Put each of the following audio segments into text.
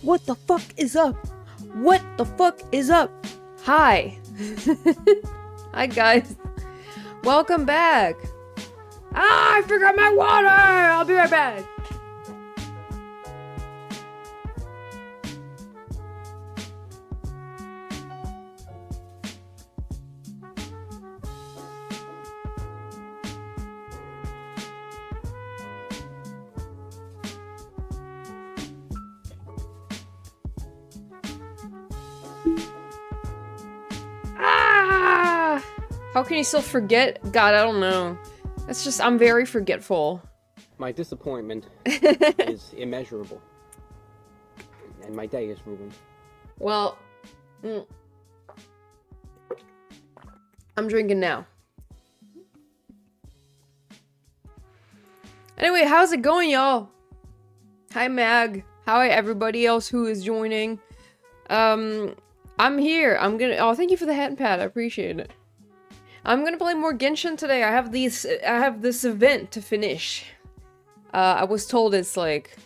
What the fuck is up? What the fuck is up? Hi. Hi guys. Welcome back. Ah, I forgot my water! I'll be right back. How can you still forget? God, I don't know. It's just, I'm very forgetful. My disappointment is immeasurable. And my day is ruined. Well, I'm drinking now. Anyway, how's it going, y'all? Hi, Mag. Hi, everybody else who is joining. I'm here. Oh, thank you for the hat and pad. I appreciate it. I'm gonna play more Genshin today. I have this event to finish. I was told it's like,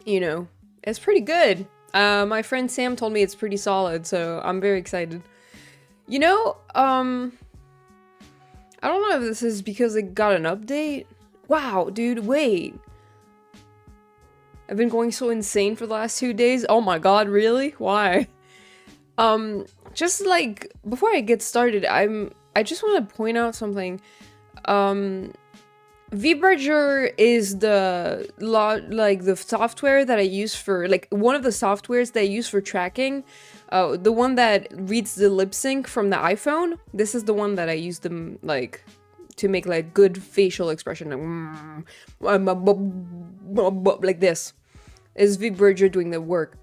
you know, it's pretty good. My friend Sam told me it's pretty solid, so I'm very excited. You know, I don't know if this is because it got an update, Wow, dude, wait. I've been going so insane for the last 2 days. Oh my god, really? Why? Just like before I get started, I just want to point out something. VBridger is the software that I use for like one of the softwares that I use for tracking. The one that reads the lip sync from the iPhone. This is the one that I use them like to make like good facial expression, like this. Is VBridger doing the work?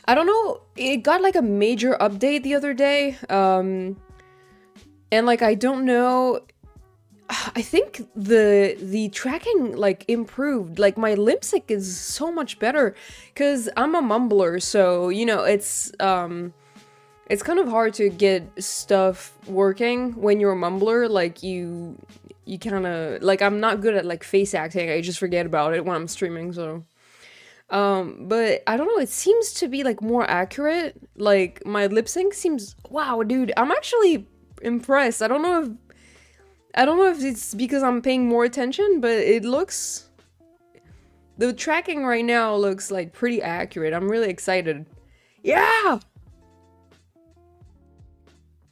I don't know. It got like a major update the other day. And like I don't know. I think the tracking like improved. Like my lip sync is so much better because I'm a mumbler, so you know it's kind of hard to get stuff working when you're a mumbler. Like you kind of like I'm not good at like face acting. I just forget about it when I'm streaming. So but I don't know. It seems to be like more accurate. Like my lip sync seems wow, dude. I'm actually impressed. I don't know if it's because I'm paying more attention, but it looks... The tracking right now looks like pretty accurate. I'm really excited. Yeah!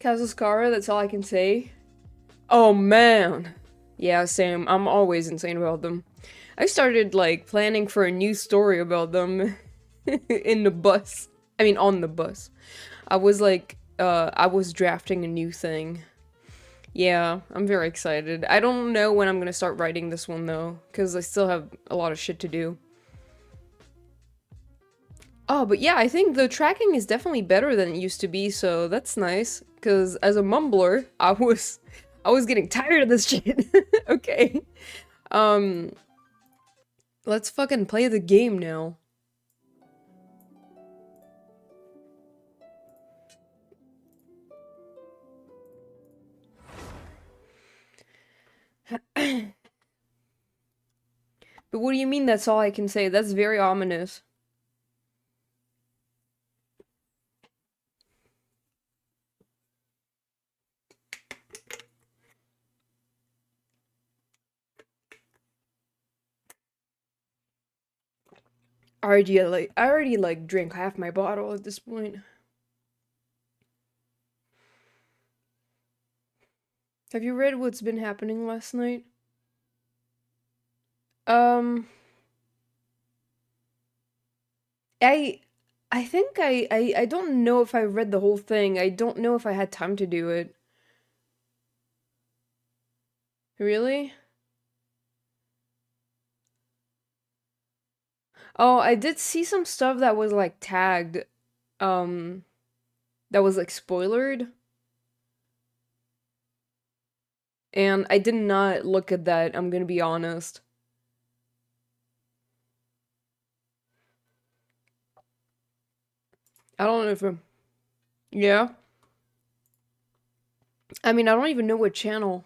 Kazuskara, that's all I can say. Oh man! Yeah, same. I'm always insane about them. I started like planning for a new story about them in the bus. I mean, on the bus. I was like, I was drafting a new thing. Yeah, I'm very excited. I don't know when I'm gonna start writing this one though, because I still have a lot of shit to do. Oh, but yeah, I think the tracking is definitely better than it used to be, so that's nice. Because as a mumbler, I was getting tired of this shit. Okay. Let's fucking play the game now. But what do you mean that's all I can say? That's very ominous. I already like drank half my bottle at this point. Have you read what's been happening last night? Um, I I think I don't know if I read the whole thing. I don't know if I had time to do it. Really? Oh, I did see some stuff that was like tagged, um, that was like spoilered, and I did not look at that, I'm gonna be honest. I don't know if yeah. I mean, I don't even know what channel.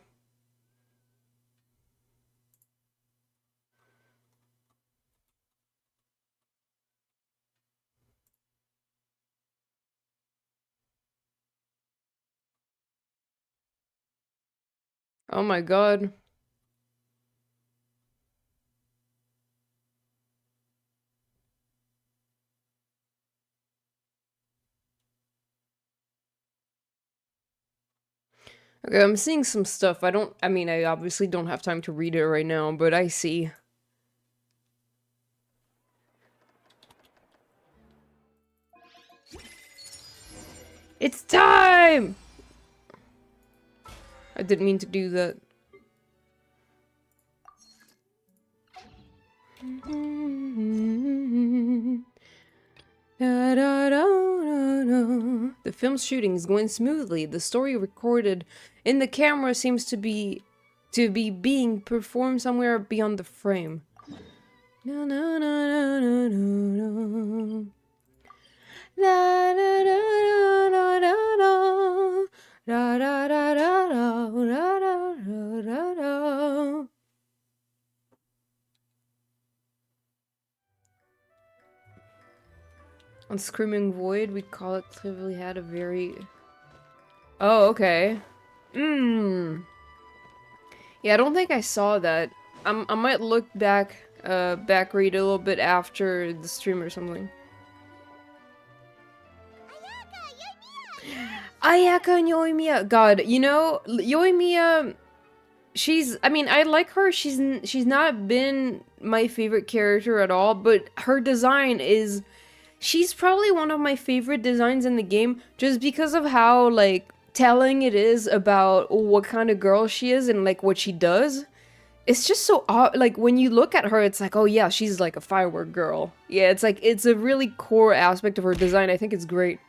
Oh my god. Okay, I'm seeing some stuff. I mean, I obviously don't have time to read it right now, but I see. It's time! I didn't mean to do that. The film's shooting is going smoothly. The story recorded in the camera seems to be being performed somewhere beyond the frame. No, no, no, no, no, no, no. Da, da, da, da, da, da. Da, da, da, da, da, da, da, da, da. On Screaming Void, we collectively had a very... Oh, okay. Mmm. Yeah, I don't think I saw that. I might look back, back read a little bit after the stream or something. Ayaka and Yoimiya. God, you know, Yoimiya, I mean, I like her. She's not been my favorite character at all, but her design is, she's probably one of my favorite designs in the game just because of how, like, telling it is about what kind of girl she is and, like, what she does. It's just so like when you look at her, it's like, oh yeah, she's like a firework girl. Yeah, it's like it's a really core aspect of her design. I think it's great.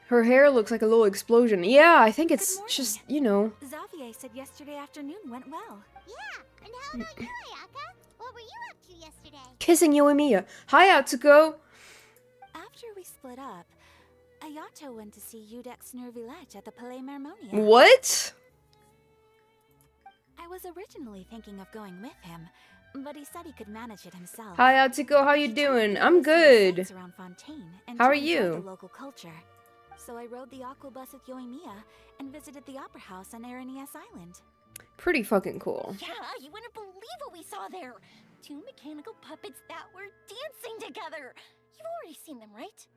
Her hair looks like a little explosion. Yeah, I think it's just, you know. Xavier said yesterday afternoon went well. Yeah, and how about you, Ayaka? What were you up to yesterday? Kissing Yoimiya. Hi, Atsuko. After we split up, Ayato went to see Udex Nervilette at the Palais Mermonia. What? I was originally thinking of going with him, but he said he could manage it himself. Hi, Atsuko. How you doing? I'm good. Around Fontaine and How are to enjoy you? the local culture. So I rode the aqua bus with Yoimiya and visited the opera house on Aranias Island. Pretty fucking cool. Yeah, you wouldn't believe what we saw there. 2 mechanical puppets that were dancing together. You've already seen them, right?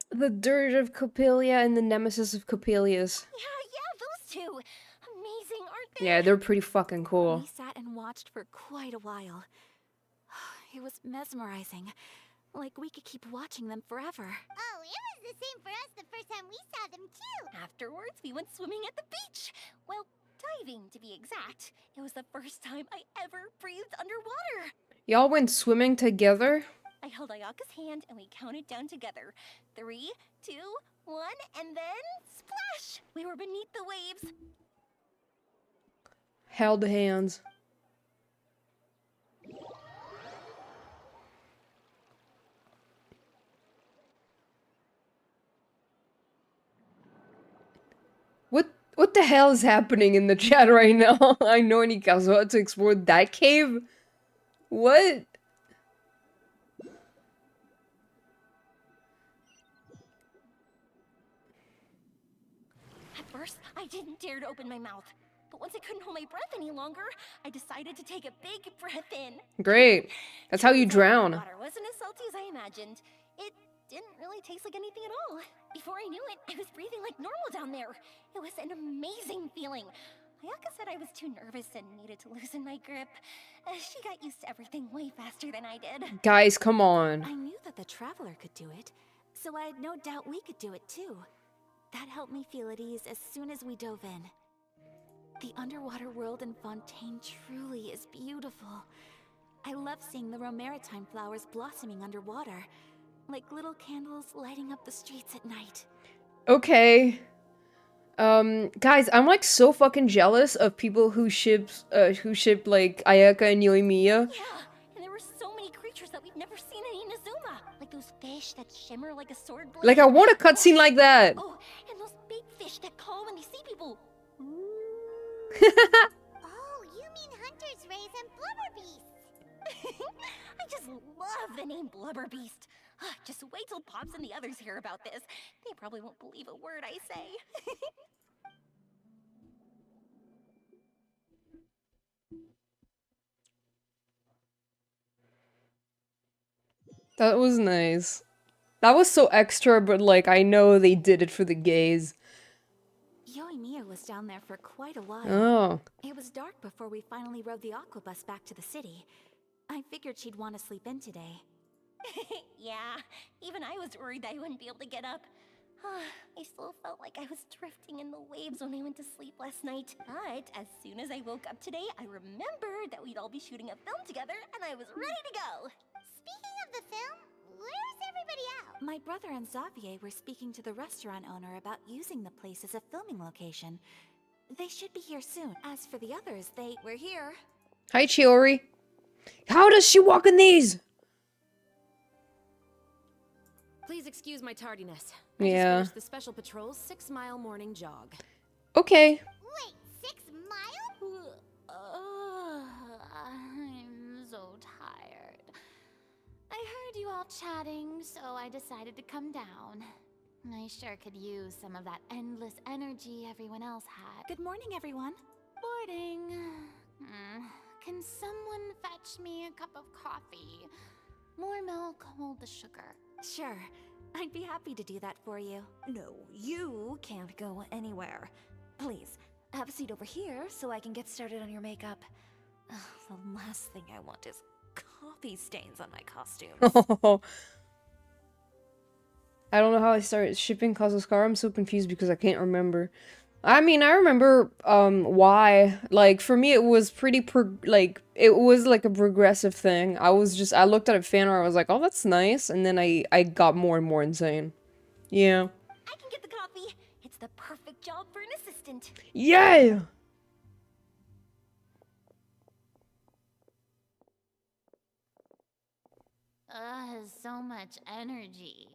The Dirge of Coppelia and the Nemesis of Coppelius. Yeah, those two. Amazing, aren't they? Yeah, they're pretty fucking cool. We sat and watched for quite a while. It was mesmerizing. Like we could keep watching them forever. Oh, it was the same for us the first time we saw them, too. Afterwards, we went swimming at the beach. Well, diving, to be exact. It was the first time I ever breathed underwater. Y'all went swimming together? I held Ayaka's hand and we counted down together. 3, 2, 1, and then splash! We were beneath the waves. Held hands. What the hell is happening in the chat right now? I know any Kazuha to explore that cave? What? At first, I didn't dare to open my mouth. But once I couldn't hold my breath any longer, I decided to take a big breath in. Great. That's how you drown. Water wasn't as salty as I imagined. It didn't really taste like anything at all. Before I knew it, I was breathing like normal down there. It was an amazing feeling. Ayaka said I was too nervous and needed to loosen my grip. She got used to everything way faster than I did. Guys, come on. I knew that the Traveler could do it, so I had no doubt we could do it too. That helped me feel at ease as soon as we dove in. The underwater world in Fontaine truly is beautiful. I love seeing the Romaritime flowers blossoming underwater, like little candles lighting up the streets at night. Okay. Guys, I'm like so fucking jealous of people who ship like Ayaka and Yoimiya. Yeah, and there were so many creatures that we've never seen in Inazuma. Like those fish that shimmer like a sword blade. Like, I want a cutscene like that. Oh, and those big fish that call when they see people. Oh, you mean Hunter's Rays and Blubber Beast. I just love the name Blubber Beast. Just wait till Pops and the others hear about this. They probably won't believe a word I say. That was nice. That was so extra, but like, I know they did it for the gays. Yoimiya was down there for quite a while. Oh. It was dark before we finally rode the aqua bus back to the city. I figured she'd want to sleep in today. Yeah, even I was worried that I wouldn't be able to get up. I still felt like I was drifting in the waves when I went to sleep last night. But as soon as I woke up today, I remembered that we'd all be shooting a film together, and I was ready to go. Speaking of the film, where's everybody out? My brother and Xavier were speaking to the restaurant owner about using the place as a filming location. They should be here soon. As for the others, we're here. Hi, Chiori. How does she walk in these? Please excuse my tardiness. Yeah. I just finished the special patrol's 6-mile morning jog. Okay. Wait, 6 miles? I'm so tired. I heard you all chatting, so I decided to come down. I sure could use some of that endless energy everyone else had. Good morning, everyone. Morning. Can someone fetch me a cup of coffee? More milk, hold the sugar. Sure, I'd be happy to do that for you. No, you can't go anywhere. Please, have a seat over here so I can get started on your makeup. Ugh, the last thing I want is coffee stains on my costumes. I don't know how I started shipping Kazuskar. I'm so confused because I can't remember. I mean, I remember why. Like, for me, it was pretty it was like a progressive thing. I looked at a fan art, I was like, oh, that's nice, and then I got more and more insane. Yeah. I can get the coffee. It's the perfect job for an assistant. Yay! So much energy.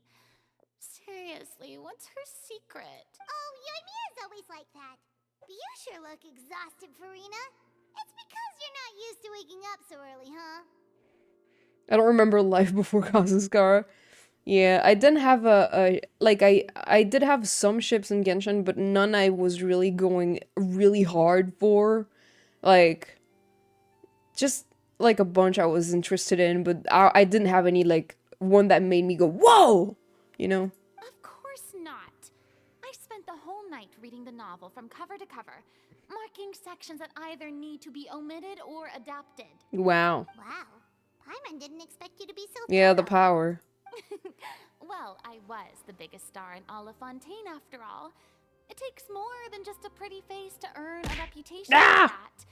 Seriously, what's her secret? Oh, Yoimiya's always like that. But you sure look exhausted, Farina. It's because you're not used to waking up so early, huh? I don't remember life before Kazuskara. Yeah, I didn't have I did have some ships in Genshin, but none I was really going really hard for. Like, just like a bunch I was interested in, but I didn't have any like one that made me go, whoa! You know? Of course not. I spent the whole night reading the novel from cover to cover, marking sections that either need to be omitted or adapted. Wow. Wow. Paimon didn't expect you to be so Yeah, the thorough. power. Well, I was the biggest star in all of Fontaine after all. It takes more than just a pretty face to earn a reputation like that.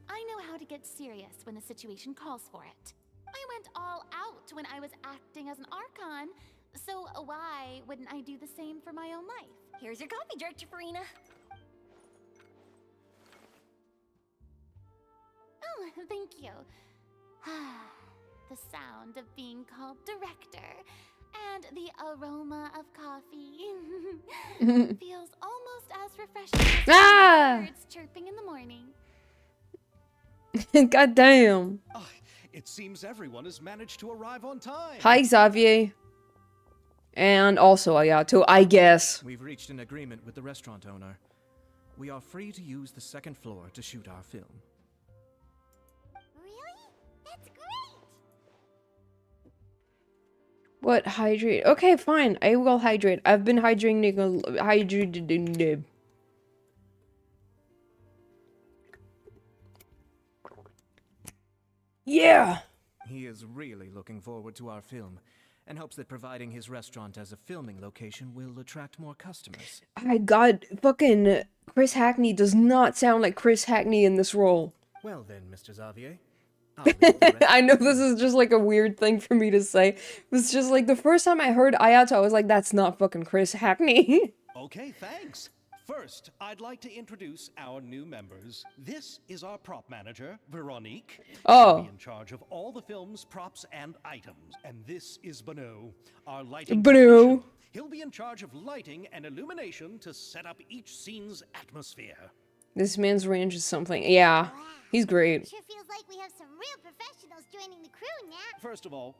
I know how to get serious when the situation calls for it. I went all out when I was acting as an Archon, so why wouldn't I do the same for my own life? Here's your coffee, Director Farina. Oh, thank you. The sound of being called director and the aroma of coffee feels almost as refreshing as birds chirping in the morning. God damn. It seems everyone has managed to arrive on time. Hi, Xavier. And also Ayato, I guess. We've reached an agreement with the restaurant owner. We are free to use the second floor to shoot our film. Really? That's great! What? Hydrate? Okay, fine. I will hydrate. I've been hydrated. Yeah! He is really looking forward to our film, and hopes that providing his restaurant as a filming location will attract more customers. My god, fucking Chris Hackney does not sound like Chris Hackney in this role. Well then, Mr. Xavier. I'll leave the rest. I know this is just like a weird thing for me to say. It's just like the first time I heard Ayato, I was like, that's not fucking Chris Hackney. Okay, thanks. First, I'd like to introduce our new members. This is our prop manager, Veronique. Oh. She'll be in charge of all the film's props and items. And this is Bano, our lighting Bano. technician. He'll be in charge of lighting and illumination to set up each scene's atmosphere. This man's range is something. Yeah, he's great. Sure feels like we have some real professionals joining the crew now. First of all,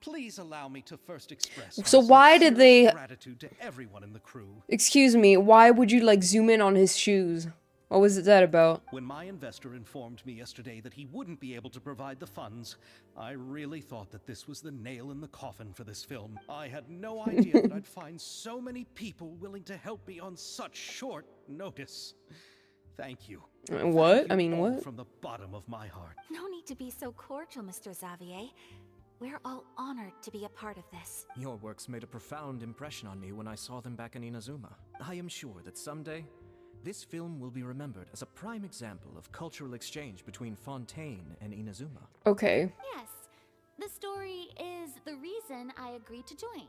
please allow me to first express So my why did they- sincerest gratitude to everyone in the crew. Excuse me, why would you like zoom in on his shoes? What was that about? When my investor informed me yesterday that he wouldn't be able to provide the funds, I really thought that this was the nail in the coffin for this film. I had no idea that I'd find so many people willing to help me on such short notice. Thank you. What? Thank I you mean, all what? From the bottom of my heart. No need to be so cordial, Mr. Xavier. We're all honored to be a part of this. Your works made a profound impression on me when I saw them back in Inazuma. I am sure that someday, this film will be remembered as a prime example of cultural exchange between Fontaine and Inazuma. Okay. Yes, the story is the reason I agreed to join.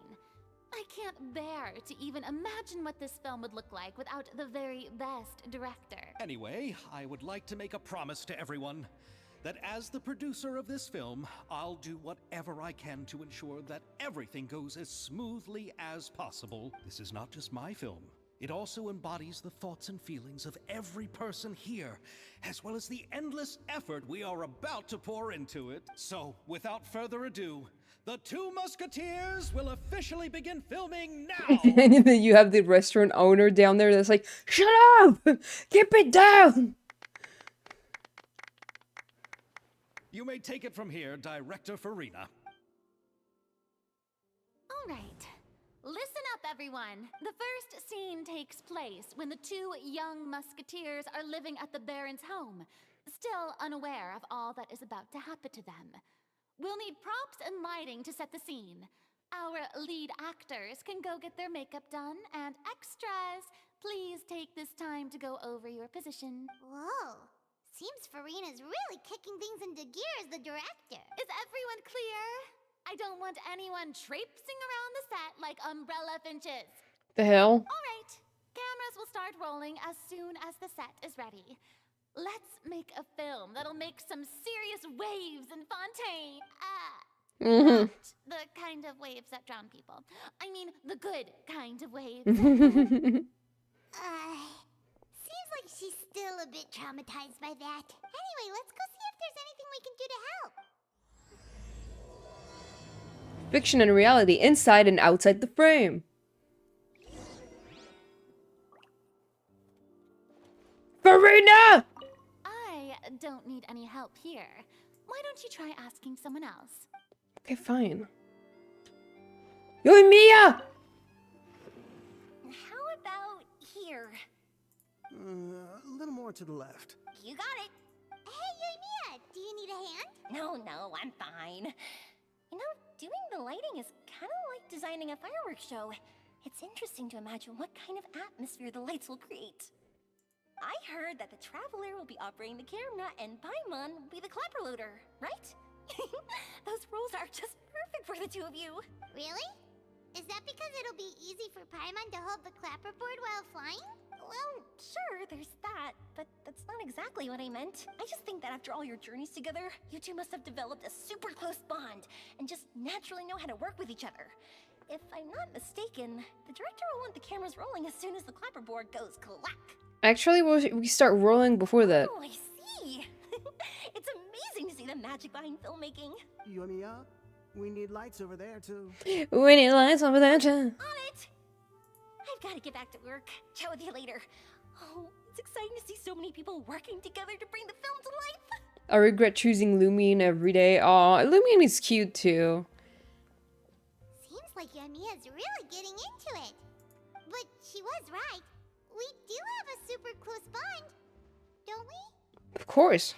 I can't bear to even imagine what this film would look like without the very best director. Anyway, I would like to make a promise to everyone that as the producer of this film, I'll do whatever I can to ensure that everything goes as smoothly as possible. This is not just my film. It also embodies the thoughts and feelings of every person here, as well as the endless effort we are about to pour into it. So, without further ado, The Two Musketeers will officially begin filming now! And then you have the restaurant owner down there that's like, shut up! Keep it down! You may take it from here, Director Farina. All right. Listen up, everyone. The first scene takes place when the two young musketeers are living at the Baron's home, still unaware of all that is about to happen to them. We'll need props and lighting to set the scene. Our lead actors can go get their makeup done, and extras, please take this time to go over your position. Whoa. Seems Farina's really kicking things into gear as the director. Is everyone clear? I don't want anyone traipsing around the set like umbrella finches. The hell? All right. Cameras will start rolling as soon as the set is ready. Let's make a film that'll make some serious waves in Fontaine. Not the kind of waves that drown people. I mean, the good kind of waves. Seems like she's still a bit traumatized by that. Anyway, let's go see if there's anything we can do to help. Fiction and reality, inside and outside the frame. Farina! I don't need any help here. Why don't you try asking someone else? Okay, fine. Yo, Mia! How about here? A little more to the left. You got it. Hey, Yoimiya, do you need a hand? No, I'm fine. You know, doing the lighting is kind of like designing a fireworks show. It's interesting to imagine what kind of atmosphere the lights will create. I heard that the Traveler will be operating the camera and Paimon will be the clapper loader, right? Those roles are just perfect for the two of you. Really? Is that because it'll be easy for Paimon to hold the clapperboard while flying? Well, sure, there's that, but that's not exactly what I meant. I just think that after all your journeys together, you two must have developed a super close bond and just naturally know how to work with each other. If I'm not mistaken, the director will want the cameras rolling as soon as the clapperboard goes clack. Actually, we start rolling before that. Oh, I see. It's amazing to see the magic behind filmmaking. Yoimiya, we need lights over there too. We need lights over there too. On it! I've got to get back to work. Chat with you later. Oh, it's exciting to see so many people working together to bring the film to life. I regret choosing Lumion every day. Aw, Lumion is cute too. Seems like Yoimiya's really getting into it. But she was right. We do have a super close bond, don't we? Of course.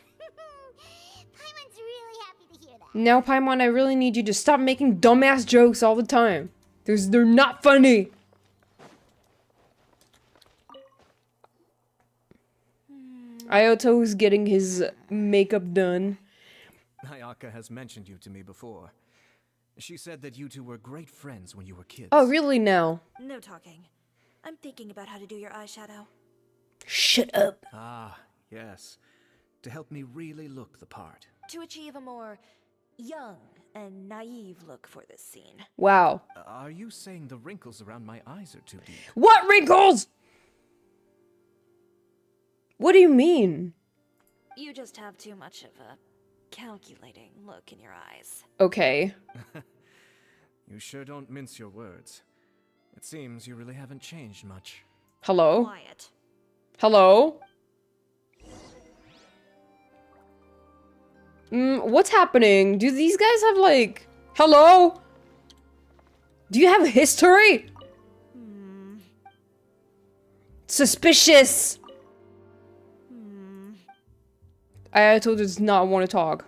Paimon's really happy to hear that. Now, Paimon, I really need you to stop making dumbass jokes all the time. They're not funny. Ayoto's getting his makeup done. Ayaka has mentioned you to me before. She said that you two were great friends when you were kids. Oh, really now? No talking. I'm thinking about how to do your eyeshadow. Shut up. Ah, yes. To help me really look the part. To achieve a more young and naive look for this scene. Wow. Are you saying the wrinkles around my eyes are too deep? What wrinkles? What do you mean? You just have too much of a calculating look in your eyes. Okay. You sure don't mince your words. It seems you really haven't changed much. Hello? Quiet. Hello? What's happening? Do these guys have like... Hello? Do you have a history? Suspicious. Ayato does not want to talk.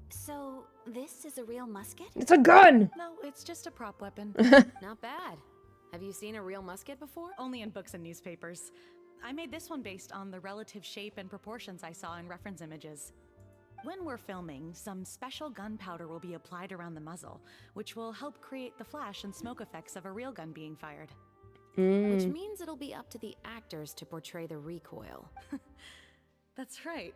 So, this is a real musket? It's a gun! No, it's just a prop weapon. Not bad. Have you seen a real musket before? Only in books and newspapers. I made this one based on the relative shape and proportions I saw in reference images. When we're filming, some special gunpowder will be applied around the muzzle, which will help create the flash and smoke effects of a real gun being fired. Which means it'll be up to the actors to portray the recoil. That's right.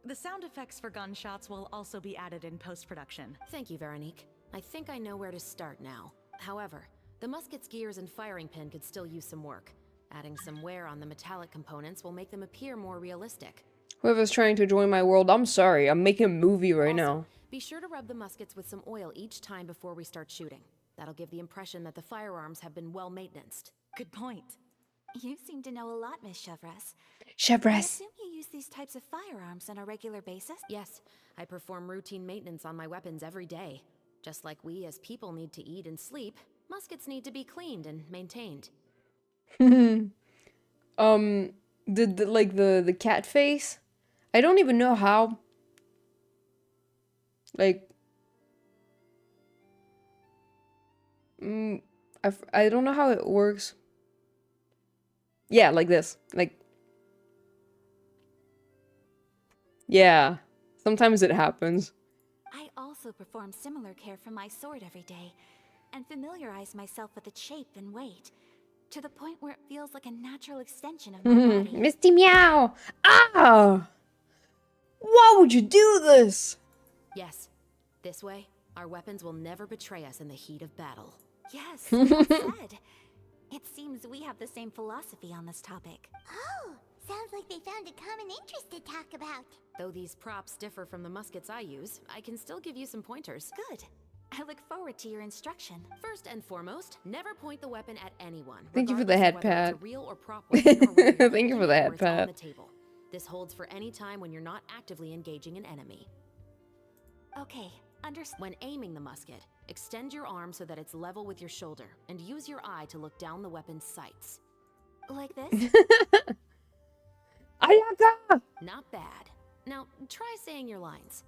The sound effects for gunshots will also be added in post-production. Thank you, Veronique. I think I know where to start now. However, the musket's gears and firing pin could still use some work. Adding some wear on the metallic components will make them appear more realistic. Whoever's trying to join my world, I'm sorry. I'm making a movie right now. Be sure to rub the muskets with some oil each time before we start shooting. That'll give the impression that the firearms have been well maintained. Good point. You seem to know a lot, Miss Chevres. I Chevres. assume you use these types of firearms on a regular basis? Yes, I perform routine maintenance on my weapons every day. Just like we as people need to eat and sleep, muskets need to be cleaned and maintained. The cat face? I don't even know how. Like, I don't know how it works. Yeah, like this. Like, yeah. Sometimes it happens. I also perform similar care for my sword every day, and familiarize myself with its shape and weight, to the point where it feels like a natural extension of my body. Misty Meow! Ah! Why would you do this? Yes, this way, our weapons will never betray us in the heat of battle. Yes, well said. It seems we have the same philosophy on this topic. Oh, sounds like they found a common interest to talk about. Though these props differ from the muskets I use, I can still give you some pointers. Good. I look forward to your instruction. First and foremost, never point the weapon at anyone. Thank you for the head pat. Thank Thank you for the head pat. This holds for any time when you're not actively engaging an enemy. Okay, understand. When aiming the musket, extend your arm so that it's level with your shoulder, and use your eye to look down the weapon's sights. Like this? Ayaka! Not bad. Now, try saying your lines.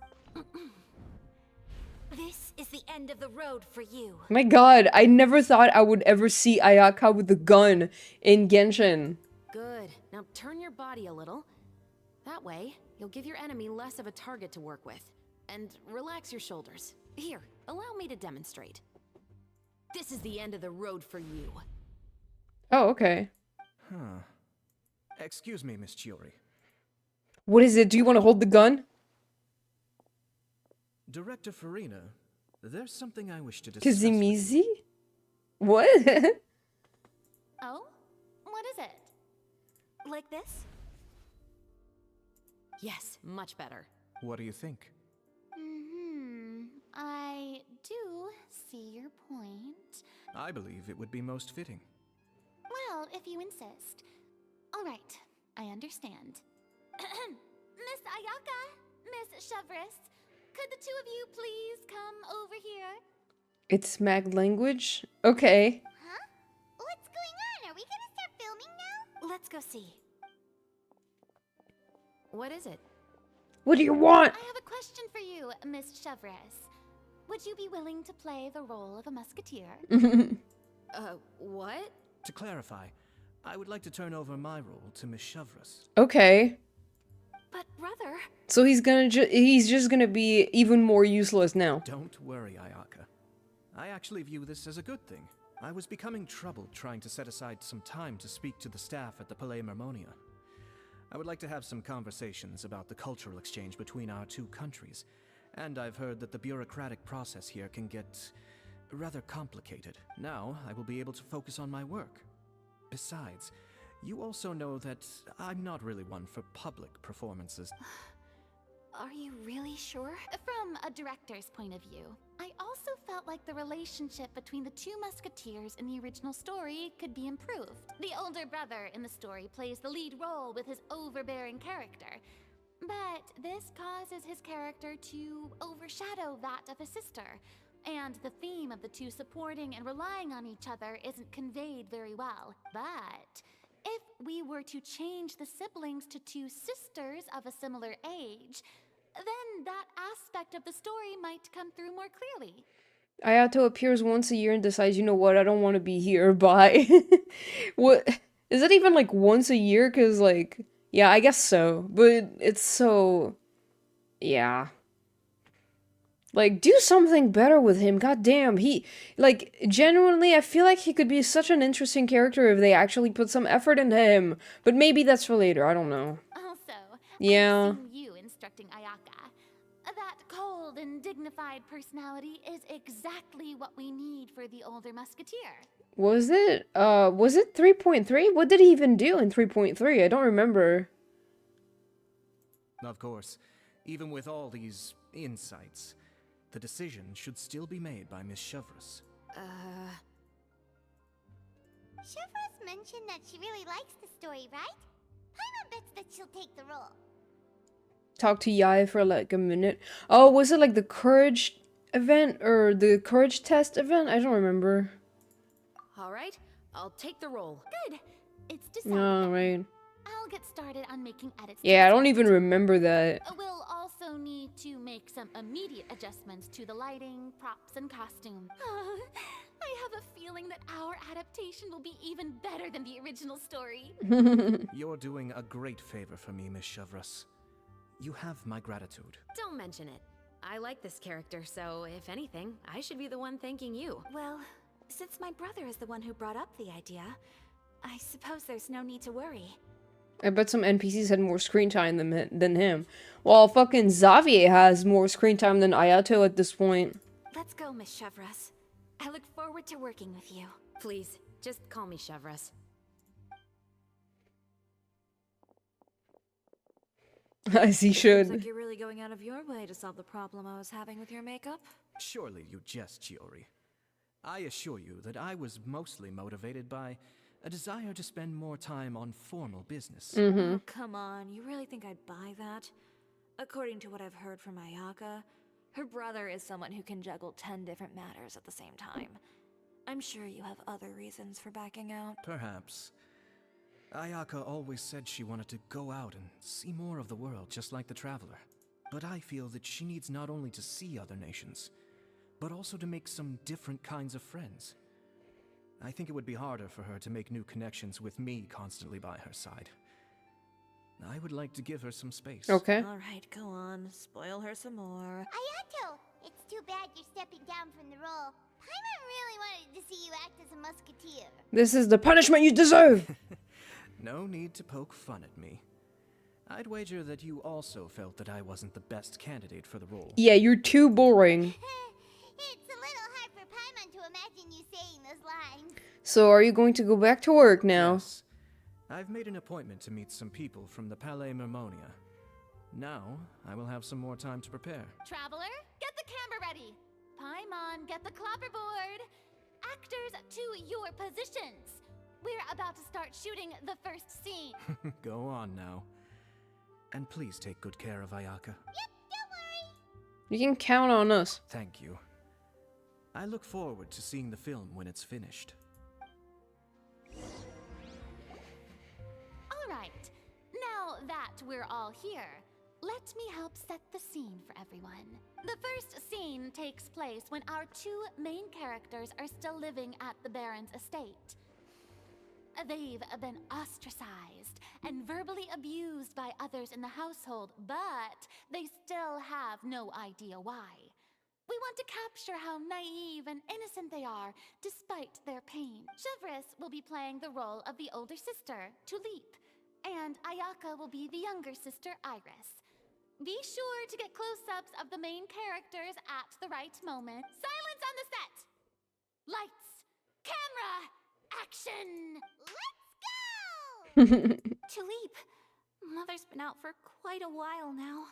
This is the end of the road for you. My god, I never thought I would ever see Ayaka with a gun in Genshin. Good. Now turn your body a little. That way, you'll give your enemy less of a target to work with. And relax your shoulders. Here, allow me to demonstrate. This is the end of the road for you. Oh, okay. Huh. Excuse me, Miss Chiori. What is it? Do you want to hold the gun? Director Farina, there's something I wish to discuss. Kazimizi? What? Oh? What is it? Like this? Yes, much better. What do you think? I do see your point. I believe it would be most fitting. Well, if you insist. All right, I understand. Miss Ayaka, Miss Chevres, could the two of you please come over here? It's mag language? Okay. Huh? What's going on? Are we gonna start filming now? Let's go see. What is it? What do you want? I have a question for you, Miss Chevres. Would you be willing to play the role of a musketeer? What? To clarify, I would like to turn over my role to Miss Chevres. Okay. But brother... So he's just gonna be even more useless now. Don't worry, Ayaka. I actually view this as a good thing. I was becoming troubled trying to set aside some time to speak to the staff at the Palais Mermonia. I would like to have some conversations about the cultural exchange between our two countries, and I've heard that the bureaucratic process here can get rather complicated. Now, I will be able to focus on my work. Besides, you also know that I'm not really one for public performances. Are you really sure? From a director's point of view, I also felt like the relationship between the two musketeers in the original story could be improved. The older brother in the story plays the lead role with his overbearing character, but this causes his character to overshadow that of his sister, and the theme of the two supporting and relying on each other isn't conveyed very well. But if we were to change the siblings to two sisters of a similar age, then that aspect of the story might come through more clearly. Ayato appears once a year and decides, you know what, I don't want to be here, bye. What? Is it even like once a year? Because like, yeah, I guess so. But it's so... yeah. Like, do something better with him. God damn, he... like, genuinely, I feel like he could be such an interesting character if they actually put some effort into him. But maybe that's for later, I don't know. Also, yeah. I've seen you instructing Ayaka. That cold and dignified personality is exactly what we need for the older musketeer. Was it 3.3? What did he even do in 3.3? I don't remember. Of course, even with all these insights, the decision should still be made by Miss Chevreuse. Chevreuse mentioned that she really likes the story, right? Paimon bets that she'll take the role. Talk to Yai for like a minute. Oh, was it like the courage event or the courage test event? I don't remember. All right, I'll take the role. Good. It's decided. All right. I'll get started on making edits. Yeah, I don't even remember that. We'll also need to make some immediate adjustments to the lighting, props, and costume. I have a feeling that our adaptation will be even better than the original story. You're doing a great favor for me, Miss Chevreuse. You have my gratitude. Don't mention it. I like this character, so if anything, I should be the one thanking you. Well, since my brother is the one who brought up the idea, I suppose there's no need to worry. I bet some NPCs had more screen time than him. Well, fucking Xavier has more screen time than Ayato at this point. Let's go, Miss Chevreuse. I look forward to working with you. Please, just call me Chevreuse. As he should. Seems like you're really going out of your way to solve the problem I was having with your makeup. Surely you jest, Chiori. I assure you that I was mostly motivated by a desire to spend more time on formal business. Oh, come on, you really think I'd buy that? According to what I've heard from Ayaka, her brother is someone who can juggle 10 different matters at the same time. I'm sure you have other reasons for backing out. Perhaps. Ayaka always said she wanted to go out and see more of the world, just like the Traveler. But I feel that she needs not only to see other nations, but also to make some different kinds of friends. I think it would be harder for her to make new connections with me constantly by her side. I would like to give her some space. Okay. All right, go on. Spoil her some more. Ayato, it's too bad you're stepping down from the role. Paimon really wanted to see you act as a musketeer. This is the punishment you deserve. No need to poke fun at me. I'd wager that you also felt that I wasn't the best candidate for the role. Yeah, you're too boring. It's a little hard for Paimon to imagine you saying those lines. So are you going to go back to work now? Yes. I've made an appointment to meet some people from the Palais Mermonia. Now, I will have some more time to prepare. Traveler, get the camera ready. Paimon, get the clapperboard. Actors, to your positions. We're about to start shooting the first scene. Go on now. And please take good care of Ayaka. Yep, don't worry. You can count on us. Thank you. I look forward to seeing the film when it's finished. All right, now that we're all here, let me help set the scene for everyone. The first scene takes place when our two main characters are still living at the Baron's estate. They've been ostracized and verbally abused by others in the household, but they still have no idea why. We want to capture how naive and innocent they are, despite their pain. Chevreuse will be playing the role of the older sister, Tulip, and Ayaka will be the younger sister, Iris. Be sure to get close-ups of the main characters at the right moment. Silence on the set! Lights, camera, action! Let's go! Tulip, Mother's been out for quite a while now.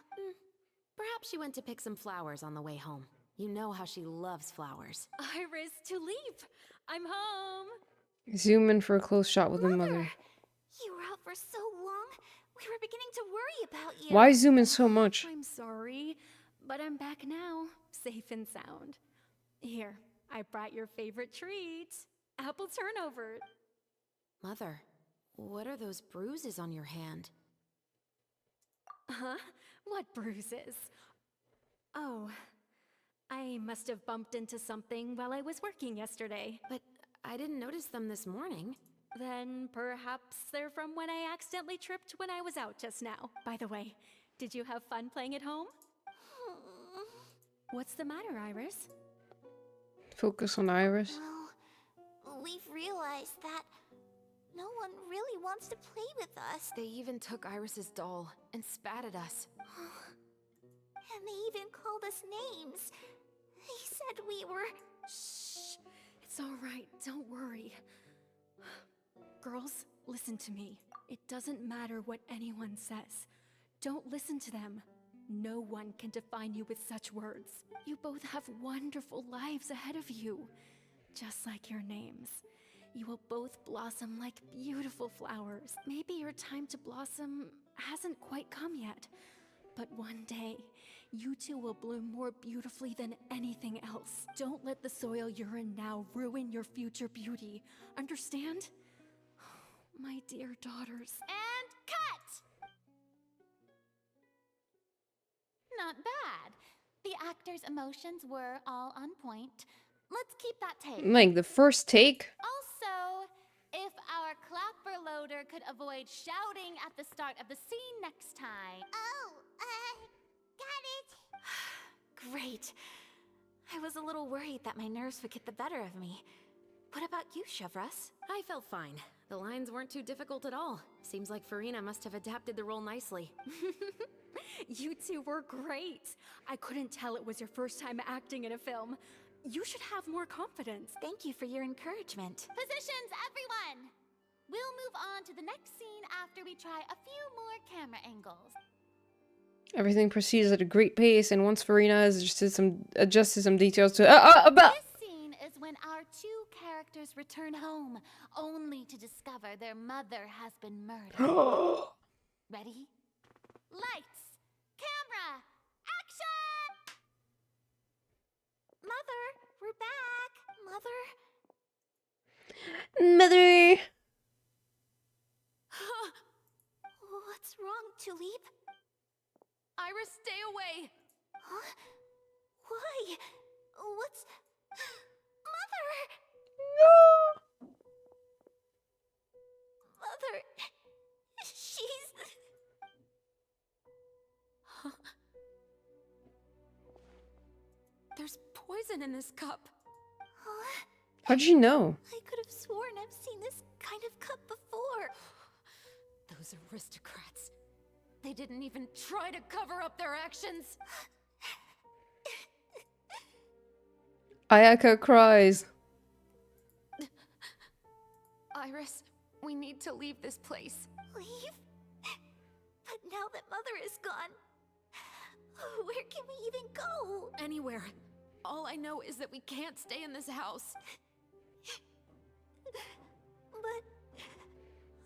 Perhaps she went to pick some flowers on the way home. You know how she loves flowers. Iris, Tulip, I'm home. Zoom in for a close shot with the mother. You were out for so long, we were beginning to worry about you. Why zoom in so much? I'm sorry, but I'm back now, safe and sound. Here, I brought your favorite treat, apple turnover. Mother, what are those bruises on your hand? Huh? What bruises? Oh, I must have bumped into something while I was working yesterday. But I didn't notice them this morning. Then perhaps they're from when I accidentally tripped when I was out just now. By the way, did you have fun playing at home? What's the matter, Iris? Focus on Iris. Well, we've realized that no one really wants to play with us. They even took Iris's doll and spat at us. And they even called us names. They said we were... Shh! It's all right, don't worry. Girls, listen to me. It doesn't matter what anyone says. Don't listen to them. No one can define you with such words. You both have wonderful lives ahead of you, just like your names. You will both blossom like beautiful flowers. Maybe your time to blossom hasn't quite come yet, but one day, you two will bloom more beautifully than anything else. Don't let the soil you're in now ruin your future beauty. Understand? My dear daughters. And cut! Not bad. The actor's emotions were all on point. Let's keep that take. Like the first take? Also, if our clapper loader could avoid shouting at the start of the scene next time. Oh, got it. Great. I was a little worried that my nerves would get the better of me. What about you, Chevros? I felt fine. The lines weren't too difficult at all. Seems like Farina must have adapted the role nicely. You two were great. I couldn't tell it was your first time acting in a film. You should have more confidence. Thank you for your encouragement. Positions, everyone! We'll move on to the next scene after we try a few more camera angles. Everything proceeds at a great pace, and once Farina has adjusted some details to This scene is when our two characters return home, only to discover their mother has been murdered. Ready? Lights! Camera! Action! Mother, we're back. Mother. Mother. What's wrong, Tulip? Iris, stay away! Huh? Why? What's... Mother! Mother... She's... There's poison in this cup. Huh? How'd you know? I could have sworn I've seen this kind of cup before. Those aristocrats. They didn't even try to cover up their actions. Ayaka cries. Iris, we need to leave this place. Leave? But now that Mother is gone, where can we even go? Anywhere. All I know is that we can't stay in this house. But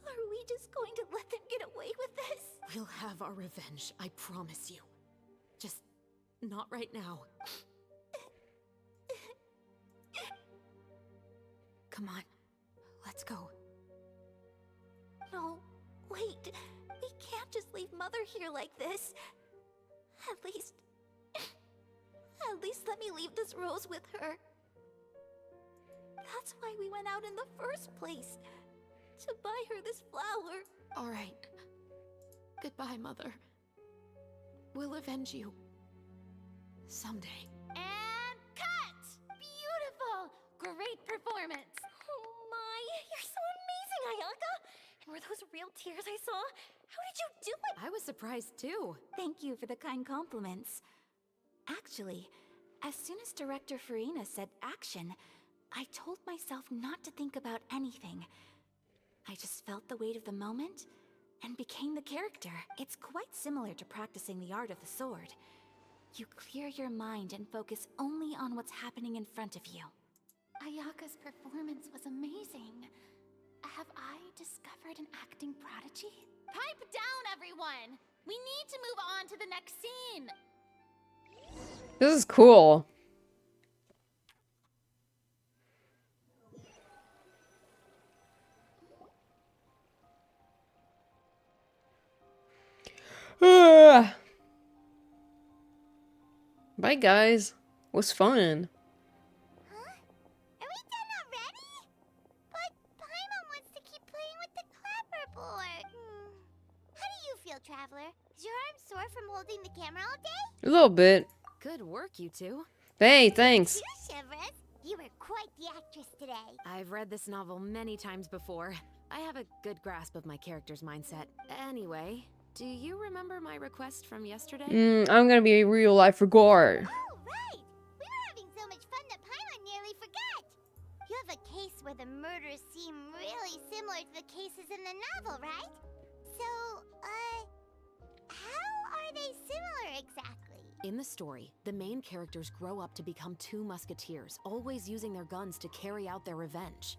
are we just going to let them get away with this? We'll have our revenge, I promise you. Just not right now. Come on, let's go. No, wait. We can't just leave Mother here like this. At least let me leave this rose with her. That's why we went out in the first place. To buy her this flower. All right. Goodbye, Mother. We'll avenge you. Someday. And cut! Beautiful! Great performance! Oh my, you're so amazing, Ayaka! And were those real tears I saw? How did you do it? I was surprised too. Thank you for the kind compliments. Actually, as soon as Director Farina said action, I told myself not to think about anything. I just felt the weight of the moment and became the character. It's quite similar to practicing the art of the sword. You clear your mind and focus only on what's happening in front of you. Ayaka's performance was amazing. Have I discovered an acting prodigy? Pipe down, everyone! We need to move on to the next scene! This is cool. Bye, guys. Was fun. Huh? Are we done already? But Paimon wants to keep playing with the clapperboard. How do you feel, Traveler? Is your arm sore from holding the camera all day? A little bit. Good work, you two. Hey, thanks. You, Shivers. You were quite the actress today. I've read this novel many times before. I have a good grasp of my character's mindset. Anyway, do you remember my request from yesterday? I'm gonna be real, I forgot. Oh, right! We were having so much fun that Paimon nearly forgot. You have a case where the murders seem really similar to the cases in the novel, right? So, how are they similar exactly? In the story, the main characters grow up to become two musketeers, always using their guns to carry out their revenge.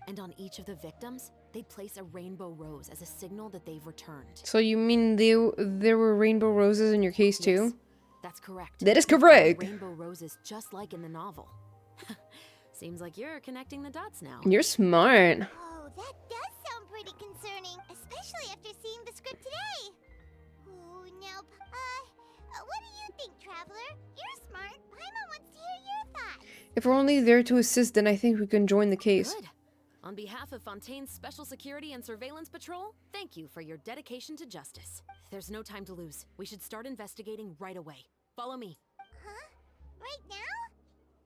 And on each of the victims, they place a rainbow rose as a signal that they've returned. So you mean there were rainbow roses in your case too? Yes, that's correct. That is There are correct. rainbow roses just like in the novel. Seems like you're connecting the dots now. You're smart. Oh, that does sound pretty concerning, especially after seeing the script today. Oh, nope. What do you think, Traveler? You're smart. Paimon wants to hear your thoughts. If we're only there to assist, then I think we can join the case. Good. On behalf of Fontaine's Special Security and Surveillance Patrol, thank you for your dedication to justice. There's no time to lose. We should start investigating right away. Follow me. Huh? Right now?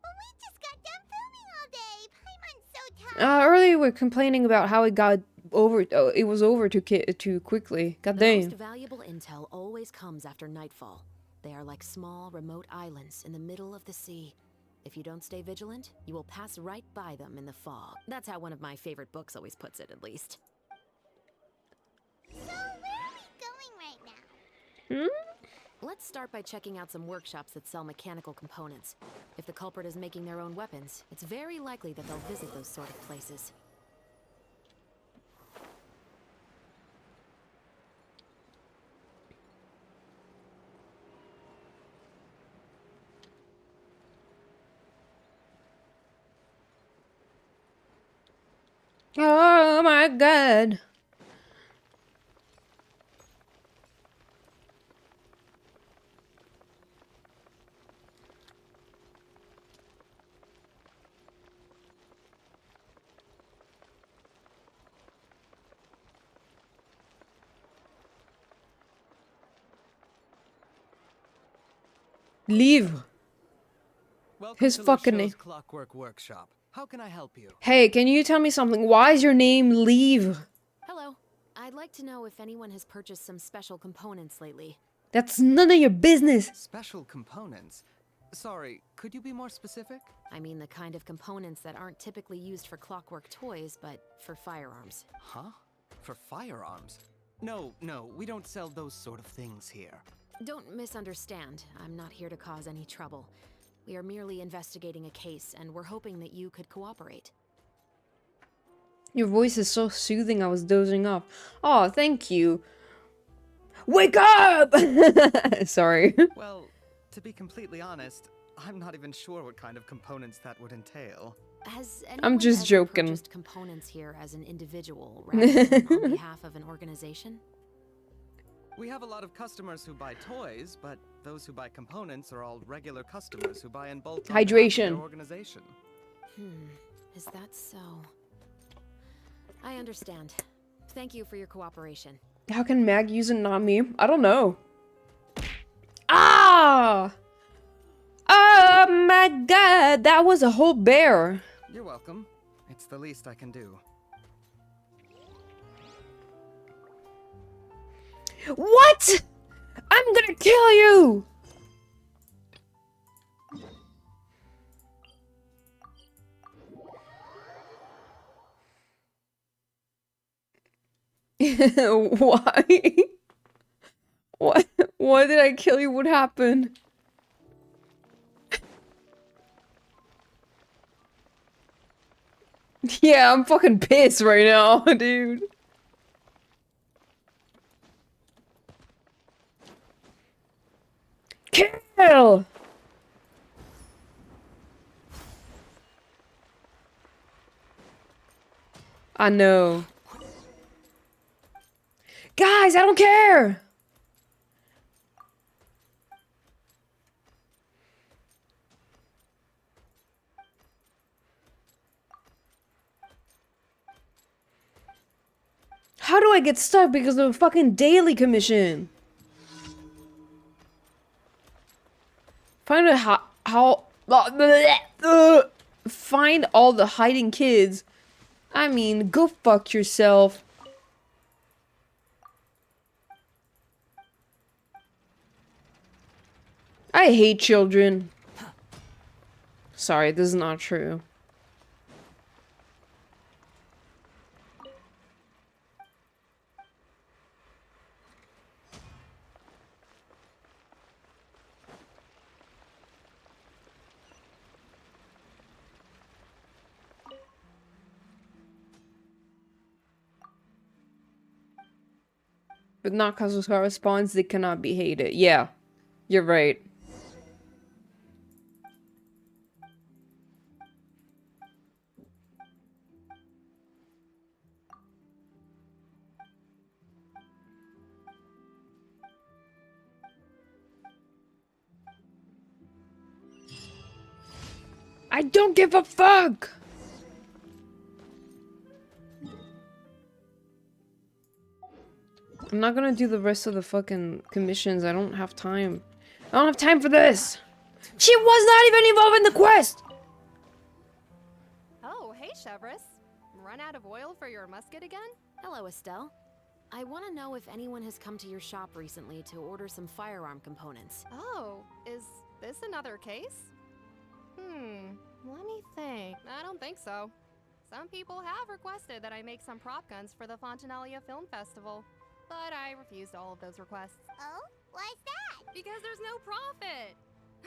Well, we just got done filming all day. Paimon's so tired. Earlier we were complaining about how it got over. Oh, it was over too quickly. God The damn. most valuable intel always comes after nightfall. They are like small, remote islands in the middle of the sea. If you don't stay vigilant, you will pass right by them in the fog. That's how one of my favorite books always puts it, at least. So, where are we going right now? Let's start by checking out some workshops that sell mechanical components. If the culprit is making their own weapons, it's very likely that they'll visit those sort of places. Oh my god. Leave. Welcome His to fucking Lucia's name. Clockwork Workshop. How can I help you? Hey, can you tell me something? Why is your name Leave? Hello. I'd like to know if anyone has purchased some special components lately. That's none of your business. Special components? Sorry, could you be more specific? I mean the kind of components that aren't typically used for clockwork toys, but for firearms. Huh? For firearms? No, we don't sell those sort of things here. Don't misunderstand. I'm not here to cause any trouble. We are merely investigating a case, and we're hoping that you could cooperate. Your voice is so soothing, I was dozing off. Oh, thank you. Wake up! Sorry. Well, to be completely honest, I'm not even sure what kind of components that would entail. Has I'm anyone just ever joking. purchased components here as an individual rather than on behalf of an organization? We have a lot of customers who buy toys, but those who buy components are all regular customers who buy in bulk on behalf of Hydration. their organization. Is that so? I understand. Thank you for your cooperation. How can Mag use it, not me? I don't know. Ah! Oh my god, that was a whole bear. You're welcome. It's the least I can do. What? I'm gonna kill you! Why? What? Why did I kill you? What happened? Yeah, I'm fucking pissed right now, dude. Kill! I know. Guys, I don't care! How do I get stuck because of a fucking daily commission? Find out find all the hiding kids. I mean, go fuck yourself. I hate children. Sorry, this is not true. But not Kazuha responds, they cannot be hated. Yeah, you're right. I don't give a fuck! I'm not gonna do the rest of the fucking commissions. I don't have time. I don't have time for this! She was not even involved in the quest! Oh, hey, Chevris. Run out of oil for your musket again? Hello, Estelle. I want to know if anyone has come to your shop recently to order some firearm components. Oh, is this another case? Let me think. I don't think so. Some people have requested that I make some prop guns for the Fontanalia Film Festival, but I refused all of those requests. Oh? Why's that? Because there's no profit!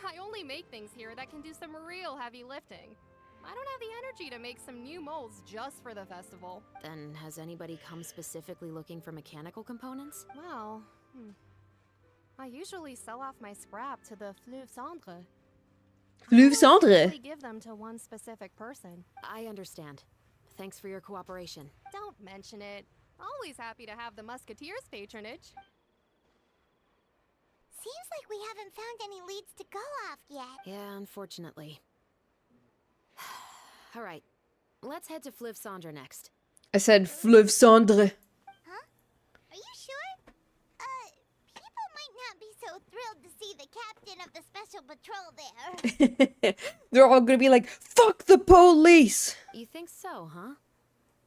I only make things here that can do some real heavy lifting. I don't have the energy to make some new molds just for the festival. Then has anybody come specifically looking for mechanical components? Well, I usually sell off my scrap to the Fleuve Cendre. Fleuve Cendre? I give them to one specific person. I understand. Thanks for your cooperation. Don't mention it. Always happy to have the Musketeers' patronage. Seems like we haven't found any leads to go off yet. Yeah, unfortunately. All right, let's head to Fleuve Cendre next. I said Fleuve Cendre. Huh? Are you sure? People might not be so thrilled to see the captain of the special patrol there. They're all gonna be like, fuck the police! You think so, huh?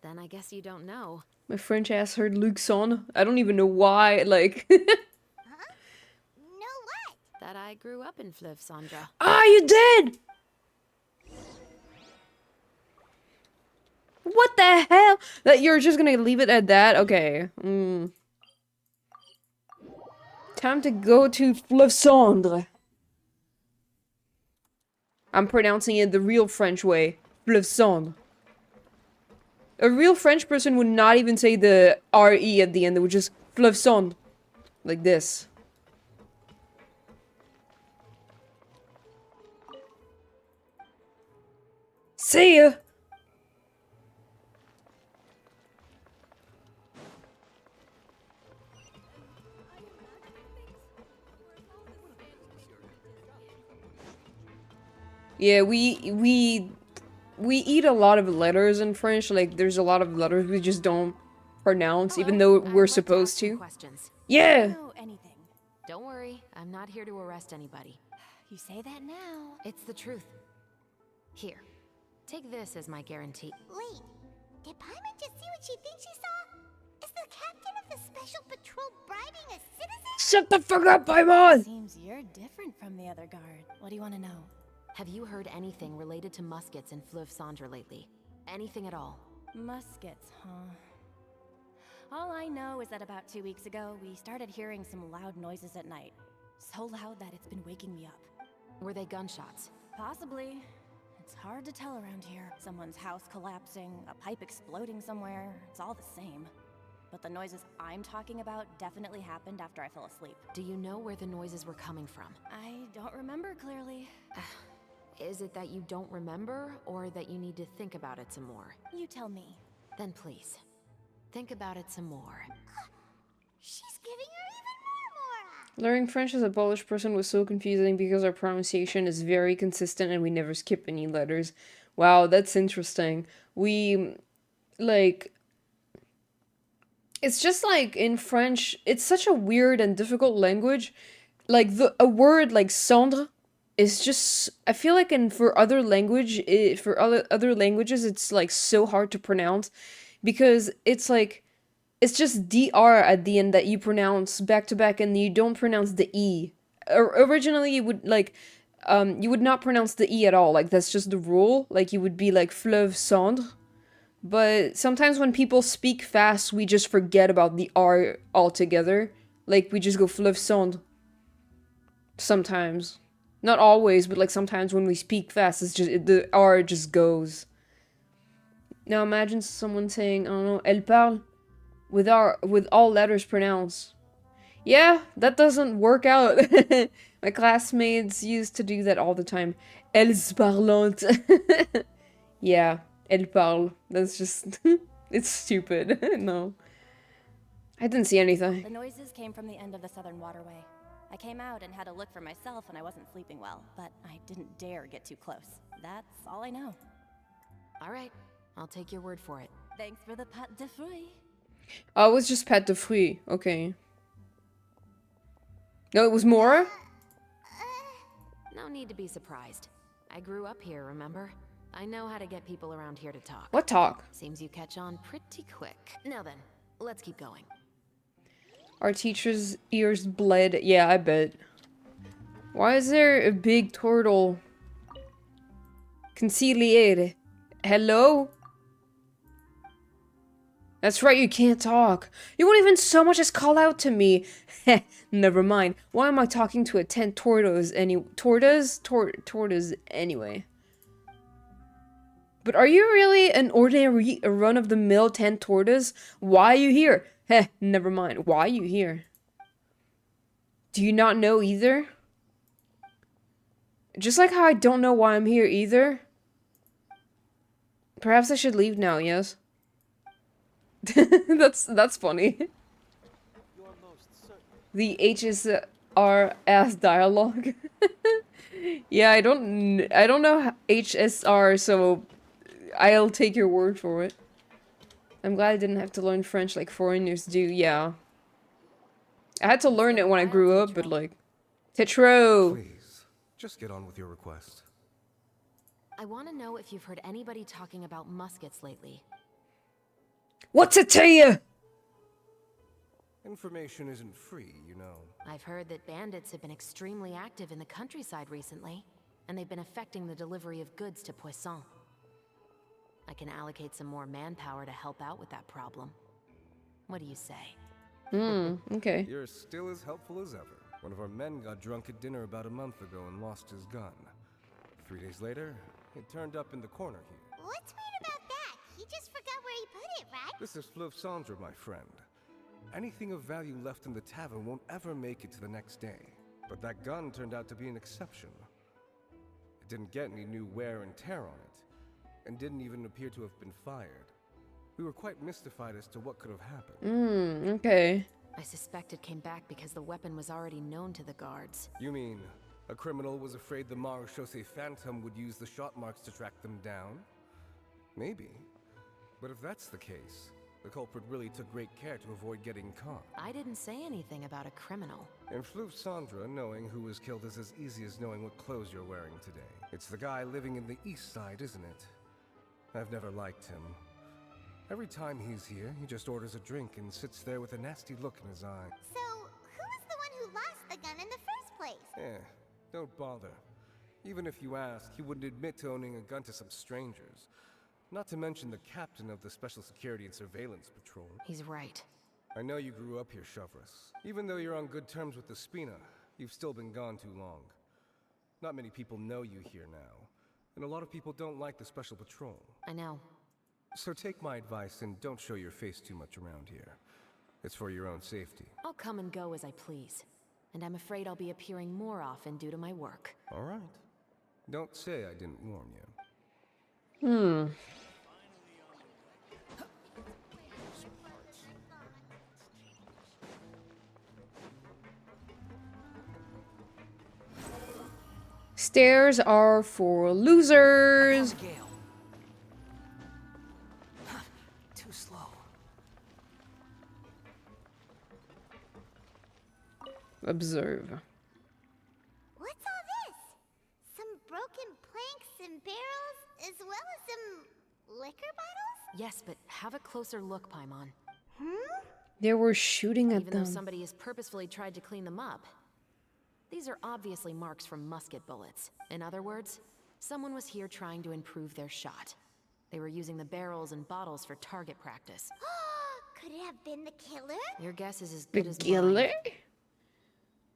Then I guess you don't know. My French ass heard Luxon. I don't even know why, like... Huh? No what? That I grew up in Fleuve Cendre. Ah, you did! What the hell? That you're just gonna leave it at that? Okay. Time to go to Fleuve Cendre. I'm pronouncing it the real French way. Fleuve Cendre. A real French person would not even say the R-E at the end. They would just Fleuve Cendre. Like this. See ya! Yeah, we eat a lot of letters in French. Like, there's a lot of letters we just don't pronounce, even though we're supposed to. Questions. Yeah! know anything. Don't worry, I'm not here to arrest anybody. You say that now. It's the truth. Here, take this as my guarantee. Wait, did Paimon just see what she thinks she saw? Is the captain of the special patrol bribing a citizen? Shut the fuck up, Paimon! Seems you're different from the other guard. What do you want to know? Have you heard anything related to muskets in Fleuve Cendre lately? Anything at all? Muskets, huh? All I know is that about 2 weeks ago, we started hearing some loud noises at night. So loud that it's been waking me up. Were they gunshots? Possibly. It's hard to tell around here. Someone's house collapsing, a pipe exploding somewhere. It's all the same. But the noises I'm talking about definitely happened after I fell asleep. Do you know where the noises were coming from? I don't remember clearly. Is it that you don't remember, or that you need to think about it some more? You tell me. Then please, think about it some more. She's giving her even more. Learning French as a Polish person was so confusing because our pronunciation is very consistent and we never skip any letters. Wow, that's interesting. We, like... It's just like, in French, it's such a weird and difficult language. Like, a word like cendre is just... I feel like for other languages, it's like so hard to pronounce. Because it's like... It's just DR at the end that you pronounce back to back, and you don't pronounce the E. Originally, you would you would not pronounce the E at all. Like, that's just the rule. Like, you would be like Fleuve Cendre. But sometimes when people speak fast, we just forget about the R altogether. Like, we just go Fleuve Cendre. Sometimes. Not always, but like sometimes when we speak fast, it's just the R just goes. Now imagine someone saying, I don't know, elle parle. With all letters pronounced. Yeah, that doesn't work out. My classmates used to do that all the time. Elles parlent. Yeah, elle parle. That's just... it's stupid. No. I didn't see anything. The noises came from the end of the southern waterway. I came out and had a look for myself when I wasn't sleeping well, but I didn't dare get too close. That's all I know. All right, I'll take your word for it. Thanks for the pâte de fruits. Oh, it was just pâte de fruits. Okay. No, it was more? No need to be surprised. I grew up here, remember? I know how to get people around here to talk. What talk? Seems you catch on pretty quick. Now then, let's keep going. Our teacher's ears bled. Yeah, I bet. Why is there a big turtle? Conciliere. Hello? That's right, you can't talk. You won't even so much as call out to me. Heh, never mind. Why am I talking to a 10 tortoise tortoise anyway? But are you really an ordinary run-of-the-mill 10 tortoise? Why are you here? Heh, never mind. Why are you here? Do you not know either? Just like how I don't know why I'm here either. Perhaps I should leave now, yes? That's funny. The HSR ass dialogue. Yeah, I don't know HSR, so I'll take your word for it. I'm glad I didn't have to learn French like foreigners do. Yeah, I had to learn it when I grew up, but like, Tetro. Please, just get on with your request. I want to know if you've heard anybody talking about muskets lately. What's it to you? Information isn't free, you know. I've heard that bandits have been extremely active in the countryside recently, and they've been affecting the delivery of goods to Poisson. I can allocate some more manpower to help out with that problem. What do you say? Okay. You're still as helpful as ever. One of our men got drunk at dinner about a month ago and lost his gun. 3 days later, it turned up in the corner here. What's weird about that? He just forgot where he put it, right? This is Fleuve Cendre, my friend. Anything of value left in the tavern won't ever make it to the next day. But that gun turned out to be an exception. It didn't get any new wear and tear on it, and didn't even appear to have been fired. We were quite mystified as to what could have happened. Okay. I suspect it came back because the weapon was already known to the guards. You mean, a criminal was afraid the Marechaussee Phantom would use the shot marks to track them down? Maybe. But if that's the case, the culprit really took great care to avoid getting caught. I didn't say anything about a criminal. In Fleuve Cendre, knowing who was killed is as easy as knowing what clothes you're wearing today. It's the guy living in the east side, isn't it? I've never liked him. Every time he's here, he just orders a drink and sits there with a nasty look in his eye. So, who was the one who lost the gun in the first place? Don't bother. Even if you ask, he wouldn't admit to owning a gun to some strangers. Not to mention the captain of the Special Security and Surveillance Patrol. He's right. I know you grew up here, Chevres. Even though you're on good terms with the Spina, you've still been gone too long. Not many people know you here now, and a lot of people don't like the Special Patrol. I know. So take my advice and don't show your face too much around here. It's for your own safety. I'll come and go as I please. And I'm afraid I'll be appearing more often due to my work. All right. Don't say I didn't warn you. Stairs are for losers. Too slow. Observe. What's all this? Some broken planks and barrels, as well as some liquor bottles? Yes, but have a closer look, Paimon. They were shooting at Even them. though somebody has purposefully tried to clean them up. These are obviously marks from musket bullets. In other words, someone was here trying to improve their shot. They were using the barrels and bottles for target practice. Could it have been the killer? Your guess is as The good as killer? mine.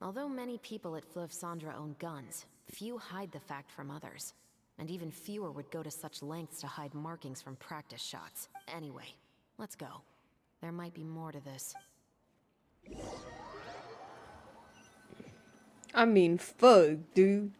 Although many people at Fleuve Cendre own guns, few hide the fact from others. And even fewer would go to such lengths to hide markings from practice shots. Anyway, let's go. There might be more to this. I mean, fuck, dude.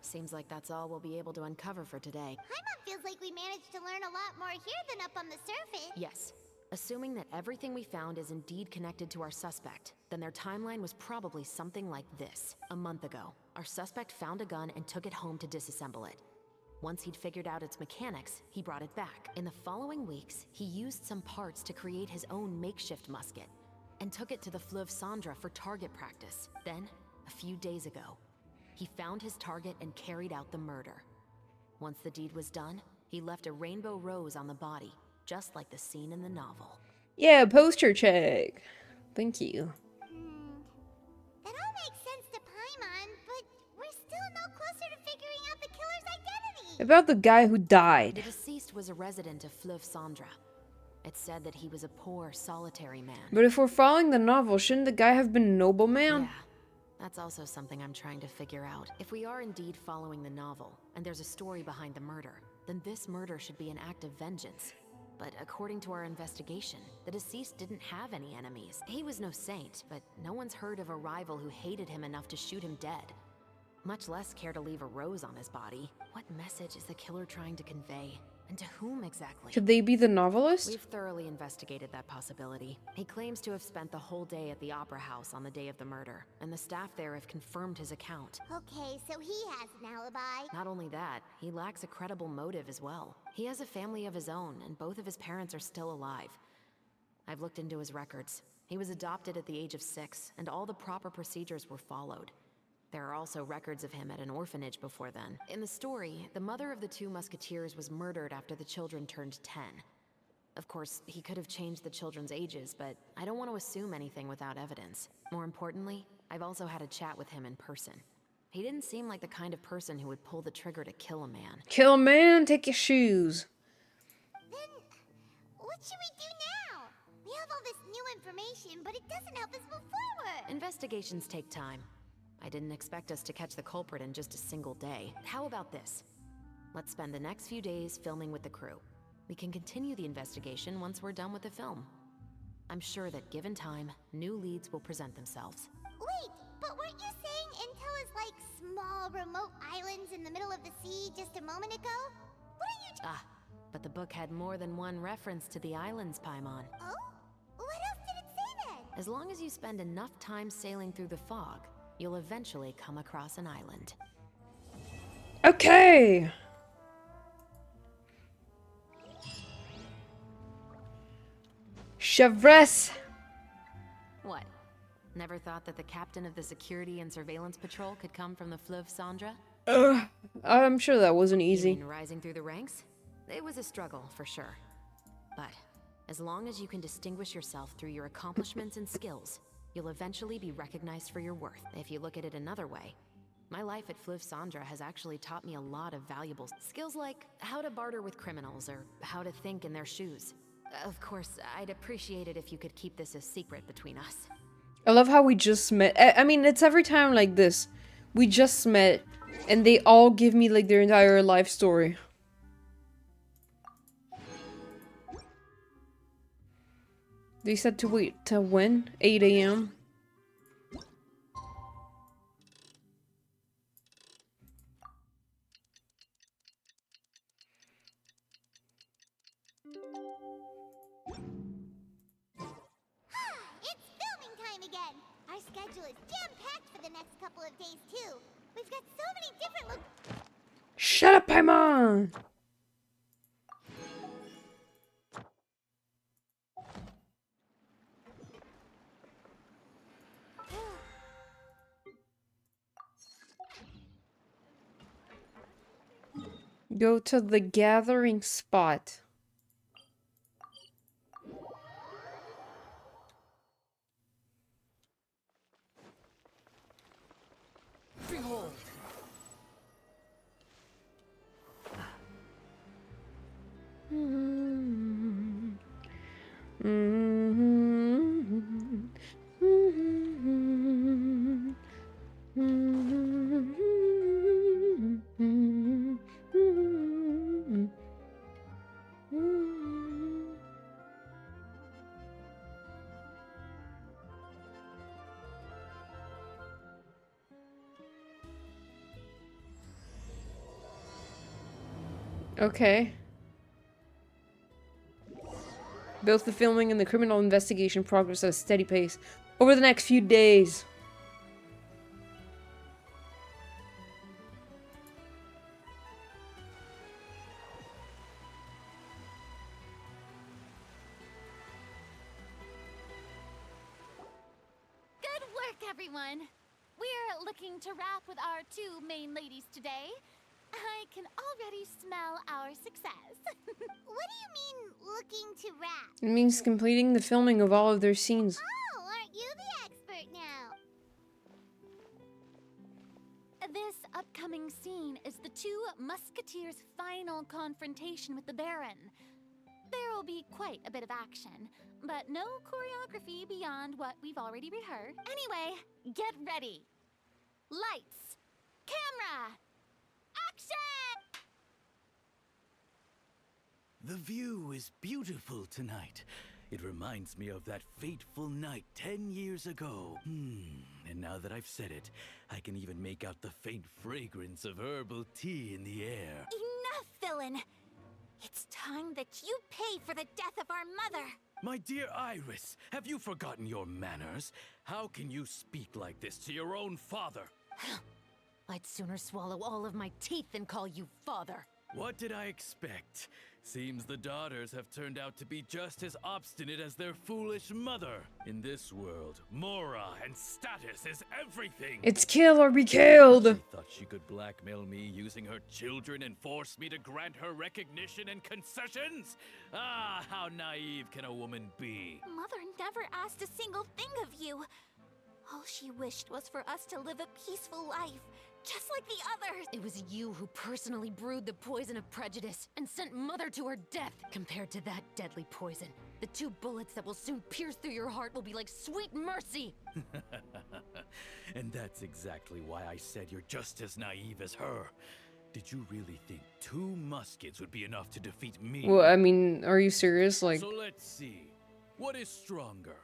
Seems like that's all we'll be able to uncover for today. Paimon feels like we managed to learn a lot more here than up on the surface. Yes. Assuming that everything we found is indeed connected to our suspect, then their timeline was probably something like this. A month ago, our suspect found a gun and took it home to disassemble it. Once he'd figured out its mechanics, he brought it back. In the following weeks, he used some parts to create his own makeshift musket and took it to the Fleuve Sandra for target practice. Then, a few days ago, he found his target and carried out the murder. Once the deed was done, he left a rainbow rose on the body, just like the scene in the novel. Yeah, poster check. Thank you. That all makes sense to Paimon, but we're still no closer to figuring out the killer's identity. About the guy who died. The deceased was a resident of Fleuve Sandra. It said that he was a poor, solitary man. But if we're following the novel, shouldn't the guy have been a nobleman? Yeah, that's also something I'm trying to figure out. If we are indeed following the novel, and there's a story behind the murder, then this murder should be an act of vengeance. But according to our investigation, the deceased didn't have any enemies. He was no saint, but no one's heard of a rival who hated him enough to shoot him dead. Much less care to leave a rose on his body. What message is the killer trying to convey? And to whom exactly? Could they be the novelist? We've thoroughly investigated that possibility. He claims to have spent the whole day at the Opera House on the day of the murder, and the staff there have confirmed his account. Okay, so he has an alibi. Not only that, he lacks a credible motive as well. He has a family of his own, and both of his parents are still alive. I've looked into his records. He was adopted at the age of 6, and all the proper procedures were followed. There are also records of him at an orphanage before then. In the story, the mother of the 2 musketeers was murdered after the children turned 10. Of course, he could have changed the children's ages, but I don't want to assume anything without evidence. More importantly, I've also had a chat with him in person. He didn't seem like the kind of person who would pull the trigger to kill a man. Kill a man, take your shoes. Then, what should we do now? We have all this new information, but it doesn't help us move forward. Investigations take time. I didn't expect us to catch the culprit in just a single day. How about this? Let's spend the next few days filming with the crew. We can continue the investigation once we're done with the film. I'm sure that given time, new leads will present themselves. Wait, but weren't you saying Intel is like small, remote islands in the middle of the sea just a moment ago? What are you But the book had more than one reference to the islands, Paimon. Oh? What else did it say then? As long as you spend enough time sailing through the fog, you'll eventually come across an island. Okay. Chevres. What? Never thought that the captain of the security and surveillance patrol could come from the Fleuve Sandra? I'm sure that wasn't easy. You mean rising through the ranks? It was a struggle, for sure. But as long as you can distinguish yourself through your accomplishments and skills, you'll eventually be recognized for your worth. If you look at it another way, my life at Fleuve Sandra has actually taught me a lot of valuable skills like how to barter with criminals or how to think in their shoes. Of course, I'd appreciate it if you could keep this a secret between us. I love how we just met. I mean, it's every time like this. We just met, and they all give me like their entire life story. They said to wait till when? 8 a.m. It's filming time again. Our schedule is jam-packed for the next couple of days too. We've got so many different Shut up, Paimon! Go to the gathering spot. Behold. Okay. Both the filming and the criminal investigation progress at a steady pace over the next few days. Good work, everyone! We're looking to wrap with our two main ladies today. I can already smell our success. What do you mean, looking to wrap? It means completing the filming of all of their scenes. Oh, aren't you the expert now? This upcoming scene is the two musketeers' final confrontation with the Baron. There will be quite a bit of action, but no choreography beyond what we've already rehearsed. Anyway, get ready. Lights, camera, action! The view is beautiful tonight. It reminds me of that fateful night 10 years ago. And now that I've said it, I can even make out the faint fragrance of herbal tea in the air. Enough, villain! It's time that you pay for the death of our mother! My dear Iris, have you forgotten your manners? How can you speak like this to your own father? I'd sooner swallow all of my teeth than call you father. What did I expect? Seems the daughters have turned out to be just as obstinate as their foolish mother. In this world, Mora and status is everything. It's kill or be killed. She thought she could blackmail me using her children and force me to grant her recognition and concessions? Ah, how naive can a woman be? Mother never asked a single thing of you. All she wished was for us to live a peaceful life, just like the others. It was you who personally brewed the poison of prejudice and sent Mother to her death. Compared to that deadly poison, the 2 bullets that will soon pierce through your heart will be like sweet mercy. And that's exactly why I said you're just as naive as her. Did you really think 2 muskets would be enough to defeat me? Well, I mean, are you serious? Like, So let's see. What is stronger?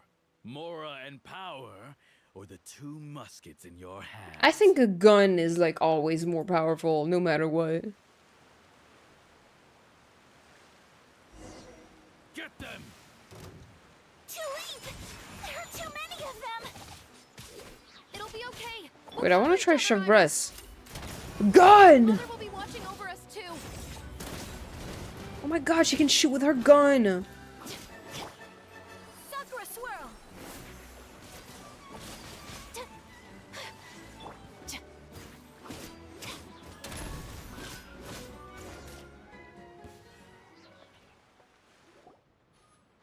Mora and power, or the 2 muskets in your hand? I think a gun is like always more powerful, no matter what. Get them! Tulip! There are too many of them! It'll be okay. Wait, I want to try Chevres. Gun! Mother will be watching over us too. Oh my god, she can shoot with her gun. Sakura swirl!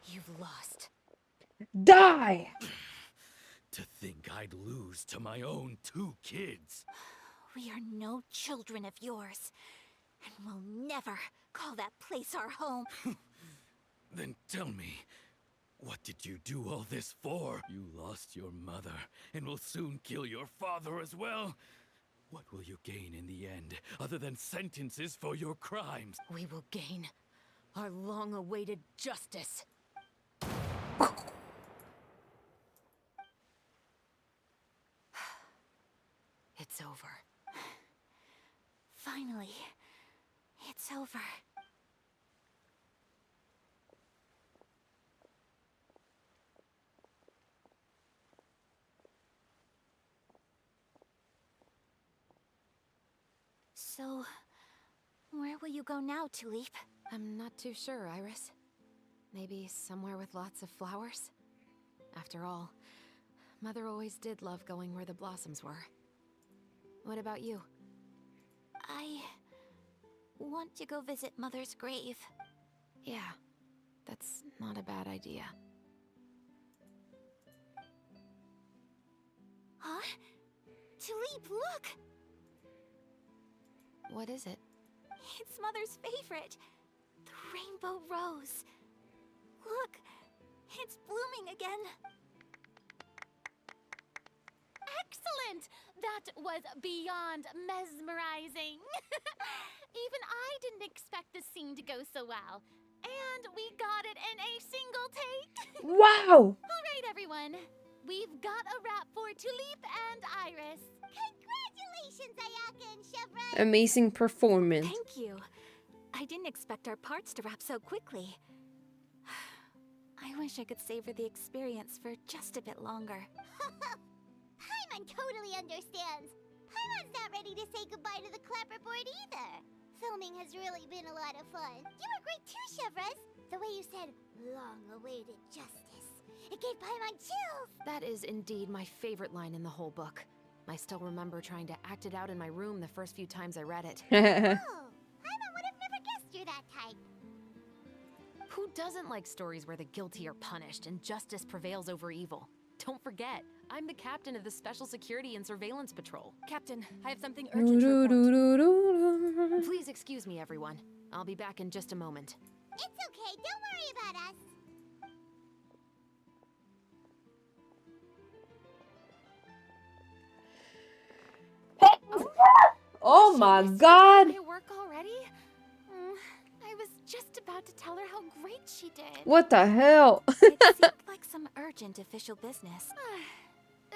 You've lost. Die! To think I'd lose to my own 2 kids. We are no children of yours, and we'll never call that place our home. Then tell me, what did you do all this for? You lost your mother, and will soon kill your father as well. What will you gain in the end, other than sentences for your crimes? We will gain our long-awaited justice. It's over. Finally, it's over. So, where will you go now, Tulip? I'm not too sure, Iris. Maybe somewhere with lots of flowers? After all, Mother always did love going where the blossoms were. What about you? I want to go visit Mother's grave. Yeah, that's not a bad idea. Huh? Tulip, look! What is it? It's Mother's favorite. The rainbow rose. Look, it's blooming again. Excellent! That was beyond mesmerizing. Even I didn't expect the scene to go so well. And we got it in a single take. Wow! Alright, everyone. We've got a wrap for Tulip and Iris. Congratulations, Ayaka and Chevron! Amazing performance. Thank you. I didn't expect our parts to wrap so quickly. I wish I could savor the experience for just a bit longer. Paimon totally understands. Paimon's not ready to say goodbye to the clapperboard either. Filming has really been a lot of fun. You were great too, Chevres. The way you said, long-awaited justice. It gave Paimon chills. That is indeed my favorite line in the whole book. I still remember trying to act it out in my room the first few times I read it. Oh, Paimon would have never guessed you're that type. Who doesn't like stories where the guilty are punished and justice prevails over evil? Don't forget, I'm the captain of the Special Security and Surveillance Patrol. Captain, I have something urgent to report. Please excuse me, everyone. I'll be back in just a moment. It's okay, don't worry about us. Oh my god! At work already? I was just about to tell her how great she did. What the hell? It seemed like some urgent official business.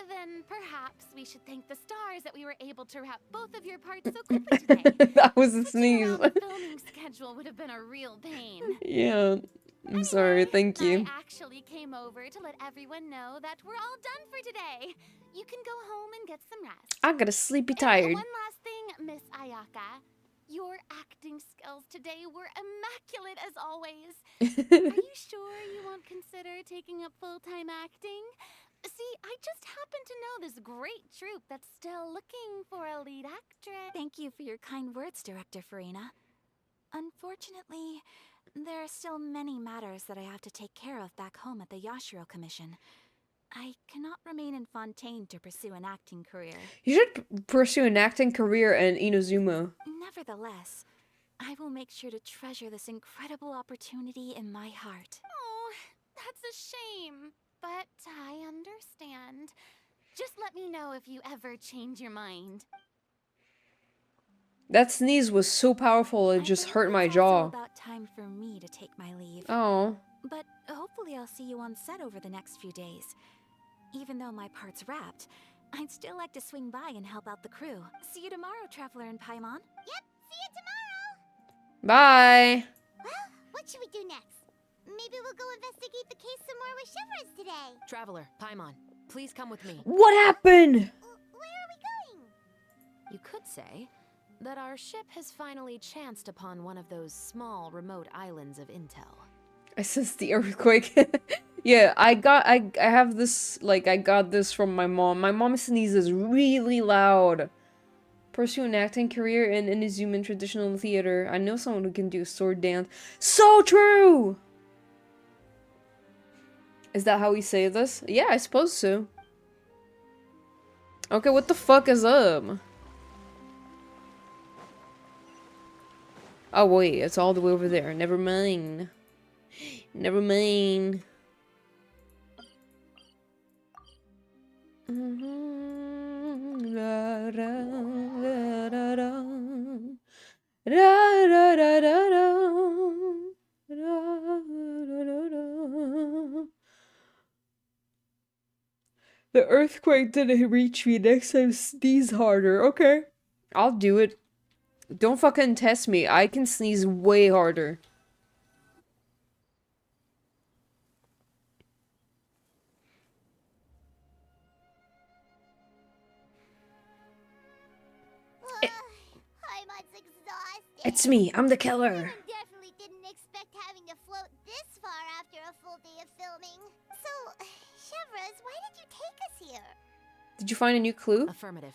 Then perhaps we should thank the stars that we were able to wrap both of your parts so quickly today. That was a sneeze. The filming schedule would have been a real pain. Yeah, I'm sorry, thank you. I actually came over to let everyone know that we're all done for today. You can go home and get some rest. I got a sleepy tired. One last thing, Miss Ayaka. Your acting skills today were immaculate as always. Are you sure you won't consider taking up full-time acting? See, I just happen to know this great troupe that's still looking for a lead actress. Thank you for your kind words, Director Farina. Unfortunately, there are still many matters that I have to take care of back home at the Yashiro Commission. I cannot remain in Fontaine to pursue an acting career. You should pursue an acting career in Inazuma. Nevertheless, I will make sure to treasure this incredible opportunity in my heart. Oh, that's a shame. But I understand. Just let me know if you ever change your mind. That sneeze was so powerful it just hurt my jaw. It's about time for me to take my leave. Oh. But hopefully I'll see you on set over the next few days. Even though my part's wrapped, I'd still like to swing by and help out the crew. See you tomorrow, Traveler and Paimon. Yep, see you tomorrow. Bye. Well, what should we do next? Maybe we'll go investigate the case some more with Chevres today. Traveler, Paimon, please come with me. What happened? Where are we going? You could say that our ship has finally chanced upon one of those small, remote islands of intel. I sensed the earthquake. Yeah, I have this, like, I got this from my mom. My mom sneezes really loud. Pursue an acting career in Inuzuman traditional theater. I know someone who can do sword dance. So true! Is that how we say this? Yeah, I suppose so. Okay, what the fuck is up? Oh wait, it's all the way over there. Never mind. Never mind. The earthquake didn't reach me. Next time, sneeze harder. Okay. I'll do it. Don't fucking test me. I can sneeze way harder. Paimon's exhausted. It's me. I'm the killer. Paimon definitely didn't expect having to float this far after a full day of filming. So, Chevres, why did you take us here? Did you find a new clue? Affirmative.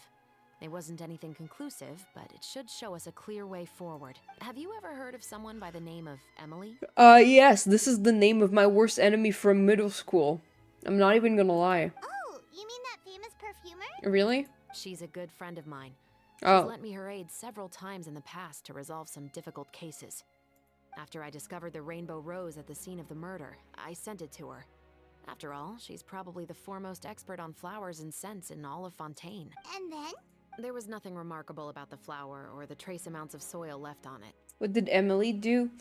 It wasn't anything conclusive, but it should show us a clear way forward. Have you ever heard of someone by the name of Emily? Yes. This is the name of my worst enemy from middle school. I'm not even gonna lie. Oh, you mean that famous perfumer? Really? She's a good friend of mine. Oh. She's lent me her aid several times in the past to resolve some difficult cases. After I discovered the rainbow rose at the scene of the murder, I sent it to her. After all, she's probably the foremost expert on flowers and scents in all of Fontaine. And then? There was nothing remarkable about the flower or the trace amounts of soil left on it. What did Emily do?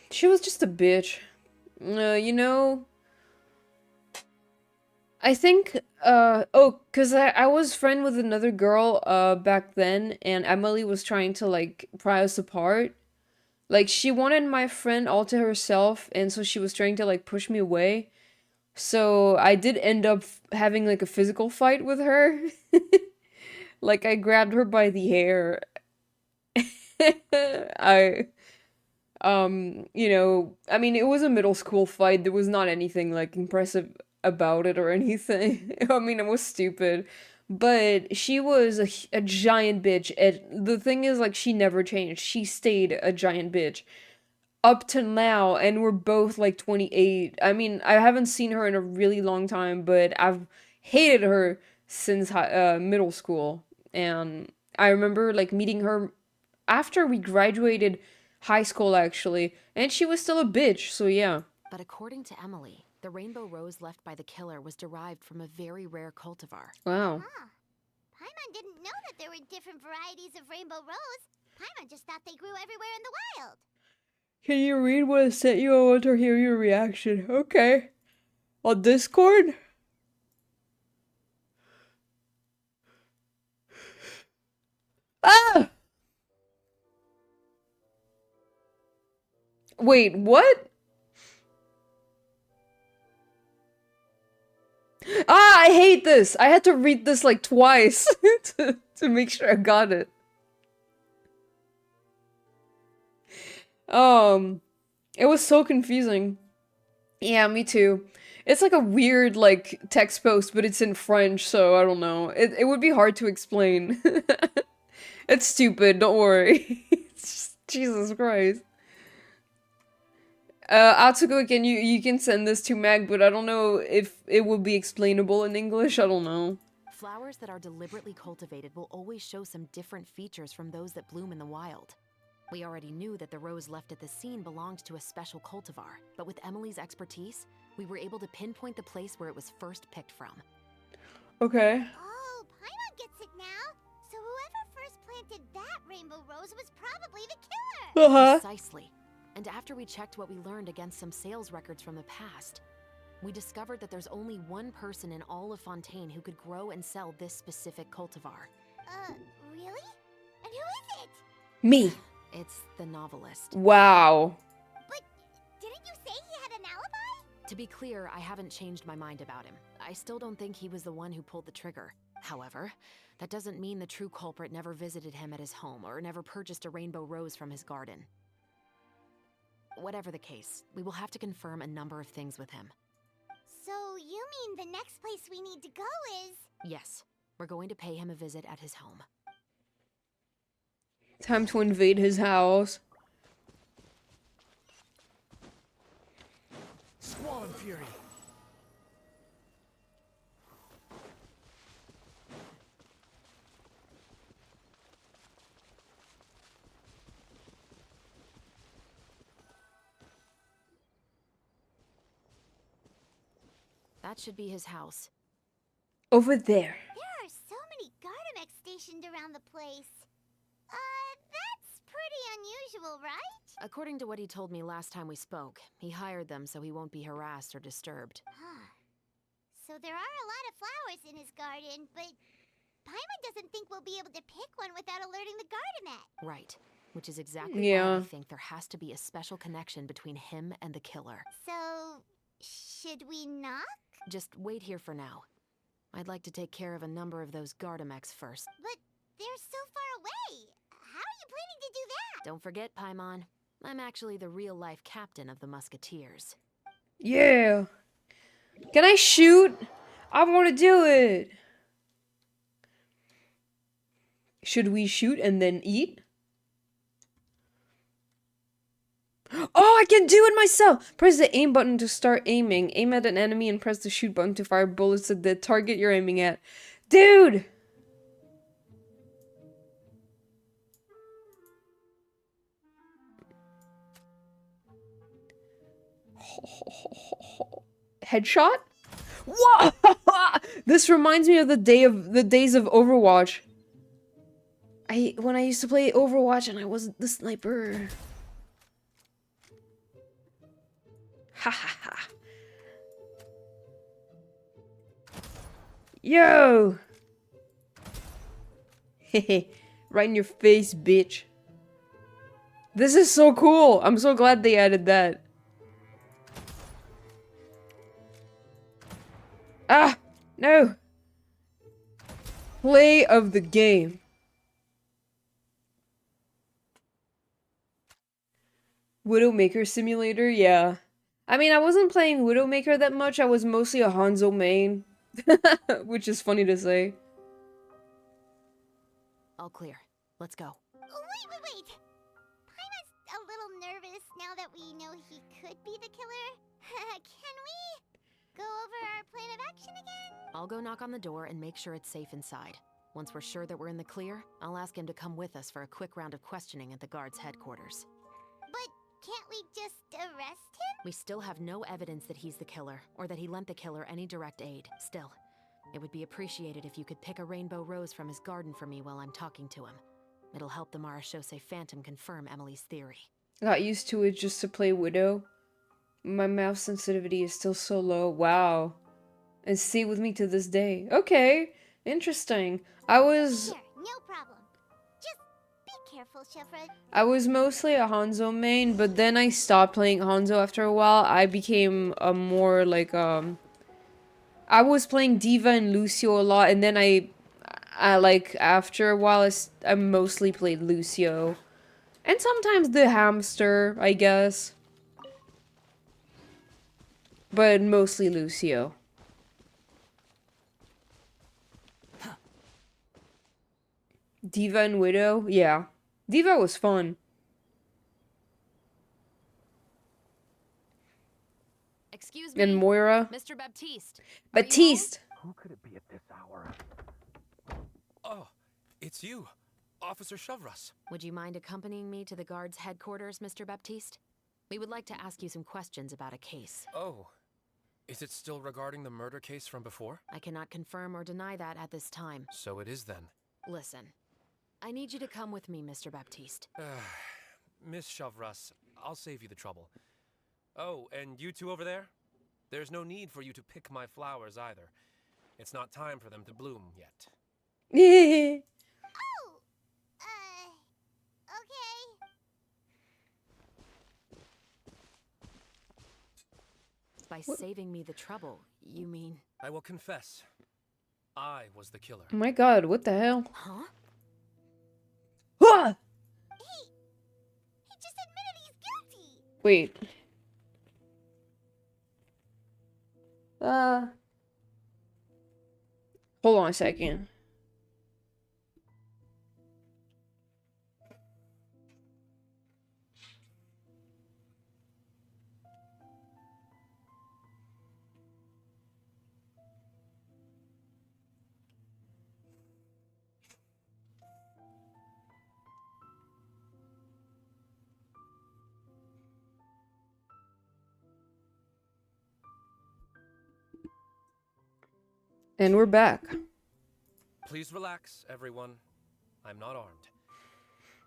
She was just a bitch. You know... I think, cause I was friend with another girl, back then, and Emily was trying to, like, pry us apart. Like, she wanted my friend all to herself, and so she was trying to, like, push me away. So I did end up having, like, a physical fight with her. Like, I grabbed her by the hair. I, you know, I mean, it was a middle school fight. There was not anything, like, impressive about it or anything. I mean, it was stupid. But she was a giant bitch. And the thing is, like, she never changed. She stayed a giant bitch up to now, and we're both like 28. I mean, I haven't seen her in a really long time, but I've hated her since middle school. And I remember like meeting her after we graduated high school, actually, and she was still a bitch, so yeah. But according to Emily, the rainbow rose left by the killer was derived from a very rare cultivar. Wow. Paimon didn't know that there were different varieties of rainbow rose. Paimon just thought they grew everywhere in the wild. Can you read what I sent you? I want to hear your reaction. Okay. On Discord? Ah! Wait, what? Ah, I hate this! I had to read this like twice to make sure I got it. It was so confusing. Yeah, me too. It's like a weird, like, text post, but it's in French, so I don't know. It would be hard to explain. It's stupid, don't worry. It's just, Jesus Christ. Atsuko, you can send this to Mag, but I don't know if it will be explainable in English, I don't know. Flowers that are deliberately cultivated will always show some different features from those that bloom in the wild. We already knew that the rose left at the scene belonged to a special cultivar, but with Emily's expertise, we were able to pinpoint the place where it was first picked from. Okay. Oh, Paimon gets it now. So whoever first planted that rainbow rose was probably the killer. Precisely. And after we checked what we learned against some sales records from the past, we discovered that there's only one person in all of Fontaine who could grow and sell this specific cultivar. Really? And who is it? Me. It's the novelist. Wow. But didn't you say he had an alibi? To be clear, I haven't changed my mind about him. I still don't think he was the one who pulled the trigger. However, that doesn't mean the true culprit never visited him at his home or never purchased a rainbow rose from his garden. Whatever the case, we will have to confirm a number of things with him. So you mean the next place we need to go is... Yes, we're going to pay him a visit at his home. Time to invade his house. Squall and Fury. That should be his house. Over there. There are so many Gardamex stationed around the place. That's pretty unusual, right? According to what he told me last time we spoke, he hired them so he won't be harassed or disturbed. So there are a lot of flowers in his garden, but Paimon doesn't think we'll be able to pick one without alerting the Gardamet. Right. Which is exactly why I think there has to be a special connection between him and the killer. So, should we knock? Just wait here for now. I'd like to take care of a number of those Gardamex first. But they're so far away. How are you planning to do that? Don't forget, Paimon. I'm actually the real-life captain of the Musketeers. Yeah. Can I shoot? I want to do it. Should we shoot and then eat? Oh, I can do it myself! Press the aim button to start aiming. Aim at an enemy and press the shoot button to fire bullets at the target you're aiming at. Dude! Headshot? Whoa! This reminds me of the days of Overwatch. When I used to play Overwatch and I was the sniper. Ha ha ha. Yo! Hehe. Right in your face, bitch. This is so cool. I'm so glad they added that. Ah! No! Play of the game. Widowmaker Simulator? Yeah. I mean, I wasn't playing Widowmaker that much. I was mostly a Hanzo main. Which is funny to say. All clear. Let's go. Wait! Paimon's a little nervous now that we know he could be the killer. Can we go over our plan of action again? I'll go knock on the door and make sure it's safe inside. Once we're sure that we're in the clear, I'll ask him to come with us for a quick round of questioning at the guard's headquarters. But can't we just arrest him? We still have no evidence that he's the killer, or that he lent the killer any direct aid. Still, it would be appreciated if you could pick a rainbow rose from his garden for me while I'm talking to him. It'll help the Marashose Phantom confirm Emily's theory. I got used to it just to play Widow. My mouse sensitivity is still so low. Wow. And stay with me to this day. Okay. Interesting. Here, no problem. Just be careful, Chevra. I was mostly a Hanzo main, but then I stopped playing Hanzo after a while. I became a more like I was playing Diva and Lucio a lot, and then I like after a while I mostly played Lucio. And sometimes the hamster, I guess. But mostly Lucio. Diva and Widow? Yeah. Diva was fun. Excuse me. And Moira? Mr. Baptiste. Baptiste! Who could it be at this hour? Oh, it's you, Officer Shavras. Would you mind accompanying me to the guard's headquarters, Mr. Baptiste? We would like to ask you some questions about a case. Oh, is it still regarding the murder case from before? I cannot confirm or deny that at this time. So it is then. Listen, I need you to come with me, Mr. Baptiste. Miss Shavras, I'll save you the trouble. Oh, and you two over there? There's no need for you to pick my flowers either. It's not time for them to bloom yet. Okay. By saving me the trouble, you mean... I will confess. I was the killer. Oh my god, what the hell? Huh? Ah! He just admitted he's guilty. Wait. Hold on a second. And we're back. Please relax, everyone. I'm not armed.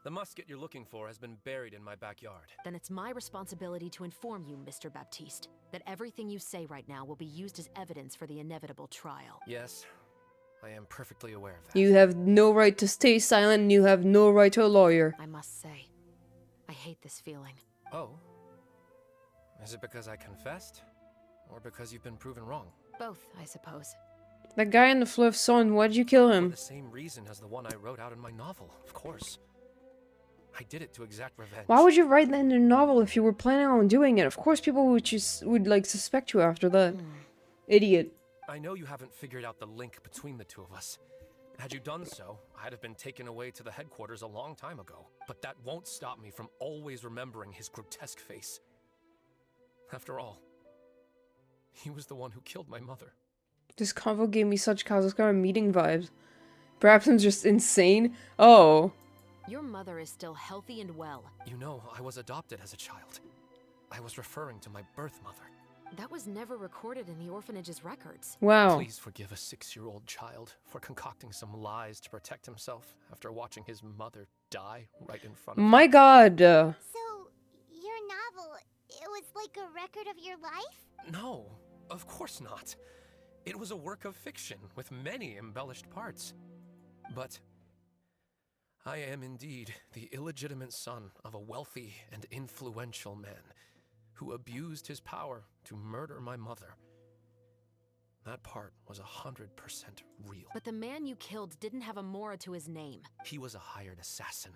The musket you're looking for has been buried in my backyard. Then it's my responsibility to inform you, Mr. Baptiste, that everything you say right now will be used as evidence for the inevitable trial. Yes, I am perfectly aware of that. You have no right to stay silent, and you have no right to a lawyer. I must say, I hate this feeling. Oh? Is it because I confessed? Or because you've been proven wrong? Both, I suppose. That guy in the fluff son, why'd you kill him? For the same reason as the one I wrote out in my novel, of course. I did it to exact revenge. Why would you write that in a novel if you were planning on doing it? Of course people would like suspect you after that. Idiot. I know you haven't figured out the link between the two of us. Had you done so, I'd have been taken away to the headquarters a long time ago. But that won't stop me from always remembering his grotesque face. After all, he was the one who killed my mother. This convo gave me such Kazuskara meeting vibes. Perhaps I'm just insane? Oh. Your mother is still healthy and well. You know, I was adopted as a child. I was referring to my birth mother. That was never recorded in the orphanage's records. Wow. Please forgive a 6-year-old child for concocting some lies to protect himself after watching his mother die right in front of him. My god. So, your novel, it was like a record of your life? No, of course not. It was a work of fiction with many embellished parts. But I am indeed the illegitimate son of a wealthy and influential man who abused his power to murder my mother. That part was 100% real. But the man you killed didn't have a Mora to his name. He was a hired assassin.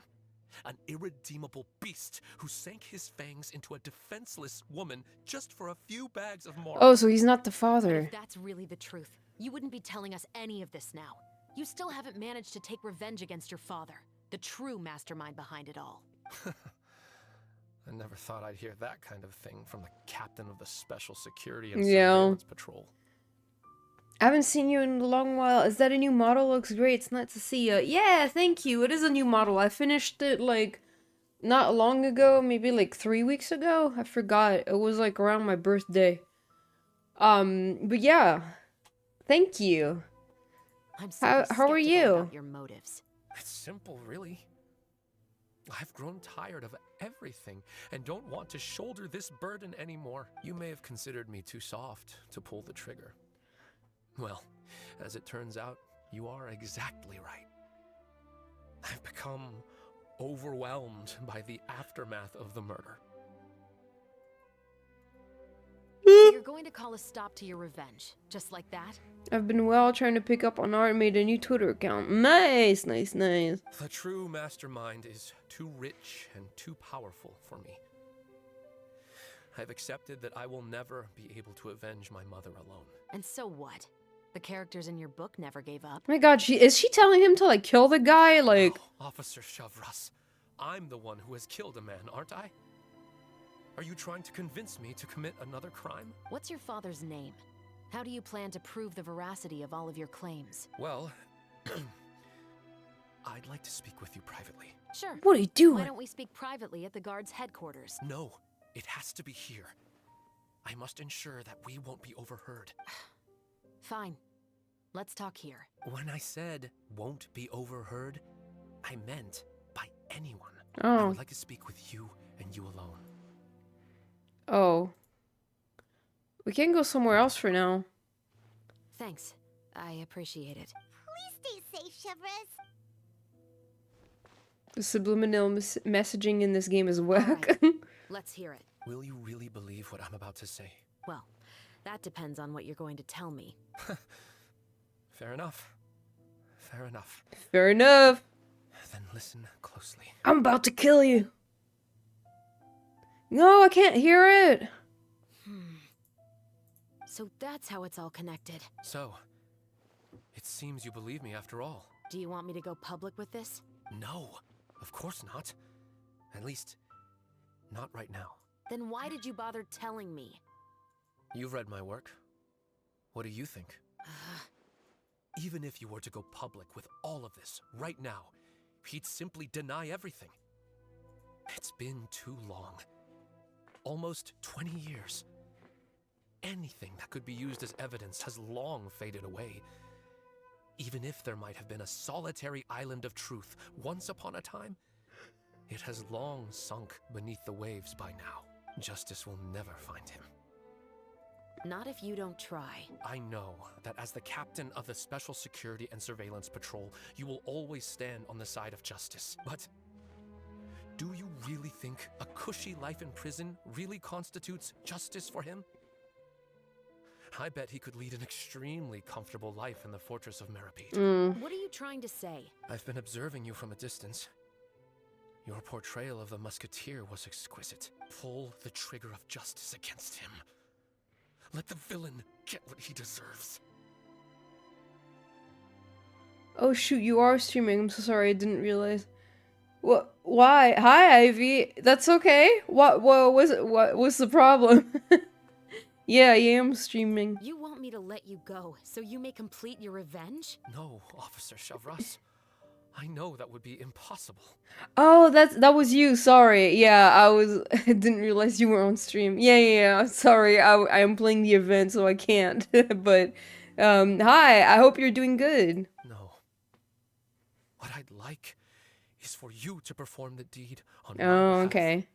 An irredeemable beast who sank his fangs into a defenseless woman just for a few bags of Mora. Oh, so he's not the But father. if that's really the truth, you wouldn't be telling us any of this now. You still haven't managed to take revenge against your father, the true mastermind behind it all. I never thought I'd hear that kind of thing from the captain of the Special Security and Yeah. Surveillance Patrol. I haven't seen you in a long while. Is that a new model? Looks great. It's nice to see you. Yeah, thank you. It is a new model. I finished it like not long ago, maybe like 3 weeks ago. I forgot. It was like around my birthday. But yeah. Thank you. I'm How are skeptical you? about your motives. It's simple, really. I've grown tired of everything and don't want to shoulder this burden anymore. You may have considered me too soft to pull the trigger. Well, as it turns out, you are exactly right. I've become overwhelmed by the aftermath of the murder. So you're going to call a stop to your revenge, just like that? I've been trying to pick up on art and made a new Twitter account. Nice, nice, nice. The true mastermind is too rich and too powerful for me. I've accepted that I will never be able to avenge my mother alone. And so what? The characters in your book never gave up. Oh my god, is she telling him to like kill the guy? Like, Officer Shavras, I'm the one who has killed a man, aren't I? Are you trying to convince me to commit another crime? What's your father's name? How do you plan to prove the veracity of all of your claims? Well, I'd like to speak with you privately. Sure. What are you doing? Why don't we speak privately at the guard's headquarters? No, it has to be here. I must ensure that we won't be overheard. Fine. Let's talk here. When I said won't be overheard, I meant by anyone. Oh. I would like to speak with you and you alone. oh. We can go somewhere else for now. Thanks. I appreciate it. Please stay safe, Chevres. The subliminal messaging in this game is whack. Alright, let's hear it. Will you really believe what I'm about to say? Well, that depends on what you're going to tell me. Fair enough. Fair enough. Fair enough. Then listen closely. I'm about to kill you. No, I can't hear it. So that's how it's all connected. So, it seems you believe me after all. Do you want me to go public with this? No, of course not. At least, not right now. Then why did you bother telling me? You've read my work. What do you think? Even if you were to go public with all of this right now, he'd simply deny everything. It's been too long. Almost 20 years. Anything that could be used as evidence has long faded away. Even if there might have been a solitary island of truth once upon a time, it has long sunk beneath the waves by now. Justice will never find him. Not if you don't try. I know that as the captain of the Special Security and Surveillance Patrol, you will always stand on the side of justice. But do you really think a cushy life in prison really constitutes justice for him? I bet he could lead an extremely comfortable life in the fortress of Meripede. What are you trying to say? I've been observing you from a distance. Your portrayal of the musketeer was exquisite. Pull the trigger of justice against him. Let the villain get what he deserves. Oh shoot, you are streaming. I'm so sorry, I didn't realize. What? Why? Hi, Ivy. That's okay. What was the problem? Yeah, I am streaming. You want me to let you go so you may complete your revenge? No, Officer Shavras. I know that would be impossible. Oh, that was you. Sorry. Yeah, I didn't realize you were on stream. Yeah. Sorry, I am playing the event, so I can't. But, hi. I hope you're doing good. No. What I'd like is for you to perform the deed on my Oh, behalf. okay.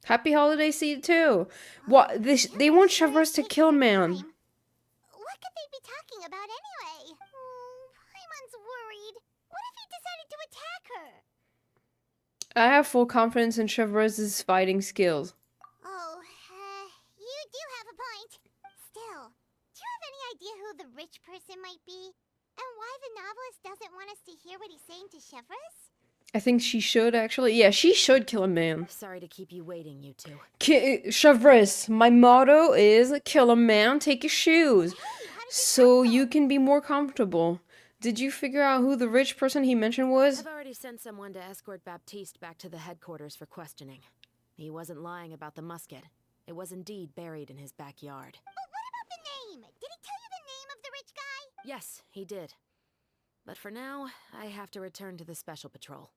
Happy holidays to you too. What? They want Shavras to kill man. What could they be talking about anyway? Paimon's worried. attack her. I have full confidence in Chevrez's fighting skills. Oh, you do have a point. Still, do you have any idea who the rich person might be? And why the novelist doesn't want us to hear what he's saying to Chevrez? I think she should, actually. Yeah, she should kill a man. Sorry to keep you waiting, you two. Chevrez, my motto is kill a man, take your shoes. So you can be more comfortable. Did you figure out who the rich person he mentioned was? I've already sent someone to escort Baptiste back to the headquarters for questioning. He wasn't lying about the musket. It was indeed buried in his backyard. But what about the name? Did he tell you the name of the rich guy? Yes, he did. But for now, I have to return to the special patrol.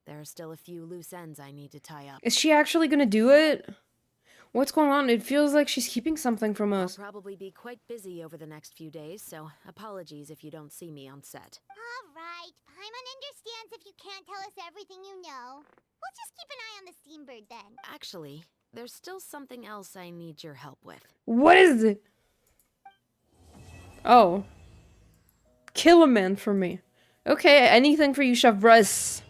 There are still a few loose ends I need to tie up. Is she actually gonna do it? What's going on? It feels like she's keeping something from us. I'll probably be quite busy over the next few days, so apologies if you don't see me on set. Alright, Paimon understands if you can't tell us everything you know. We'll just keep an eye on the Steambird then. Actually, there's still something else I need your help with. What is it? Oh. Kill a man for me. Okay, anything for you, Chevrez.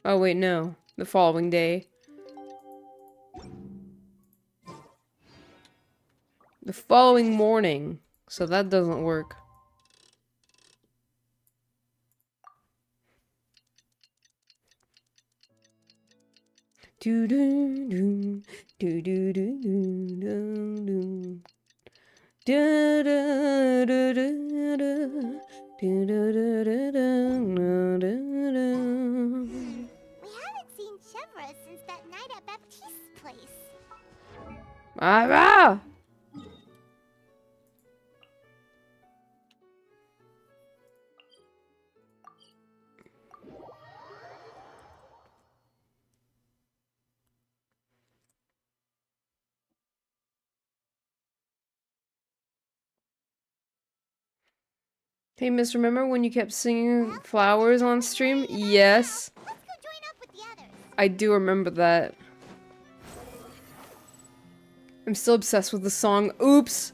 Oh wait, no. The following day. The following morning. So that doesn't work. Do do do do do do do do do do do do do. Do, do, do, do, do, do, do. We haven't seen Chevrez since that night at Baptiste's place. Ah! Hey, miss, remember when you kept singing flowers on stream? Yes. Let's go join up with the others. I do remember that. I'm still obsessed with the song. Oops.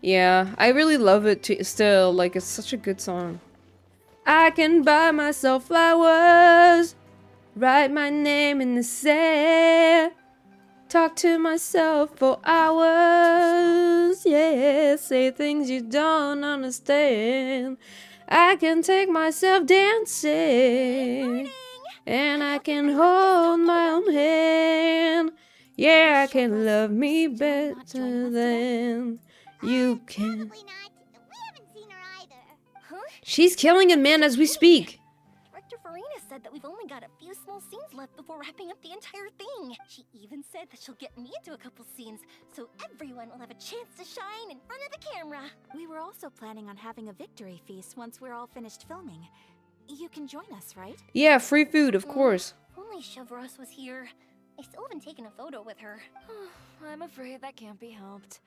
Yeah, I really love it still. Like, it's such a good song. I can buy myself flowers. Write my name in the sand. Talk to myself for hours, yeah, say things you don't understand. I can take myself dancing, and I can hold my own hand. Yeah, I can love me better than you can. Probably not. We haven't seen her either. Huh? She's killing a man as we speak. Director Farina said that we've only got a few small scenes left before wrapping up the entire thing. She even said that she'll get me into a couple scenes, so everyone will have a chance to shine in front of the camera. We were also planning on having a victory feast once we're all finished filming. You can join us, right? Yeah, free food, of course. If only Chevrez was here. I still haven't taken a photo with her. I'm afraid that can't be helped.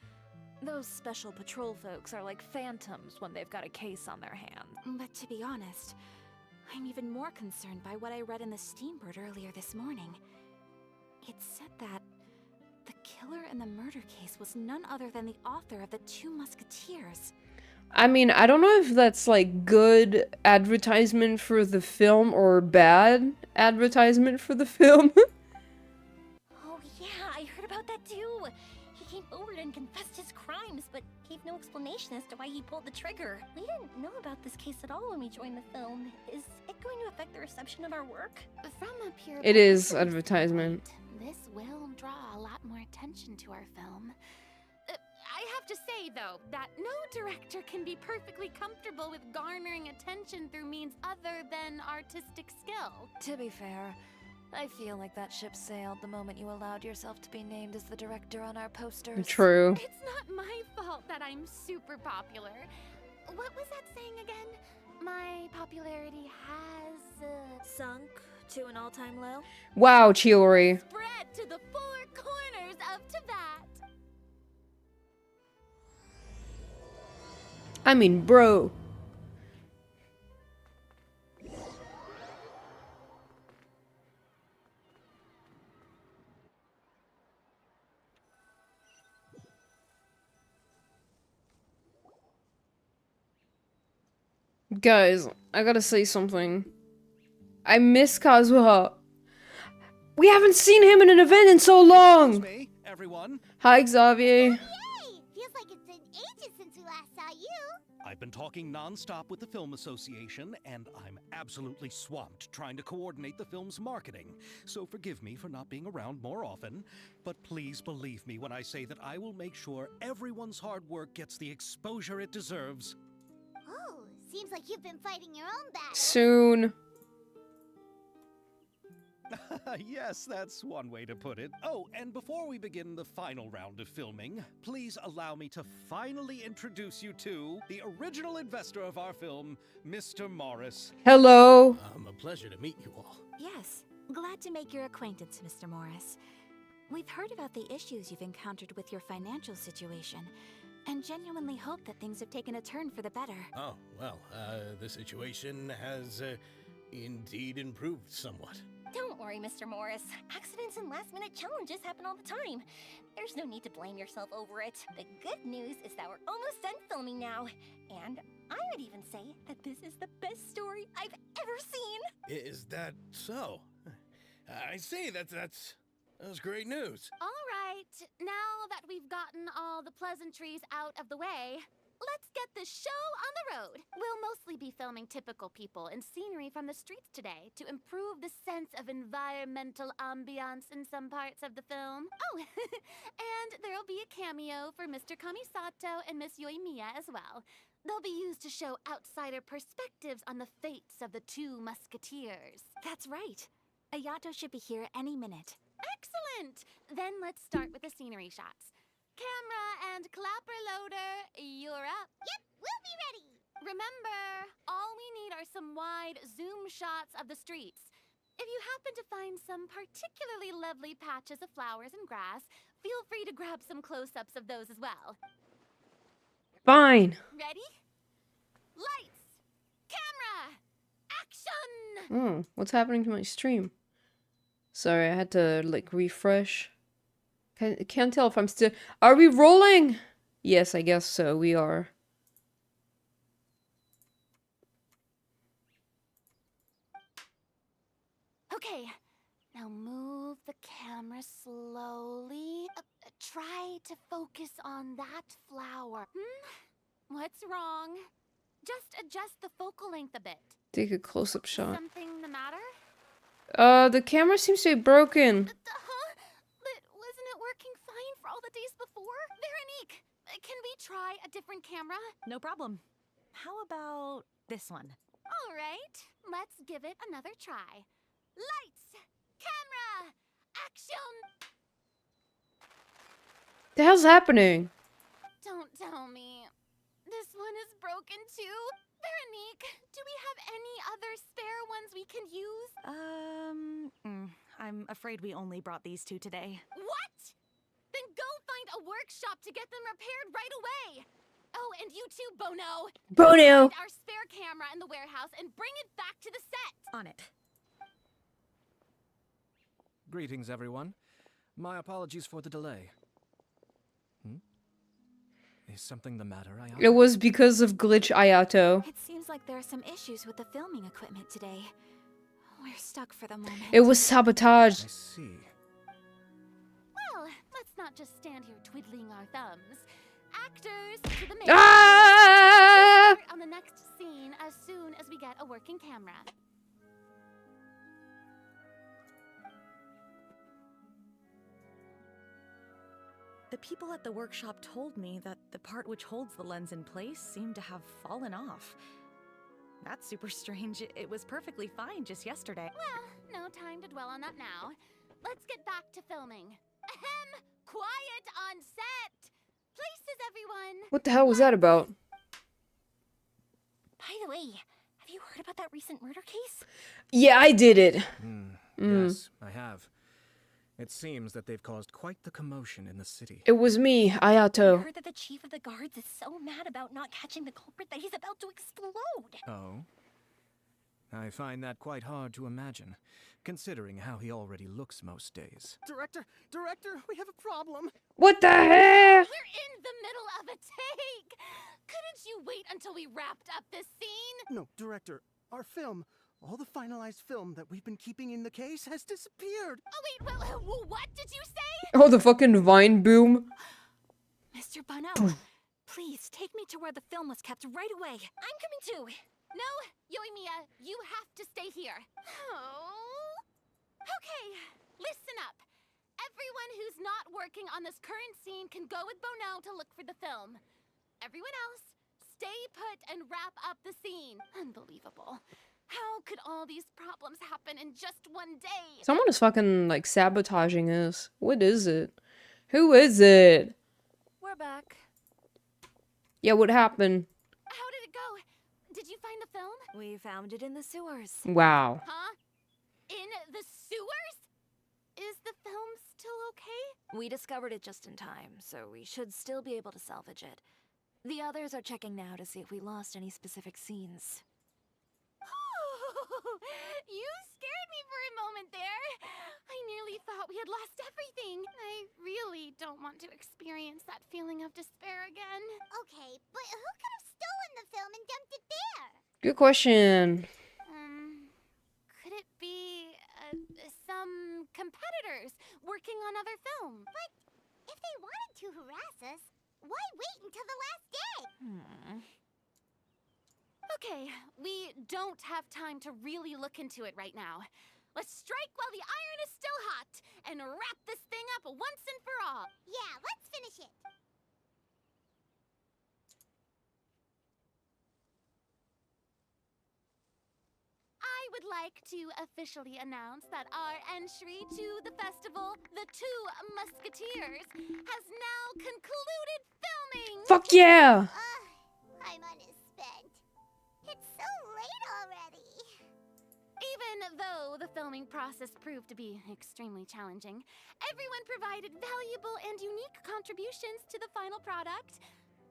Those special patrol folks are like phantoms when they've got a case on their hands. But to be honest, I'm even more concerned by what I read in the Steambird earlier this morning. It said that the killer in the murder case was none other than the author of the Two Musketeers. I mean, I don't know if that's like good advertisement for the film or bad advertisement for the film. Oh yeah, I heard about that too. He came forward and confessed his crimes, but gave no explanation as to why he pulled the trigger. We didn't know about this case at all when we joined the film. Is it going to affect the reception of our work? From a pure It is advertisement. This will draw a lot more attention to our film. I have to say, though, that no director can be perfectly comfortable with garnering attention through means other than artistic skill. To be fair, I feel like that ship sailed the moment you allowed yourself to be named as the director on our posters. True. It's not my fault that I'm super popular. What was that saying again? My popularity has sunk to an all-time low. Wow, Chiori. Spread to the four corners of Tibet. I mean, bro. Guys, I gotta say something. I miss Kazuha. We haven't seen him in an event in so long! Excuse me, everyone. Hi, Xavier. Yay! Feels like it's been ages since we last saw you. I've been talking non-stop with the Film Association, and I'm absolutely swamped trying to coordinate the film's marketing. So forgive me for not being around more often, but please believe me when I say that I will make sure everyone's hard work gets the exposure it deserves. Oh, seems like you've been fighting your own battle. Soon. Yes, that's one way to put it. Oh, and before we begin the final round of filming, please allow me to finally introduce you to the original investor of our film, Mr. Morris. Hello. A pleasure to meet you all. Yes, glad to make your acquaintance, Mr. Morris. We've heard about the issues you've encountered with your financial situation, and genuinely hope that things have taken a turn for the better. Oh, well, the situation has indeed improved somewhat. Don't worry, Mr. Morris. Accidents and last-minute challenges happen all the time. There's no need to blame yourself over it. The good news is that we're almost done filming now. And I would even say that this is the best story I've ever seen. Is that so? I see, that's great news. All right, now that we've gotten all the pleasantries out of the way, let's get the show on the road. We'll mostly be filming typical people and scenery from the streets today to improve the sense of environmental ambiance in some parts of the film. Oh, and there'll be a cameo for Mr. Kamisato and Miss Yoimiya as well. They'll be used to show outsider perspectives on the fates of the two musketeers. That's right. Ayato should be here any minute. Excellent! Then let's start with the scenery shots. Camera and clapper loader, you're up. Yep, we'll be ready. Remember, all we need are some wide zoom shots of the streets. If you happen to find some particularly lovely patches of flowers and grass, feel free to grab some close-ups of those as well. Fine. Ready? Lights! Camera! Action! What's happening to my stream? Sorry, I had to, like, refresh. Can't tell if I'm still... Are we rolling? Yes, I guess so. We are. Okay, now move the camera slowly. Try to focus on that flower. What's wrong? Just adjust the focal length a bit. Take a close-up shot. Something the matter? The camera seems to be broken. But wasn't it working fine for all the days before? Veronique, can we try a different camera? No problem. How about this one? All right, let's give it another try. Lights! Camera! Action! The hell's happening? Don't tell me. This one is broken too? Veronique, do we have any other spare ones we can use? I'm afraid we only brought these two today. What? Then go find a workshop to get them repaired right away. Oh, and you too, Bono. Bono! Find our spare camera in the warehouse and bring it back to the set. On it. Greetings, everyone. My apologies for the delay. Is something the matter, Ayato? It was because of glitch Ayato. It seems like there are some issues with the filming equipment today. We're stuck for the moment. It was sabotage. I see. Well, let's not just stand here twiddling our thumbs. Actors, to the main. Ah! Start on the next scene as soon as we get a working camera. The people at the workshop told me that the part which holds the lens in place seemed to have fallen off. That's super strange. It was perfectly fine just yesterday. Well, no time to dwell on that now. Let's get back to filming. Ahem! Quiet on set! Places, everyone! What the hell was that about? By the way, have you heard about that recent murder case? Yeah, I did it. Yes, I have. It seems that they've caused quite the commotion in the city. It was me, I Ayato. heard that the chief of the guards is so mad about not catching the culprit that he's about to explode. Oh? I find that quite hard to imagine, considering how he already looks most days. Director, we have a problem. What the hell? We're in the middle of a take! Couldn't you wait until we wrapped up this scene? No, Director, our film, all the finalized film that we've been keeping in the case has disappeared. Oh wait, what did you say? Oh, the fucking vine boom. Mr. Buno, please take me to where the film was kept right away. I'm coming too. No, Yoimiya, you have to stay here. Oh. Okay, listen up. Everyone who's not working on this current scene can go with Bono to look for the film. Everyone else, stay put and wrap up the scene. Unbelievable. How could all these problems happen in just one day? Someone is fucking, like, sabotaging us. What is it? Who is it? We're back. Yeah, what happened? How did it go? Did you find the film? We found it in the sewers. Wow. Huh? In the sewers? Is the film still okay? We discovered it just in time, so we should still be able to salvage it. The others are checking now to see if we lost any specific scenes. You scared me for a moment there. I nearly thought we had lost everything. I really don't want to experience that feeling of despair again. Okay, but who could have stolen the film and dumped it there? Good question. Could it be some competitors working on other films? But if they wanted to harass us, why wait until the last day? Okay, we don't have time to really look into it right now. Let's strike while the iron is still hot and wrap this thing up once and for all. Yeah, let's finish it. I would like to officially announce that our entry to the festival, The Two Musketeers, has now concluded filming! Fuck yeah! Paimon is spent. It's so late already. Even though the filming process proved to be extremely challenging, everyone provided valuable and unique contributions to the final product.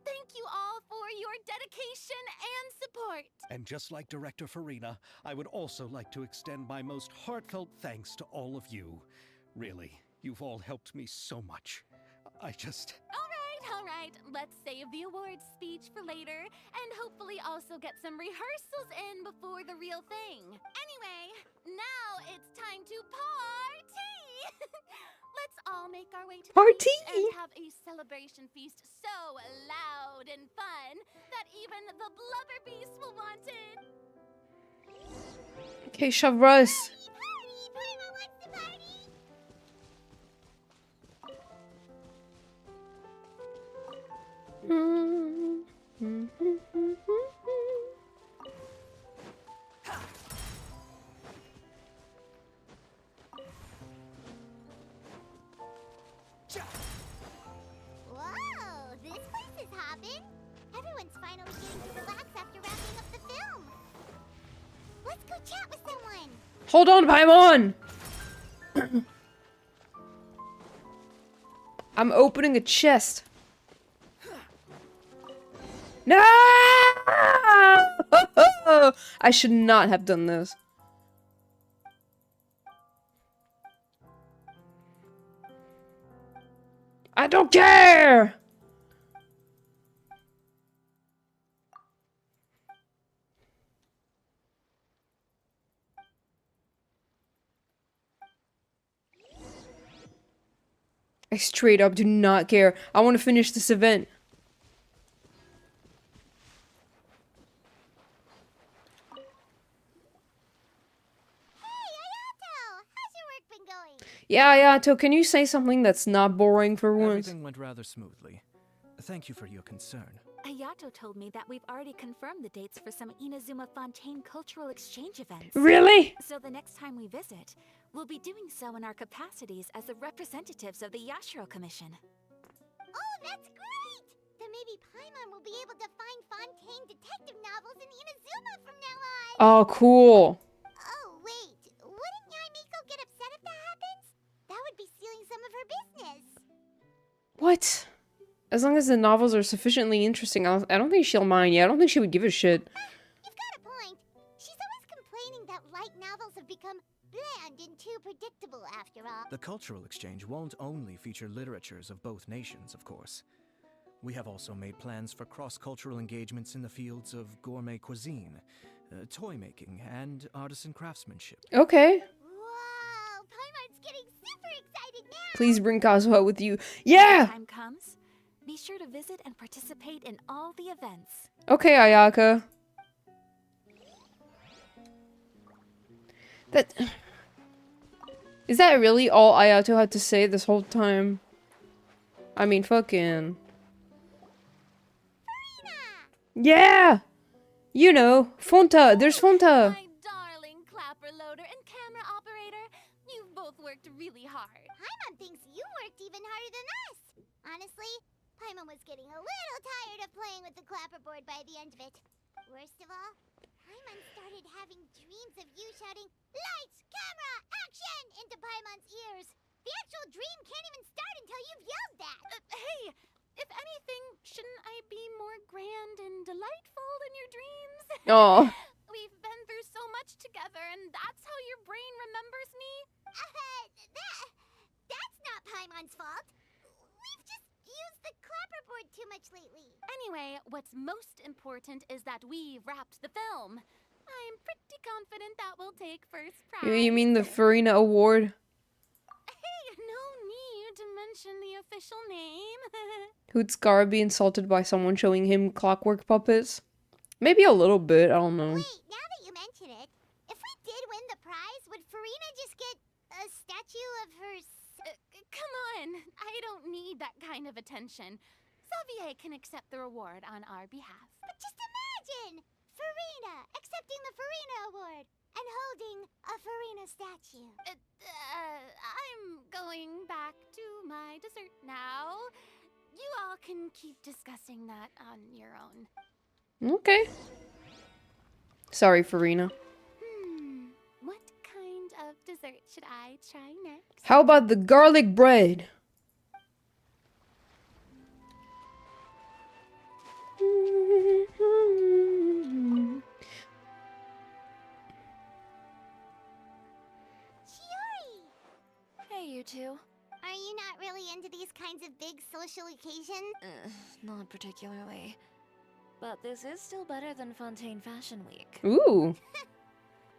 Thank you all for your dedication and support. And just like Director Farina, I would also like to extend my most heartfelt thanks to all of you. Really, you've all helped me so much. All right. Let's save the awards speech for later, and hopefully also get some rehearsals in before the real thing. Anyway, now it's time to party! Let's all make our way to the beach and have a celebration feast so loud and fun that even the blubber beast will want it. Okay, Shavras. Paimon wants to party! Whoa, this place is hopping. Everyone's finally getting to relax after wrapping up the film. Let's go chat with someone. Hold on, Paimon! I'm opening a chest. No! I should not have done this. I don't care! I straight up do not care. I want to finish this event. Yeah, Ayato, can you say something that's not boring for once? Everything went rather smoothly. Thank you for your concern. Ayato told me that we've already confirmed the dates for some Inazuma Fontaine cultural exchange events. Really? So the next time we visit, we'll be doing so in our capacities as the representatives of the Yashiro Commission. Oh, that's great! Then maybe Paimon will be able to find Fontaine detective novels in Inazuma from now on! Oh, cool. Oh, wait. Wouldn't Yaimiko get upset if that happens? That would be stealing some of her business. What? As long as the novels are sufficiently interesting, I don't think she'll mind. Yeah, I don't think she would give a shit. You've got a point. She's always complaining that light novels have become bland and too predictable after all. The cultural exchange won't only feature literatures of both nations, of course. We have also made plans for cross-cultural engagements in the fields of gourmet cuisine, toy making, and artisan craftsmanship. Okay. Whoa, Paimon's getting super excited now! Please bring Kazuha with you. Yeah! When the time comes, be sure to visit and participate in all the events. Okay, Ayaka. That... Is that really all Ayato had to say this whole time? I mean, fucking... Yeah! You know, Fonta. There's Fonta. My darling clapper loader and camera operator, you've both worked really hard. Paimon thinks you worked even harder than us. Honestly, Paimon was getting a little tired of playing with the clapperboard by the end of it. Worst of all, Paimon started having dreams of you shouting, "Lights, camera, action!" into Paimon's ears. The actual dream can't even start until you've yelled that. Hey, if anything, shouldn't I be more grand and delightful in your dreams? Aw. We've been through so much together, and that's how your brain remembers me? That's not Paimon's fault. We've just used the clapperboard too much lately. Anyway, what's most important is that we've wrapped the film. I'm pretty confident that we'll take first prize. You mean the Farina Award? Hey, no need to mention the official name. Would Scar be insulted by someone showing him clockwork puppets? Maybe a little bit, I don't know. Wait, now that you mention it, if we did win the prize, would Farina just get a statue of her... Come on, I don't need that kind of attention. Xavier can accept the reward on our behalf. But just imagine! Farina accepting the Farina Award and holding a Farina statue. I'm going back to my dessert now. You all can keep discussing that on your own. Okay. Sorry, Farina. What kind of dessert should I try next? How about the garlic bread? Hey, you two. Are you not really into these kinds of big social occasions? Not particularly. But this is still better than Fontaine Fashion Week. Ooh.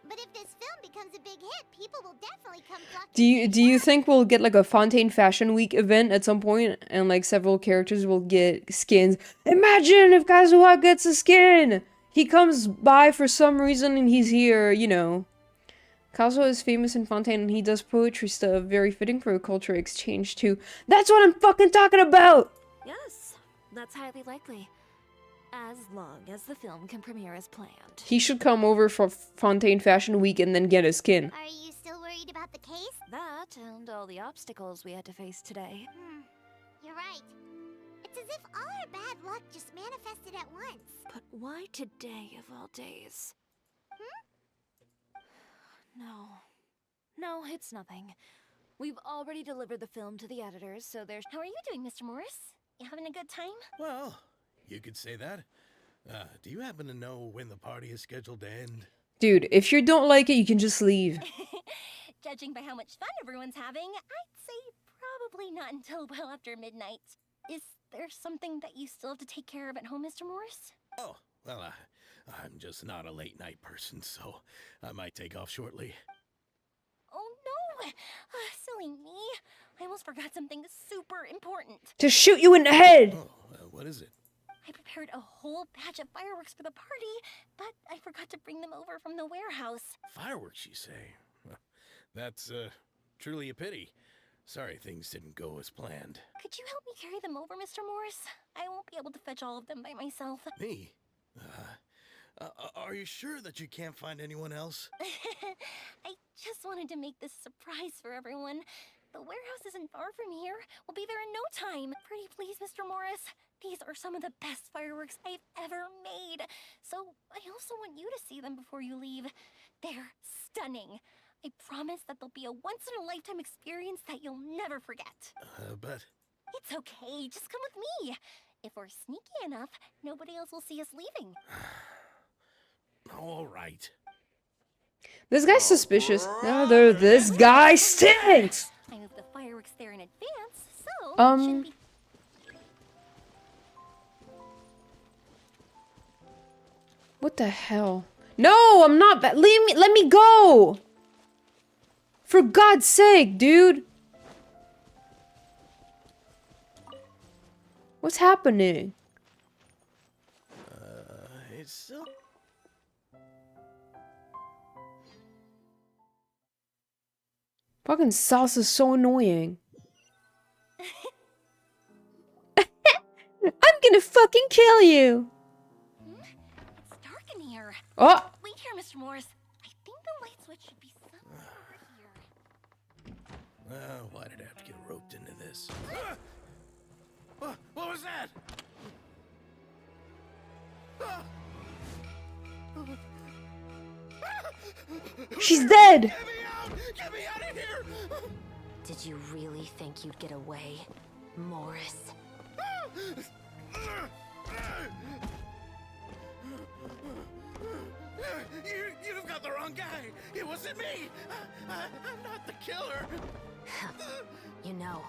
But if this film becomes a big hit, people will definitely come flocking. Do you think we'll get like a Fontaine Fashion Week event at some point, and like several characters will get skins? Imagine if Kazuha gets a skin! He comes by for some reason and he's here, you know. Kazuha is famous in Fontaine and he does poetry stuff, very fitting for a culture exchange too. That's what I'm fucking talking about! Yes, that's highly likely. As long as the film can premiere as planned. He should come over for Fontaine Fashion Week and then get a skin. Are you still worried about the case? That and all the obstacles we had to face today. You're right. It's as if all our bad luck just manifested at once. But why today of all days? No, it's nothing. We've already delivered the film to the editors, so there's... How are you doing, Mr. Morris? You having a good time? Well, you could say that. Do you happen to know when the party is scheduled to end? Dude, if you don't like it, you can just leave. Judging by how much fun everyone's having, I'd say probably not until well after midnight. Is there something that you still have to take care of at home, Mr. Morris? Oh, well, I'm just not a late night person, so I might take off shortly. Oh no! Silly me. I almost forgot something super important. To shoot you in the head! Oh, what is it? I prepared a whole batch of fireworks for the party, but I forgot to bring them over from the warehouse. Fireworks, you say? Well, that's truly a pity. Sorry things didn't go as planned. Could you help me carry them over, Mr. Morris? I won't be able to fetch all of them by myself. Me? Are you sure that you can't find anyone else? I just wanted to make this surprise for everyone. The warehouse isn't far from here. We'll be there in no time. Pretty please, Mr. Morris. These are some of the best fireworks I've ever made. So I also want you to see them before you leave. They're stunning. I promise that they'll be a once-in-a-lifetime experience that you'll never forget. But... It's okay. Just come with me. If we're sneaky enough, nobody else will see us leaving. All right. This guy's suspicious. This guy stinks! I moved the fireworks there in advance, so it should be... What the hell? No, I'm not. Let me go. For God's sake, dude. What's happening? It's so... Fucking Salsa's so annoying. I'm gonna fucking kill you. It's dark in here. Oh. Wait here, Mr. Morris. I think the light switch should be somewhere over here. Well, why did I have to get roped into this? What was that? She's dead. Get me out! Get me out of here! Did you really think you'd get away, Morris? You've got the wrong guy. It wasn't me. I'm not the killer. You know,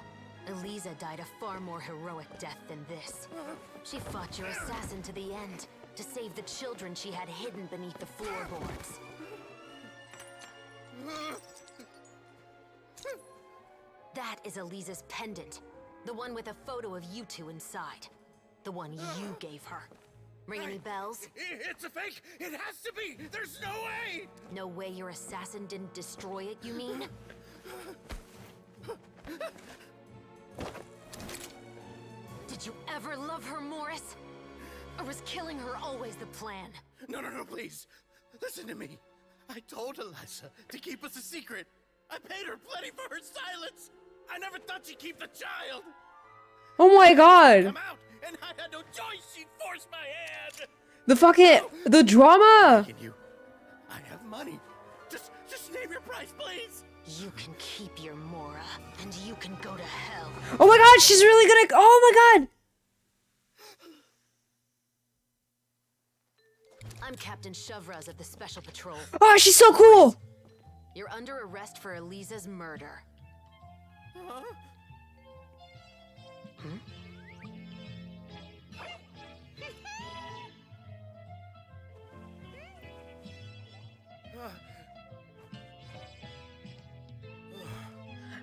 Eliza died a far more heroic death than this. She fought your assassin to the end, to save the children she had hidden beneath the floorboards. That is Eliza's pendant. The one with a photo of you two inside. The one you gave her. Ring any bells? It's a fake! It has to be! There's no way! No way your assassin didn't destroy it, you mean? Did you ever love her, Morris? Or was killing her always the plan? No, please. Listen to me. I told Eliza to keep us a secret. I paid her plenty for her silence. I never thought she'd keep the child. Oh my god. Come out, and I had no choice. She'd force my hand. The drama. I have money. Just name your price, please. You can keep your Mora, and you can go to hell. Oh my god, she's really gonna. Oh my god. I'm Captain Shovraz of the Special Patrol. Oh, she's so cool. You're under arrest for Eliza's murder. Huh?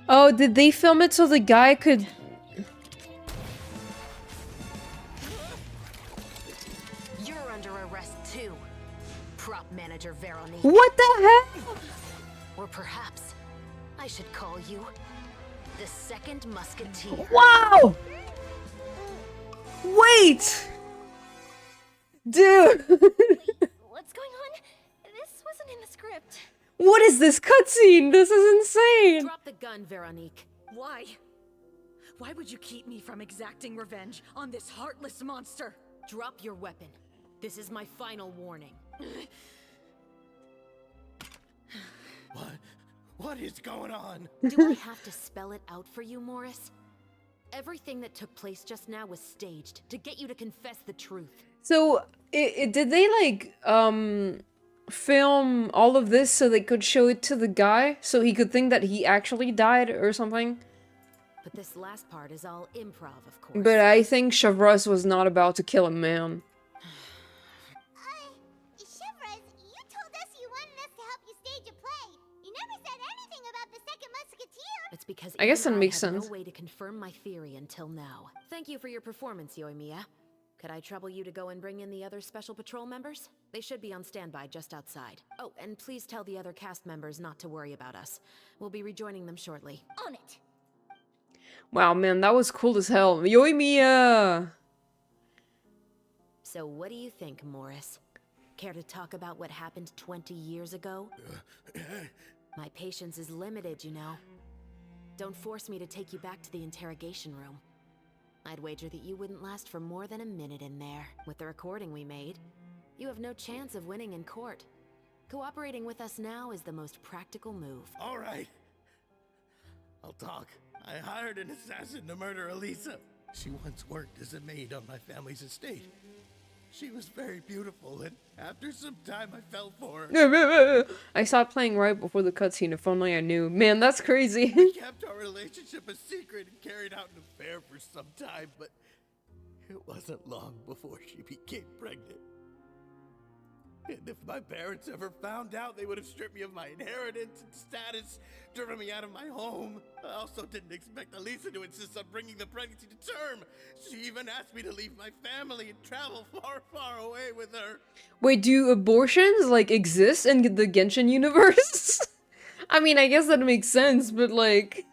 Oh, did they film it so the guy could... You're under arrest too, prop manager Veronique. What the heck? Or perhaps I should call you the Second Musketeer. Wow! Wait! Dude! What's going on? This wasn't in the script. What is this cutscene? This is insane! Drop the gun, Veronique. Why? Why would you keep me from exacting revenge on this heartless monster? Drop your weapon. This is my final warning. What is going on? Do I have to spell it out for you, Morris? Everything that took place just now was staged to get you to confess the truth. So, did they like, film all of this so they could show it to the guy? So he could think that he actually died or something? But this last part is all improv, of course. But I think Shavraz was not about to kill a man. Shavraz, you told us you wanted us to help you stage a play. You never said anything about the Second Musketeer. It's because I guess that even makes had sense. no way to confirm my theory until now. Thank you for your performance, Yoimiya. Could I trouble you to go and bring in the other Special Patrol members? They should be on standby just outside. Oh, and please tell the other cast members not to worry about us. We'll be rejoining them shortly. On it. Wow, man, that was cool as hell. Yoimiya! So what do you think, Morris? Care to talk about what happened 20 years ago? My patience is limited, you know. Don't force me to take you back to the interrogation room. I'd wager that you wouldn't last for more than a minute in there. With the recording we made, you have no chance of winning in court. Cooperating with us now is the most practical move. All right. I'll talk. I hired an assassin to murder Eliza. She once worked as a maid on my family's estate. She was very beautiful, and after some time I fell for her. I stopped playing right before the cutscene, if only I knew. Man, that's crazy. We kept our relationship a secret and carried out an affair for some time, but it wasn't long before she became pregnant. And if my parents ever found out, they would have stripped me of my inheritance and status, driven me out of my home. I also didn't expect Elisa to insist on bringing the pregnancy to term. She even asked me to leave my family and travel far, far away with her. Wait, do abortions, like, exist in the Genshin universe? I mean, I guess that makes sense, but, like,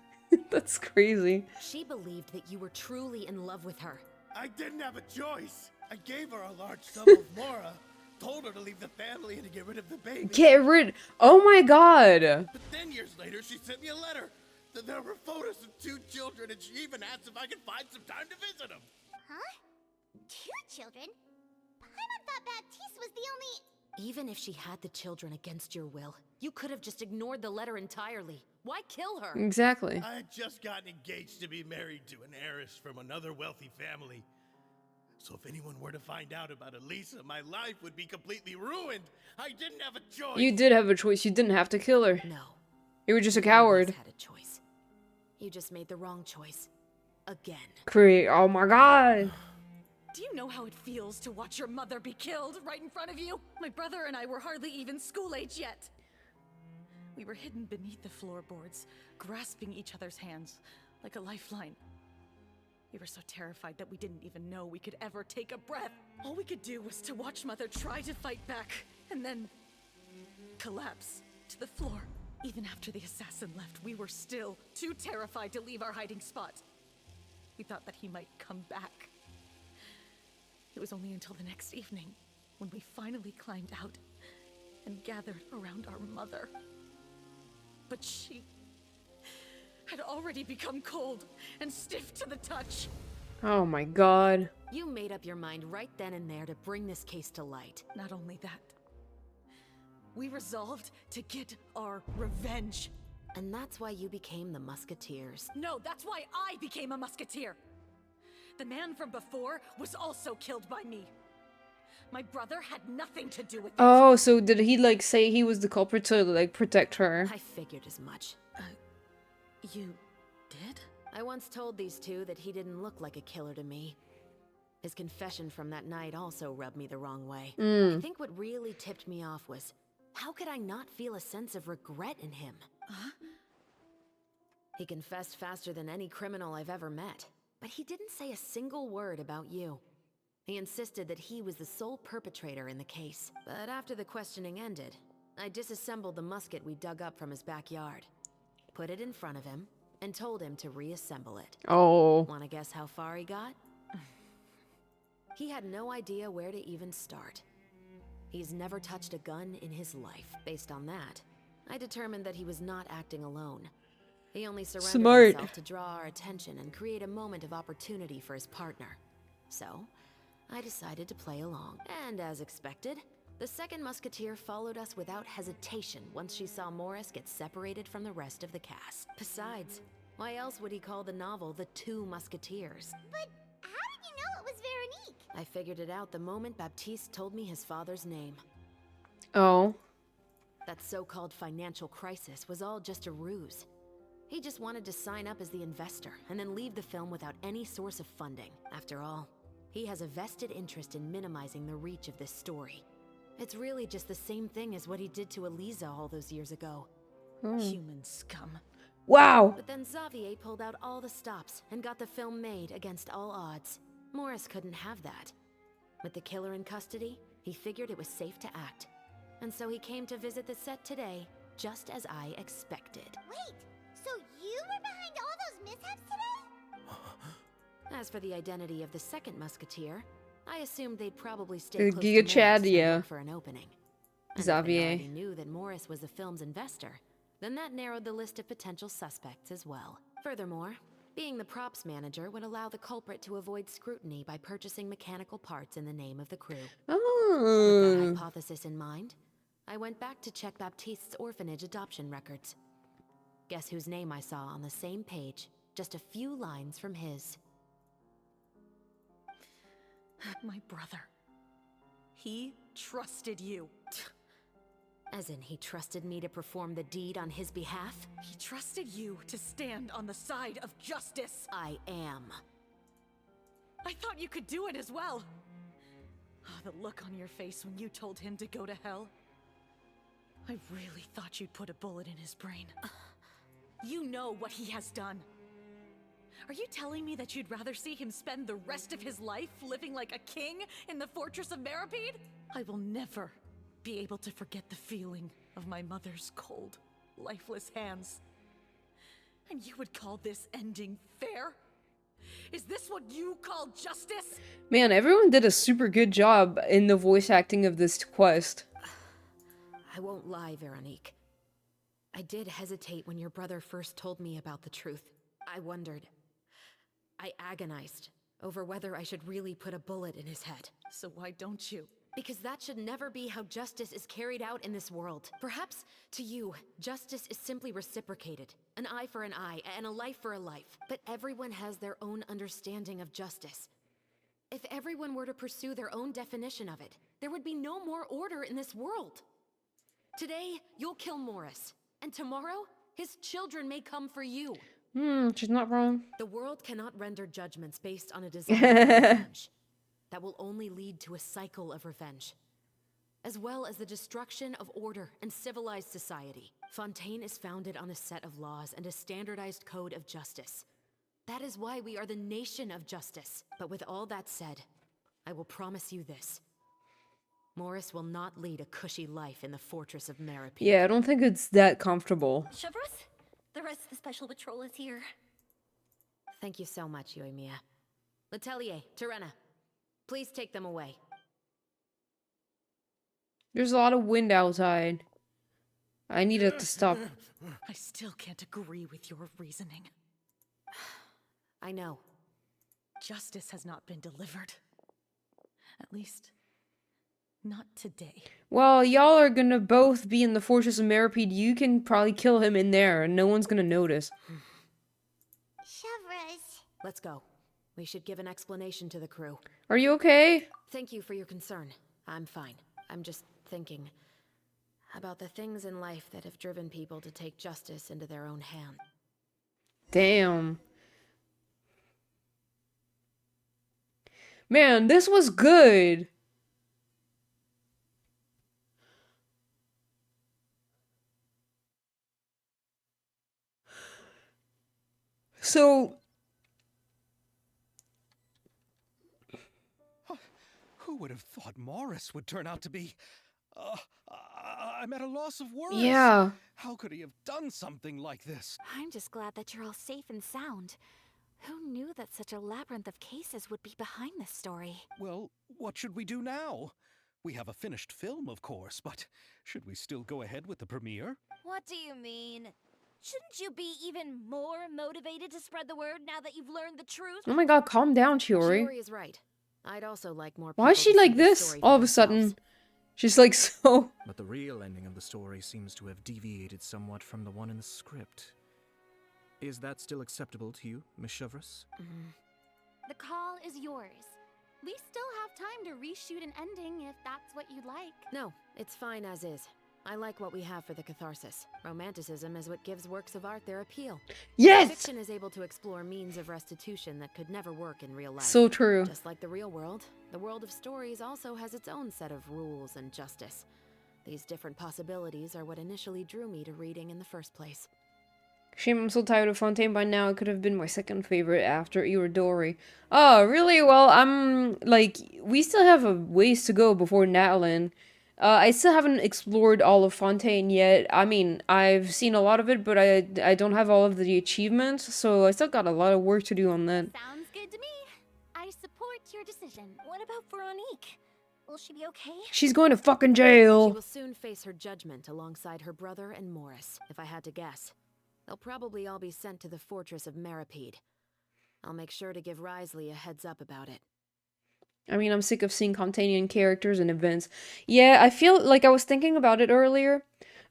that's crazy. She believed that you were truly in love with her. I didn't have a choice. I gave her a large sum of mora, told her to leave the family and to get rid of the baby. Get rid- Oh my god! But then years later, she sent me a letter. There were photos of 2 children, and she even asked if I could find some time to visit them. Huh? 2 children? Paimon thought Baptiste was the only... Even if she had the children against your will, you could have just ignored the letter entirely. Why kill her? Exactly. I had just gotten engaged to be married to an heiress from another wealthy family. So if anyone were to find out about Elisa, my life would be completely ruined. I didn't have a choice. You did have a choice. You didn't have to kill her. No. You were just a coward. You had a choice. You just made the wrong choice. Again. Oh my god. Do you know how it feels to watch your mother be killed right in front of you? My brother and I were hardly even school age yet. We were hidden beneath the floorboards, grasping each other's hands like a lifeline. We were so terrified that we didn't even know we could ever take a breath. All we could do was to watch Mother try to fight back, and then collapse to the floor. Even after the assassin left, we were still too terrified to leave our hiding spot. We thought that he might come back. It was only until the next evening when we finally climbed out and gathered around our mother. But she had already become cold and stiff to the touch. Oh my god. You made up your mind right then and there to bring this case to light. Not only that, we resolved to get our revenge. And that's why you became the Musketeers. No, that's why I became a Musketeer. The man from before was also killed by me. My brother had nothing to do with it. Oh, so did he, like, say he was the culprit to, like, protect her? I figured as much. You did? I once told these two that he didn't look like a killer to me. His confession from that night also rubbed me the wrong way. I think what really tipped me off was, how could I not feel a sense of regret in him? Huh? He confessed faster than any criminal I've ever met, but he didn't say a single word about you. He insisted that he was the sole perpetrator in the case. But after the questioning ended, I disassembled the musket we dug up from his backyard, put it in front of him, and told him to reassemble it. Oh. Wanna guess how far he got? He had no idea where to even start. He's never touched a gun in his life. Based on that, I determined that he was not acting alone. He only surrendered himself to draw our attention and create a moment of opportunity for his partner. So, I decided to play along. And as expected, the second musketeer followed us without hesitation once she saw Morris get separated from the rest of the cast. Besides, why else would he call the novel The Two Musketeers? But how did you know it was Veronique? I figured it out the moment Baptiste told me his father's name. Oh. That so-called financial crisis was all just a ruse. He just wanted to sign up as the investor and then leave the film without any source of funding. After all, he has a vested interest in minimizing the reach of this story. It's really just the same thing as what he did to Elisa all those years ago. Human scum. Wow. But then Xavier pulled out all the stops and got the film made against all odds. Morris couldn't have that. With the killer in custody, he figured it was safe to act. And so he came to visit the set today, just as I expected. Wait, so you were behind all those mishaps today? As for the identity of the second musketeer, I assumed they'd probably stay close Giga to Chad, Morris and yeah. look for an opening. And if Xavier. they already knew that Morris was the film's investor, then that narrowed the list of potential suspects as well. Furthermore, being the props manager would allow the culprit to avoid scrutiny by purchasing mechanical parts in the name of the crew. With that hypothesis in mind, I went back to check Baptiste's orphanage adoption records. Guess whose name I saw on the same page, just a few lines from his. My brother. He trusted you. As in, he trusted me to perform the deed on his behalf? He trusted you to stand on the side of justice. I am. I thought you could do it as well. Oh, the look on your face when you told him to go to hell. I really thought you'd put a bullet in his brain. You know what he has done. Are you telling me that you'd rather see him spend the rest of his life living like a king in the fortress of Meripede? I will never be able to forget the feeling of my mother's cold, lifeless hands. And you would call this ending fair? Is this what you call justice? Man, everyone did a super good job in the voice acting of this quest. I won't lie, Veronique. I did hesitate when your brother first told me about the truth. I wondered. I agonized over whether I should really put a bullet in his head. So why don't you? Because that should never be how justice is carried out in this world. Perhaps, to you, justice is simply reciprocated. An eye for an eye, and a life for a life. But everyone has their own understanding of justice. If everyone were to pursue their own definition of it, there would be no more order in this world. Today, you'll kill Morris. And tomorrow, his children may come for you. She's not wrong. The world cannot render judgments based on a desire for revenge. That will only lead to a cycle of revenge, as well as the destruction of order and civilized society. Fontaine is founded on a set of laws and a standardized code of justice. That is why we are the nation of justice. But with all that said, I will promise you this. Morris will not lead a cushy life in the fortress of Meripede. Yeah, I don't think it's that comfortable. Chevros, the rest of the special patrol is here. Thank you so much, Yoimiya. Letelier, Terena, please take them away. There's a lot of wind outside. I need it to stop. I still can't agree with your reasoning. I know. Justice has not been delivered. At least, not today. Well, y'all are gonna both be in the Fortress of Meripede. You can probably kill him in there, and no one's gonna notice. Chevros. Let's go. We should give an explanation to the crew. Are you okay? Thank you for your concern. I'm fine. I'm just thinking about the things in life that have driven people to take justice into their own hands. Damn. Man, this was good. So, who would have thought Morris would turn out to be... I'm at a loss of words. yeah. How could he have done something like this? I'm just glad that you're all safe and sound. Who knew that such a labyrinth of cases would be behind this story? Well, what should we do now? We have a finished film, of course, but should we still go ahead with the premiere? What do you mean? Shouldn't you be even more motivated to spread the word now that you've learned the truth? Oh my god, calm down, Chiori. Chiori is right. I'd also like more Why is she like this all of a sudden? She's like so... But the real ending of the story seems to have deviated somewhat from the one in the script. Is that still acceptable to you, Miss Chevros? The call is yours. We still have time to reshoot an ending if that's what you'd like. No, it's fine as is. I like what we have for the catharsis. Romanticism is what gives works of art their appeal. Yes! Fiction is able to explore means of restitution that could never work in real life. So true. Just like the real world, the world of stories also has its own set of rules and justice. These different possibilities are what initially drew me to reading in the first place. Shame I'm so tired of Fontaine by now. It could have been my second favorite after Irodori. Oh, really? Well, I'm, like, we still have a ways to go before Natlin. I still haven't explored all of Fontaine yet. I mean, I've seen a lot of it, but I don't have all of the achievements, so I still got a lot of work to do on that. Sounds good to me. I support your decision. What about Veronique? Will she be okay? She's going to fucking She jail. will soon face her judgment alongside her brother and Morris, if I had to guess. They'll probably all be sent to the fortress of Meripede. I'll make sure to give Risley a heads up about it. I mean, I'm sick of seeing Comptanian characters and events. Yeah, I feel like I was thinking about it earlier.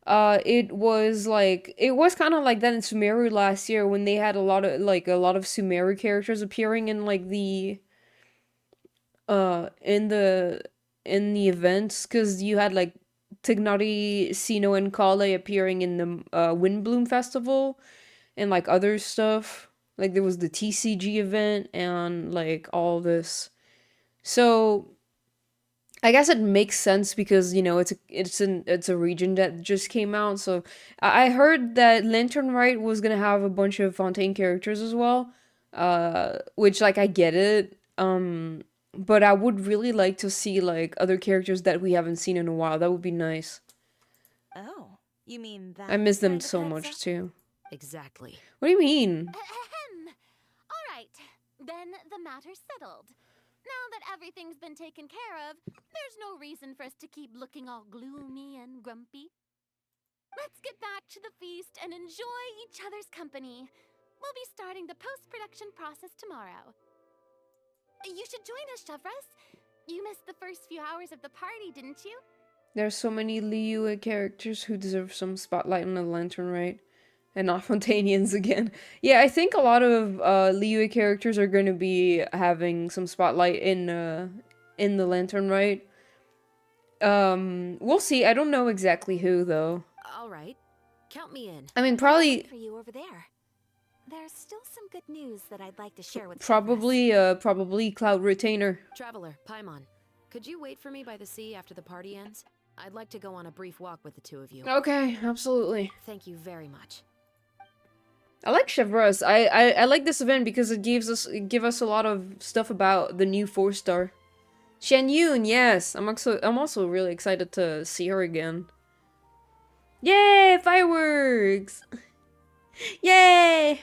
It was kind of like that in Sumeru last year when they had a lot of Sumeru characters appearing in like the in the events, because you had like Tignari, Sino, and Kale appearing in the Windbloom Festival and like other stuff. Like there was the TCG event and like all this. So I guess it makes sense because, you know, it's a region that just came out. So I heard that Lantern Rite was gonna have a bunch of Fontaine characters as well. Which, like, I get it. But I would really like to see, like, other characters that we haven't seen in a while. That would be nice. Oh, you mean that I miss them kind of so heads much up? too. Exactly. What do you mean? All right, then the matter's settled. Now that everything's been taken care of, there's no reason for us to keep looking all gloomy and grumpy. Let's get back to the feast and enjoy each other's company. We'll be starting the post-production process tomorrow. You should join us, Chevres. You missed the first few hours of the party, didn't you? There's so many Liyue characters who deserve some spotlight on the Lantern Rite. And not Fontanians again. Yeah, I think a lot of Liyue characters are going to be having some spotlight in the Lantern Rite. We'll see. I don't know exactly who though. All right. Count me in. I mean, probably For you over there. There's still some good news that I'd like to share with probably Cloud Retainer. Traveler, Paimon, could you wait for me by the sea after the party ends? I'd like to go on a brief walk with the two of you. Okay, absolutely. Thank you very much. I like Chevreuse. I like this event because it give us a lot of stuff about the new 4-star. Shen Yun, yes. I'm also really excited to see her again. Yay, fireworks! Yay!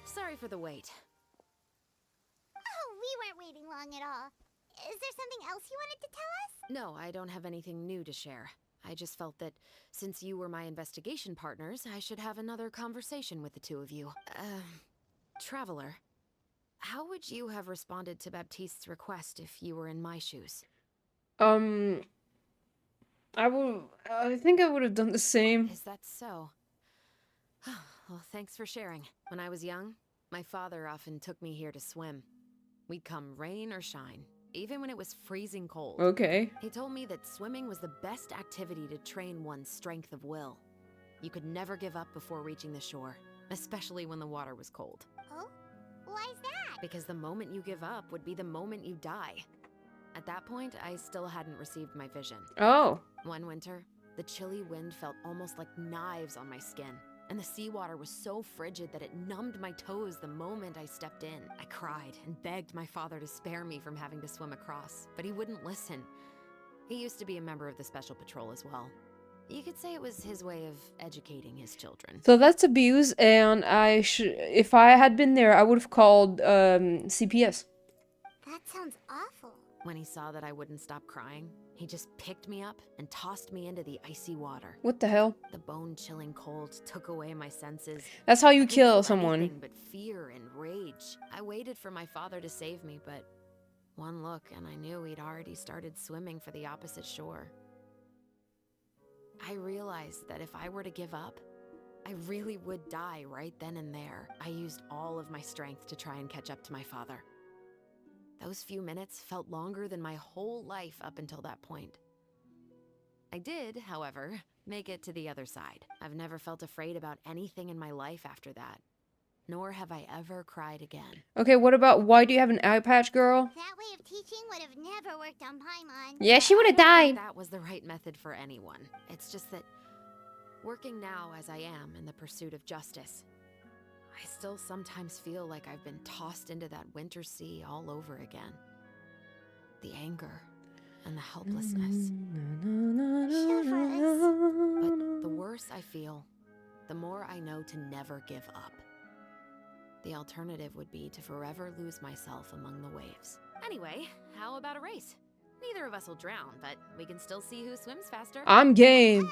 Sorry for the wait. Oh, we weren't waiting long at all. Is there something else you wanted to tell us? No, I don't have anything new to share. I just felt that since you were my investigation partners, I should have another conversation with the two of you. Traveler, how would you have responded to Baptiste's request if you were in my shoes? I think I would have done the same. Is that so? Well, thanks for sharing. When I was young, my father often took me here to swim. We'd come rain or shine, even when it was freezing cold. Okay. He told me that swimming was the best activity to train one's strength of will. You could never give up before reaching the shore, especially when the water was cold. Oh? Why's that? Because the moment you give up would be the moment you die. At that point, I still hadn't received my vision. Oh. One winter, the chilly wind felt almost like knives on my skin, and the seawater was so frigid that it numbed my toes the moment I stepped in. I cried and begged my father to spare me from having to swim across, but he wouldn't listen. He used to be a member of the Special Patrol as well. You could say it was his way of educating his children. So that's abuse, and if I had been there, I would have called CPS. That sounds awful. When he saw that I wouldn't stop crying, he just picked me up and tossed me into the icy water. What the hell? The bone-chilling cold took away my senses. That's how you I didn't kill feel someone. anything but fear and rage. I waited for my father to save me, but one look and I knew he'd already started swimming for the opposite shore. I realized that if I were to give up, I really would die right then and there. I used all of my strength to try and catch up to my father. Those few minutes felt longer than my whole life up until that point. I did, however, make it to the other side. I've never felt afraid about anything in my life after that, nor have I ever cried again. Okay, what about why do you have an eye patch, girl? That way of teaching would have never worked on Paimon. Yeah, she would have I don't think died. that was the right method for anyone. It's just that, working now as I am in the pursuit of justice, I still sometimes feel like I've been tossed into that winter sea all over again. The anger and the helplessness. But the worse I feel, the more I know to never give up. The alternative would be to forever lose myself among the waves. Anyway, how about a race? Neither of us will drown, but we can still see who swims faster. I'm game. You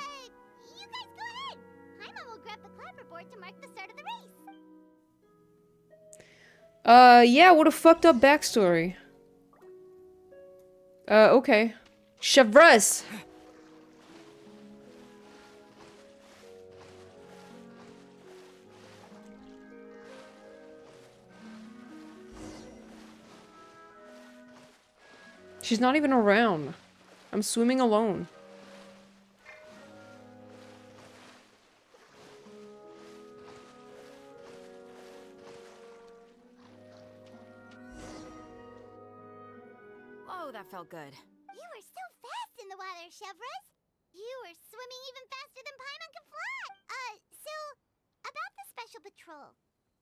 guys go ahead. Paimon will grab the clapperboard to mark the start of the race. Yeah, what a fucked up backstory. Okay. Chevreuse! She's not even around. I'm swimming alone. Oh, that felt good. You were so fast in the water, Chevrolet. You were swimming even faster than Paimon can fly. So, about the special patrol.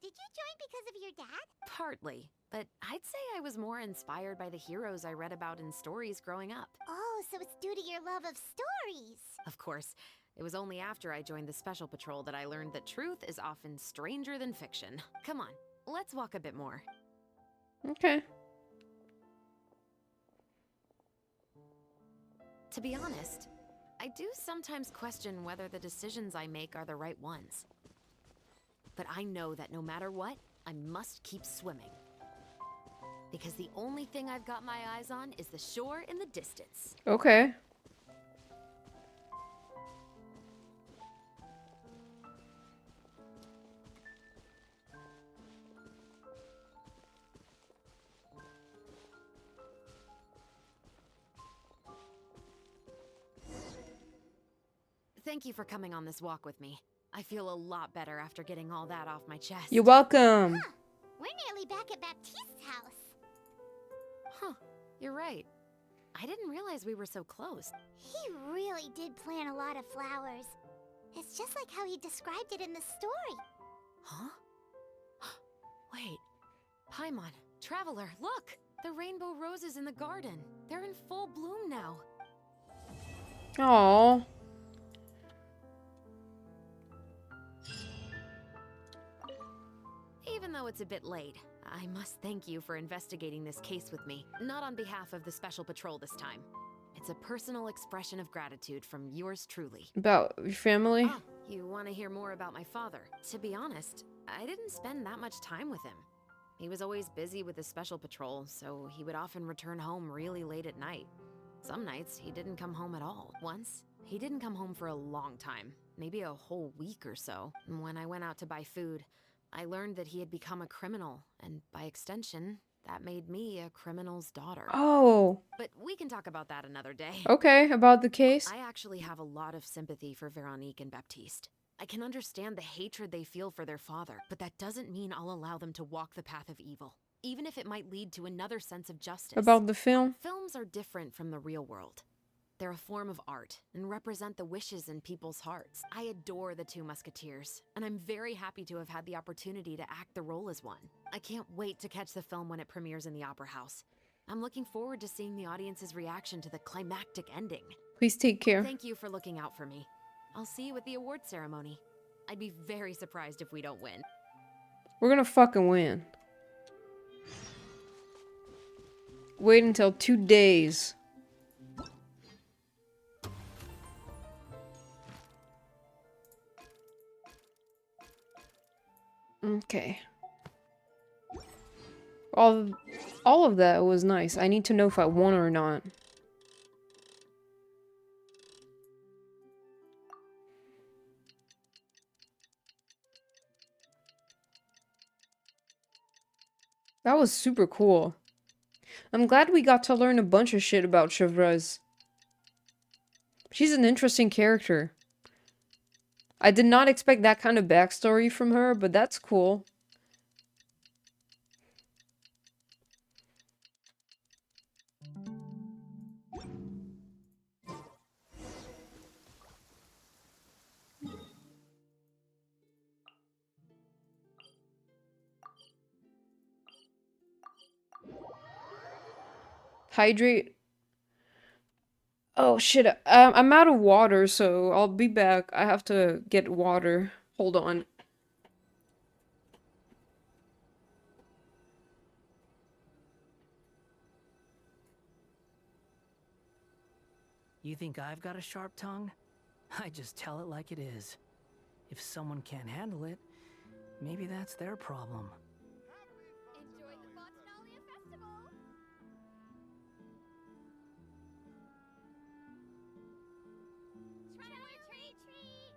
Did you join because of your dad? Partly, but I'd say I was more inspired by the heroes I read about in stories growing up. Oh, so it's due to your love of stories. Of course, it was only after I joined the Special Patrol that I learned that truth is often stranger than fiction. Come on, let's walk a bit more. Okay. To be honest, I do sometimes question whether the decisions I make are the right ones. But I know that no matter what, I must keep swimming. Because the only thing I've got my eyes on is the shore in the distance. Okay. Thank you for coming on this walk with me. I feel a lot better after getting all that off my chest. You're welcome. Huh. We're nearly back at Baptiste's house. Huh, you're right. I didn't realize we were so close. He really did plant a lot of flowers. It's just like how he described it in the story. Huh? Wait. Paimon, Traveler, look! The rainbow roses in the garden. They're in full bloom now. Aww. Even though it's a bit late, I must thank you for investigating this case with me. Not on behalf of the Special Patrol this time. It's a personal expression of gratitude from yours truly. About your family? Oh, you want to hear more about my father? To be honest, I didn't spend that much time with him. He was always busy with his Special Patrol, so he would often return home really late at night. Some nights, he didn't come home at all. Once, he didn't come home for a long time, maybe a whole week or so. When I went out to buy food, I learned that he had become a criminal, and by extension, that made me a criminal's daughter. Oh. But we can talk about that another day. Okay, about the case? I actually have a lot of sympathy for Veronique and Baptiste. I can understand the hatred they feel for their father, but that doesn't mean I'll allow them to walk the path of evil, even if it might lead to another sense of justice. About the film? Films are different from the real world. They're a form of art and represent the wishes in people's hearts. I adore the Two Musketeers, and I'm very happy to have had the opportunity to act the role as one. I can't wait to catch the film when it premieres in the Opera House. I'm looking forward to seeing the audience's reaction to the climactic ending. Please take care. Thank you for looking out for me. I'll see you at the award ceremony. I'd be very surprised if we don't win. We're gonna fucking win. Wait until 2 days. Okay. All of that was nice. I need to know if I won or not. That was super cool. I'm glad we got to learn a bunch of shit about Chevreuse. She's an interesting character. I did not expect that kind of backstory from her, but that's cool. Hydrate. Oh shit, I'm out of water, so I'll be back. I have to get water. Hold on. You think I've got a sharp tongue? I just tell it like it is. If someone can't handle it, maybe that's their problem. Enjoy the Fontinalia Festival! Treat, treat, treat!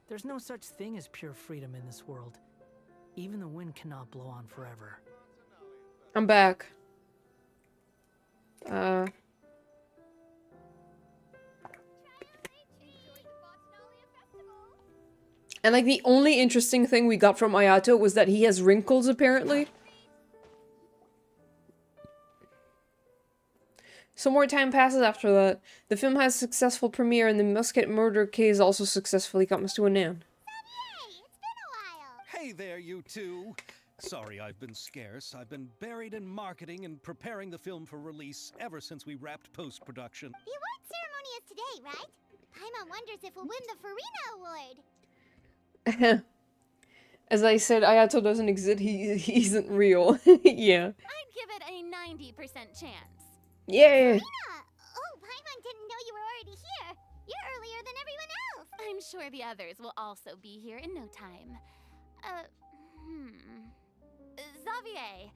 There's no such thing as pure freedom in this world. Even the wind cannot blow on forever. I'm back. And like the only interesting thing we got from Ayato was that he has wrinkles apparently. Some more time passes after that. The film has a successful premiere and the Musket murder case also successfully comes to an end. Hey there, you two! Sorry I've been scarce. I've been buried in marketing and preparing the film for release ever since we wrapped post-production. The award ceremony is today, right? Paimon wonders if we'll win the Farina Award. As I said, Ayato doesn't exist. He isn't real. Yeah. I'd give it a 90% chance. Yeah. Oh, Paimon didn't know you were already here. You're earlier than everyone else. I'm sure the others will also be here in no time. Xavier,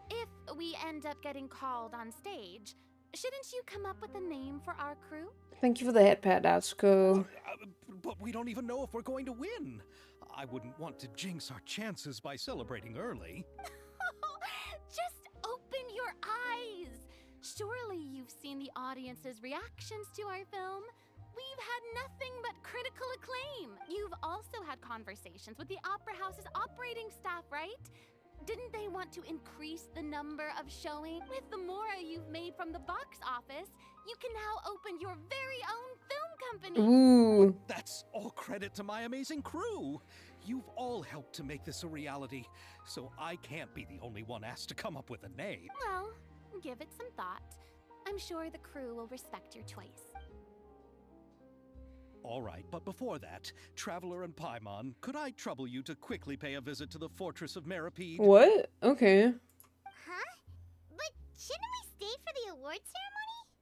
if we end up getting called on stage, shouldn't you come up with a name for our crew? Thank you for the head pat, Atsuko. But we don't even know if we're going to win. I wouldn't want to jinx our chances by celebrating early. Just open your eyes. Surely you've seen the audience's reactions to our film. We've had nothing but critical acclaim. You've also had conversations with the Opera House's operating staff, right? Didn't they want to increase the number of showings? With the more you've made from the box office, you can now open your very own film company. Ooh. That's all credit to my amazing crew. You've all helped to make this a reality, so I can't be the only one asked to come up with a name. Well, give it some thought. I'm sure the crew will respect your choice. All right, but before that, Traveler and Paimon, could I trouble you to quickly pay a visit to the Fortress of Meripede? What? Okay. Huh? But shouldn't we stay for the award ceremony?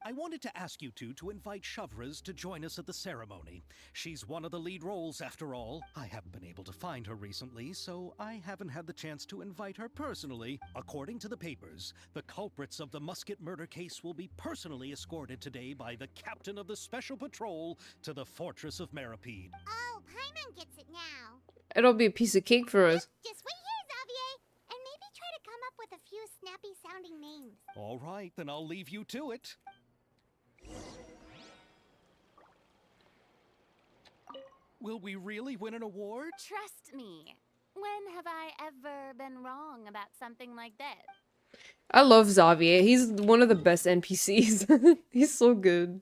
I wanted to ask you two to invite Shavraz to join us at the ceremony. She's one of the lead roles, after all. I haven't been able to find her recently, so I haven't had the chance to invite her personally. According to the papers, the culprits of the Musket murder case will be personally escorted today by the captain of the Special Patrol to the Fortress of Meripede. Oh, Paimon gets it now. It'll be a piece of cake for us. Just wait here, Xavier, and maybe try to come up with a few snappy-sounding names. All right, then I'll leave you to it. Will we really win an award? Trust me. When have I ever been wrong about something like this? I love Xavier. He's one of the best NPCs. He's so good.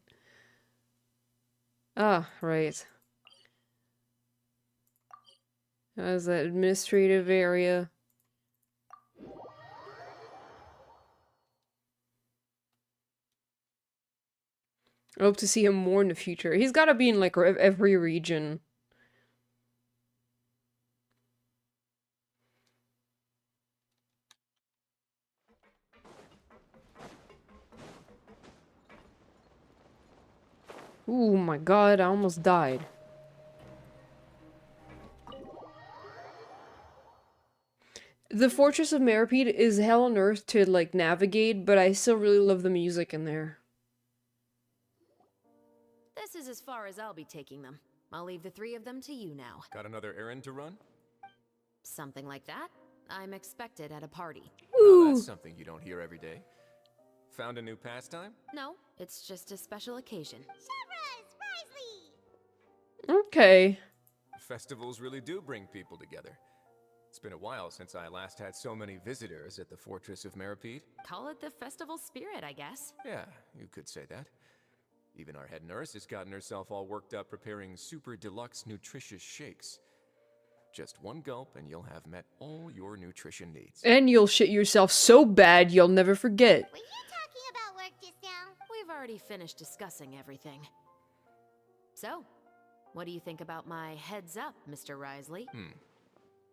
Ah, right. How's that administrative area? I hope to see him more in the future. He's gotta be in like every region. Oh my god, I almost died. The Fortress of Meripede is hell on earth to like navigate, but I still really love the music in there. This is as far as I'll be taking them. I'll leave the three of them to you now. Got another errand to run? Something like that. I'm expected at a party. Oh, that's something you don't hear every day. Found a new pastime? No, it's just a special occasion. Okay. Festivals really do bring people together. It's been a while since I last had so many visitors at the Fortress of Meripede. Call it the festival spirit, I guess. Yeah, you could say that. Even our head nurse has gotten herself all worked up preparing super deluxe nutritious shakes. Just one gulp and you'll have met all your nutrition needs. And you'll shit yourself so bad you'll never forget. Were you talking about work just now? We've already finished discussing everything. So, what do you think about my heads up, Mr. Risley?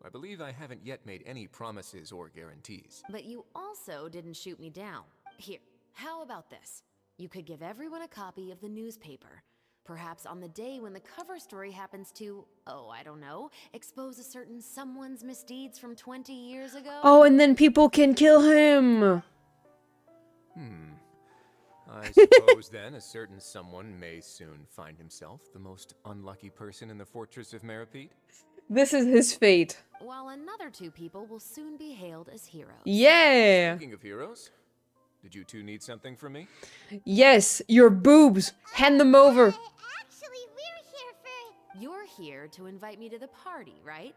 I believe I haven't yet made any promises or guarantees. But you also didn't shoot me down. Here, how about this? You could give everyone a copy of the newspaper. Perhaps on the day when the cover story happens to, oh, I don't know, expose a certain someone's misdeeds from 20 years ago? Oh, and then people can kill him! I suppose then a certain someone may soon find himself the most unlucky person in the Fortress of Meripede? This is his fate. While another two people will soon be hailed as heroes. Yeah! Speaking of heroes, did you two need something from me? Yes, your boobs! Hand them over! Actually, we're here for... You're here to invite me to the party, right?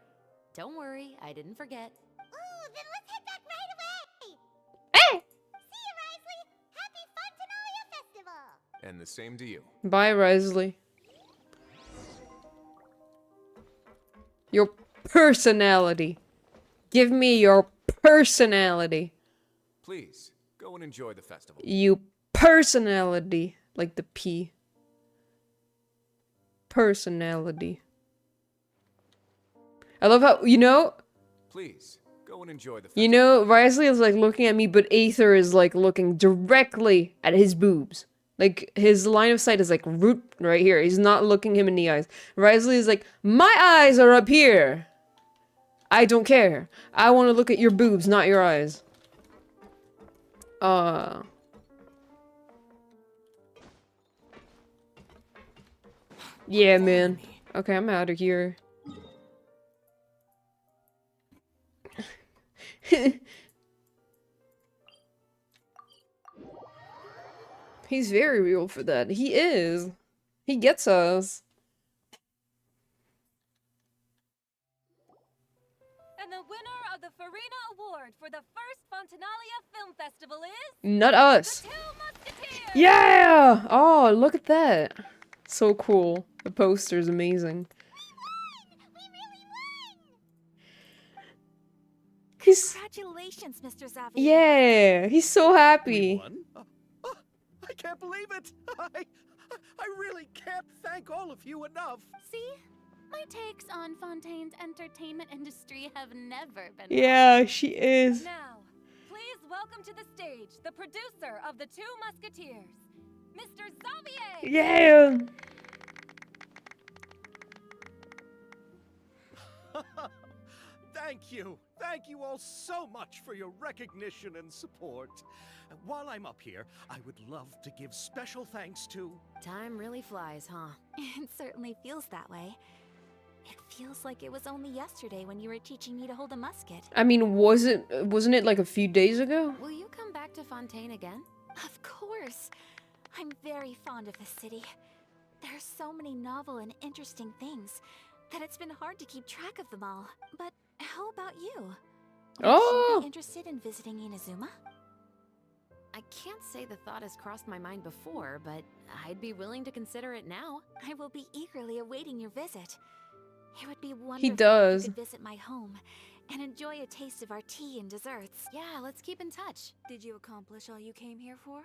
Don't worry, I didn't forget. Ooh, then let's head back right away! Hey! See you, Risley! Happy Fontanalia Festival! And the same to you. Bye, Risley. Your personality. Give me your personality. Please, go and enjoy the festival. You personality. Like the P. Personality. I love how, you know... Please, go and enjoy the festival. You know, Risley is like looking at me, but Aether is like looking directly at his boobs. Like, his line of sight is like root right here. He's not looking him in the eyes. Risley is like, my eyes are up here. I don't care. I want to look at your boobs, not your eyes. Yeah, man. Okay, I'm out of here. He's very real for that. He is. He gets us. And the winner of the Farina Award for the first Fontanalia Film Festival is... Not us. Yeah! Oh, look at that. So cool. The poster's amazing. Congratulations, Mr. Xavier. Yeah, he's so happy. I can't believe it! I really can't thank all of you enough! See? My takes on Fontaine's entertainment industry have never been Yeah, she is. Now, please welcome to the stage the producer of The Two Musketeers, Mr. Xavier! Yeah! Thank you. Thank you all so much for your recognition and support. While I'm up here, I would love to give special thanks to... Time really flies, huh? It certainly feels that way. It feels like it was only yesterday when you were teaching me to hold a musket. I mean, wasn't it like a few days ago? Will you come back to Fontaine again? Of course. I'm very fond of this city. There are so many novel and interesting things that it's been hard to keep track of them all. But how about you? Would you be interested in visiting Inazuma? I can't say the thought has crossed my mind before, but I'd be willing to consider it now. I will be eagerly awaiting your visit. It would be wonderful He does. if you could visit my home and enjoy a taste of our tea and desserts. Yeah, let's keep in touch. Did you accomplish all you came here for?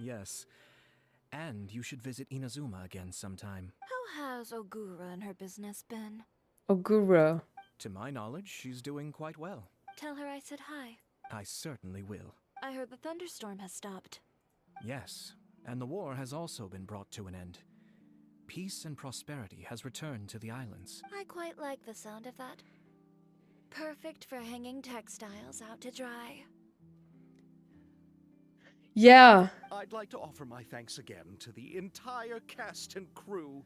Yes. And you should visit Inazuma again sometime. How has Ogura and her business been? Ogura. To my knowledge, she's doing quite well. Tell her I said hi. I certainly will. I heard the thunderstorm has stopped. Yes, and the war has also been brought to an end. Peace and prosperity has returned to the islands. I quite like the sound of that. Perfect for hanging textiles out to dry. Yeah. I'd like to offer my thanks again to the entire cast and crew.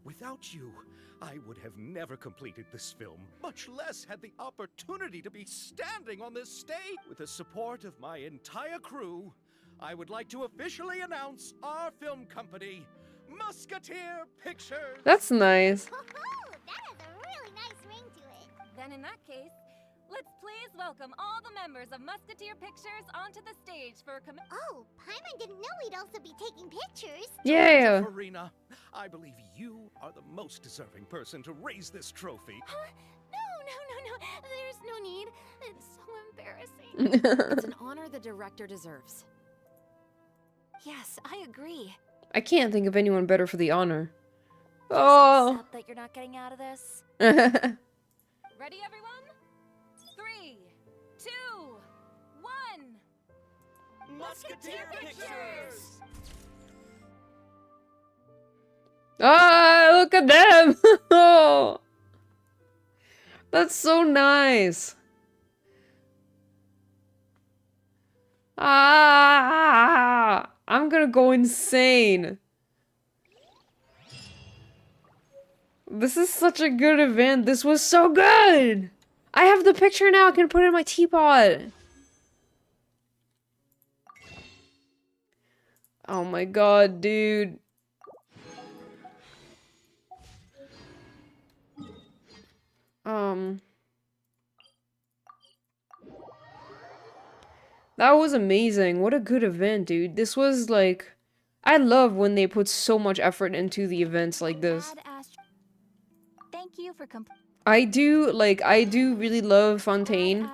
Without you, I would have never completed this film, much less had the opportunity to be standing on this stage. With the support of my entire crew, I would like to officially announce our film company, Musketeer Pictures. That's nice. That has a really nice ring to it. Then in that case, let's please welcome all the members of Musketeer Pictures onto the stage for Oh, Paimon didn't know we'd also be taking pictures. Yeah. Farina, I believe you are the most deserving person to raise this trophy. No. There's no need. It's so embarrassing. It's an honor the director deserves. Yes, I agree. I can't think of anyone better for the honor. Accept that you're not getting out of this. Ready, everyone? 3, 2, 1. Musketeer Pictures! Ah, look at them! Oh, that's so nice. Ah, I'm gonna go insane. This is such a good event. This was so good. I have the picture now. I can put it in my teapot. Oh my god, dude. That was amazing. What a good event, dude. This was like... I love when they put so much effort into the events like this. Thank you for I do really love Fontaine.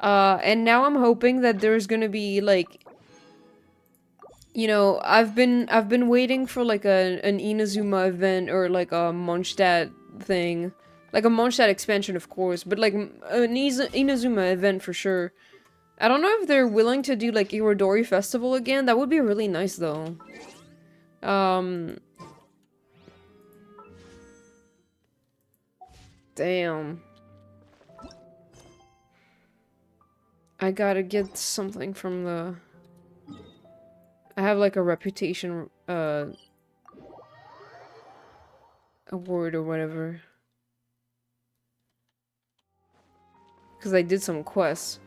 And now I'm hoping that there's gonna be, like... You know, I've been waiting for, like, an Inazuma event or, like, a Mondstadt thing. Like, a Mondstadt expansion, of course, but, like, an Inazuma event for sure. I don't know if they're willing to do, like, Irodori Festival again. That would be really nice, though. Damn. I gotta get something from the... I have, like, a reputation, award or whatever. Because I did some quests.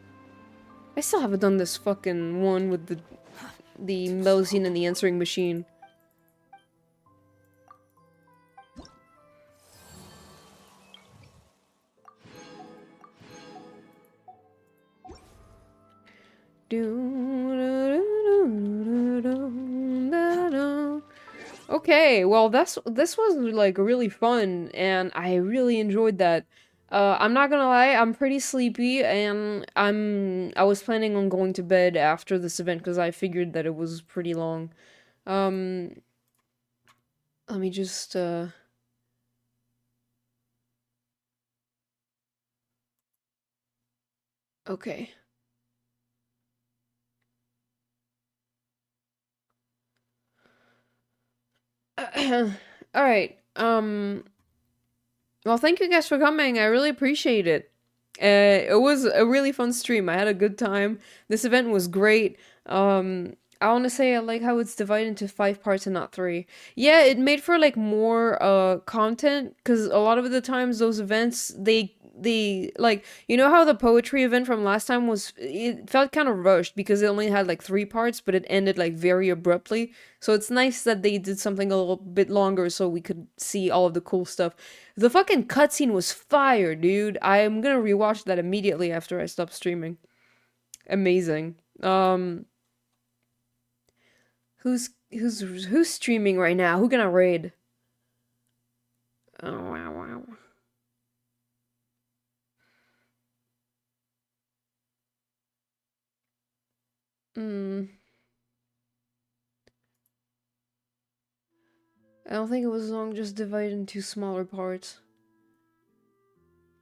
I still haven't done this fucking one with the Melusine and the answering machine. Okay, well this was like really fun and I really enjoyed that. I'm not gonna lie, I'm pretty sleepy and I was planning on going to bed after this event because I figured that it was pretty long. Let me just okay. Alright, well, thank you guys for coming. I really appreciate it. It was a really fun stream. I had a good time. This event was great. I want to say I like how it's divided into 5 parts and not 3. Yeah, it made for like more content because a lot of the times those events they like, you know how the poetry event from last time was, it felt kind of rushed because it only had like 3 parts, but it ended like very abruptly. So it's nice that they did something a little bit longer so we could see all of the cool stuff. The fucking cutscene was fire, dude. I'm gonna rewatch that immediately after I stop streaming. Amazing. Who's streaming right now? Who gonna raid? Oh wow wow. I don't think it was long, just divided into smaller parts.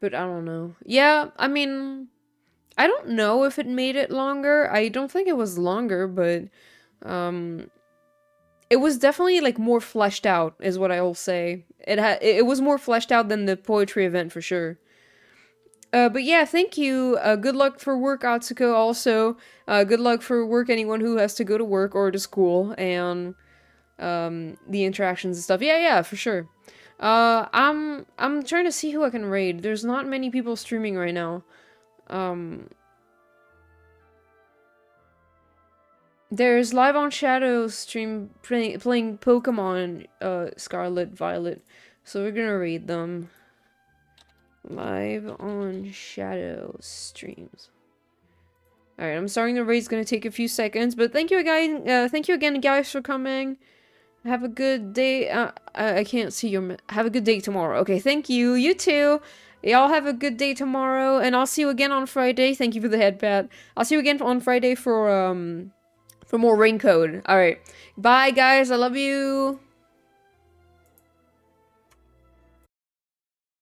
But I don't know. Yeah, I mean, I don't know if it made it longer. I don't think it was longer, but it was definitely like more fleshed out, is what I will say. It was more fleshed out than the poetry event for sure. But yeah, thank you. Good luck for work, Atsuko. Also, good luck for work, anyone who has to go to work or to school, and the interactions and stuff. Yeah, for sure. I'm trying to see who I can raid. There's not many people streaming right now. There's Live on Shadow stream playing Pokemon Scarlet Violet. So we're gonna raid them. Live on Shadow streams. Alright, I'm starting the raid. It's gonna take a few seconds, but thank you again guys for coming. Have a good day. I can't see your... Have a good day tomorrow. Okay, thank you. You too. Y'all have a good day tomorrow, and I'll see you again on Friday. Thank you for the head pat. I'll see you again on Friday for more rain code. Alright. Bye, guys. I love you.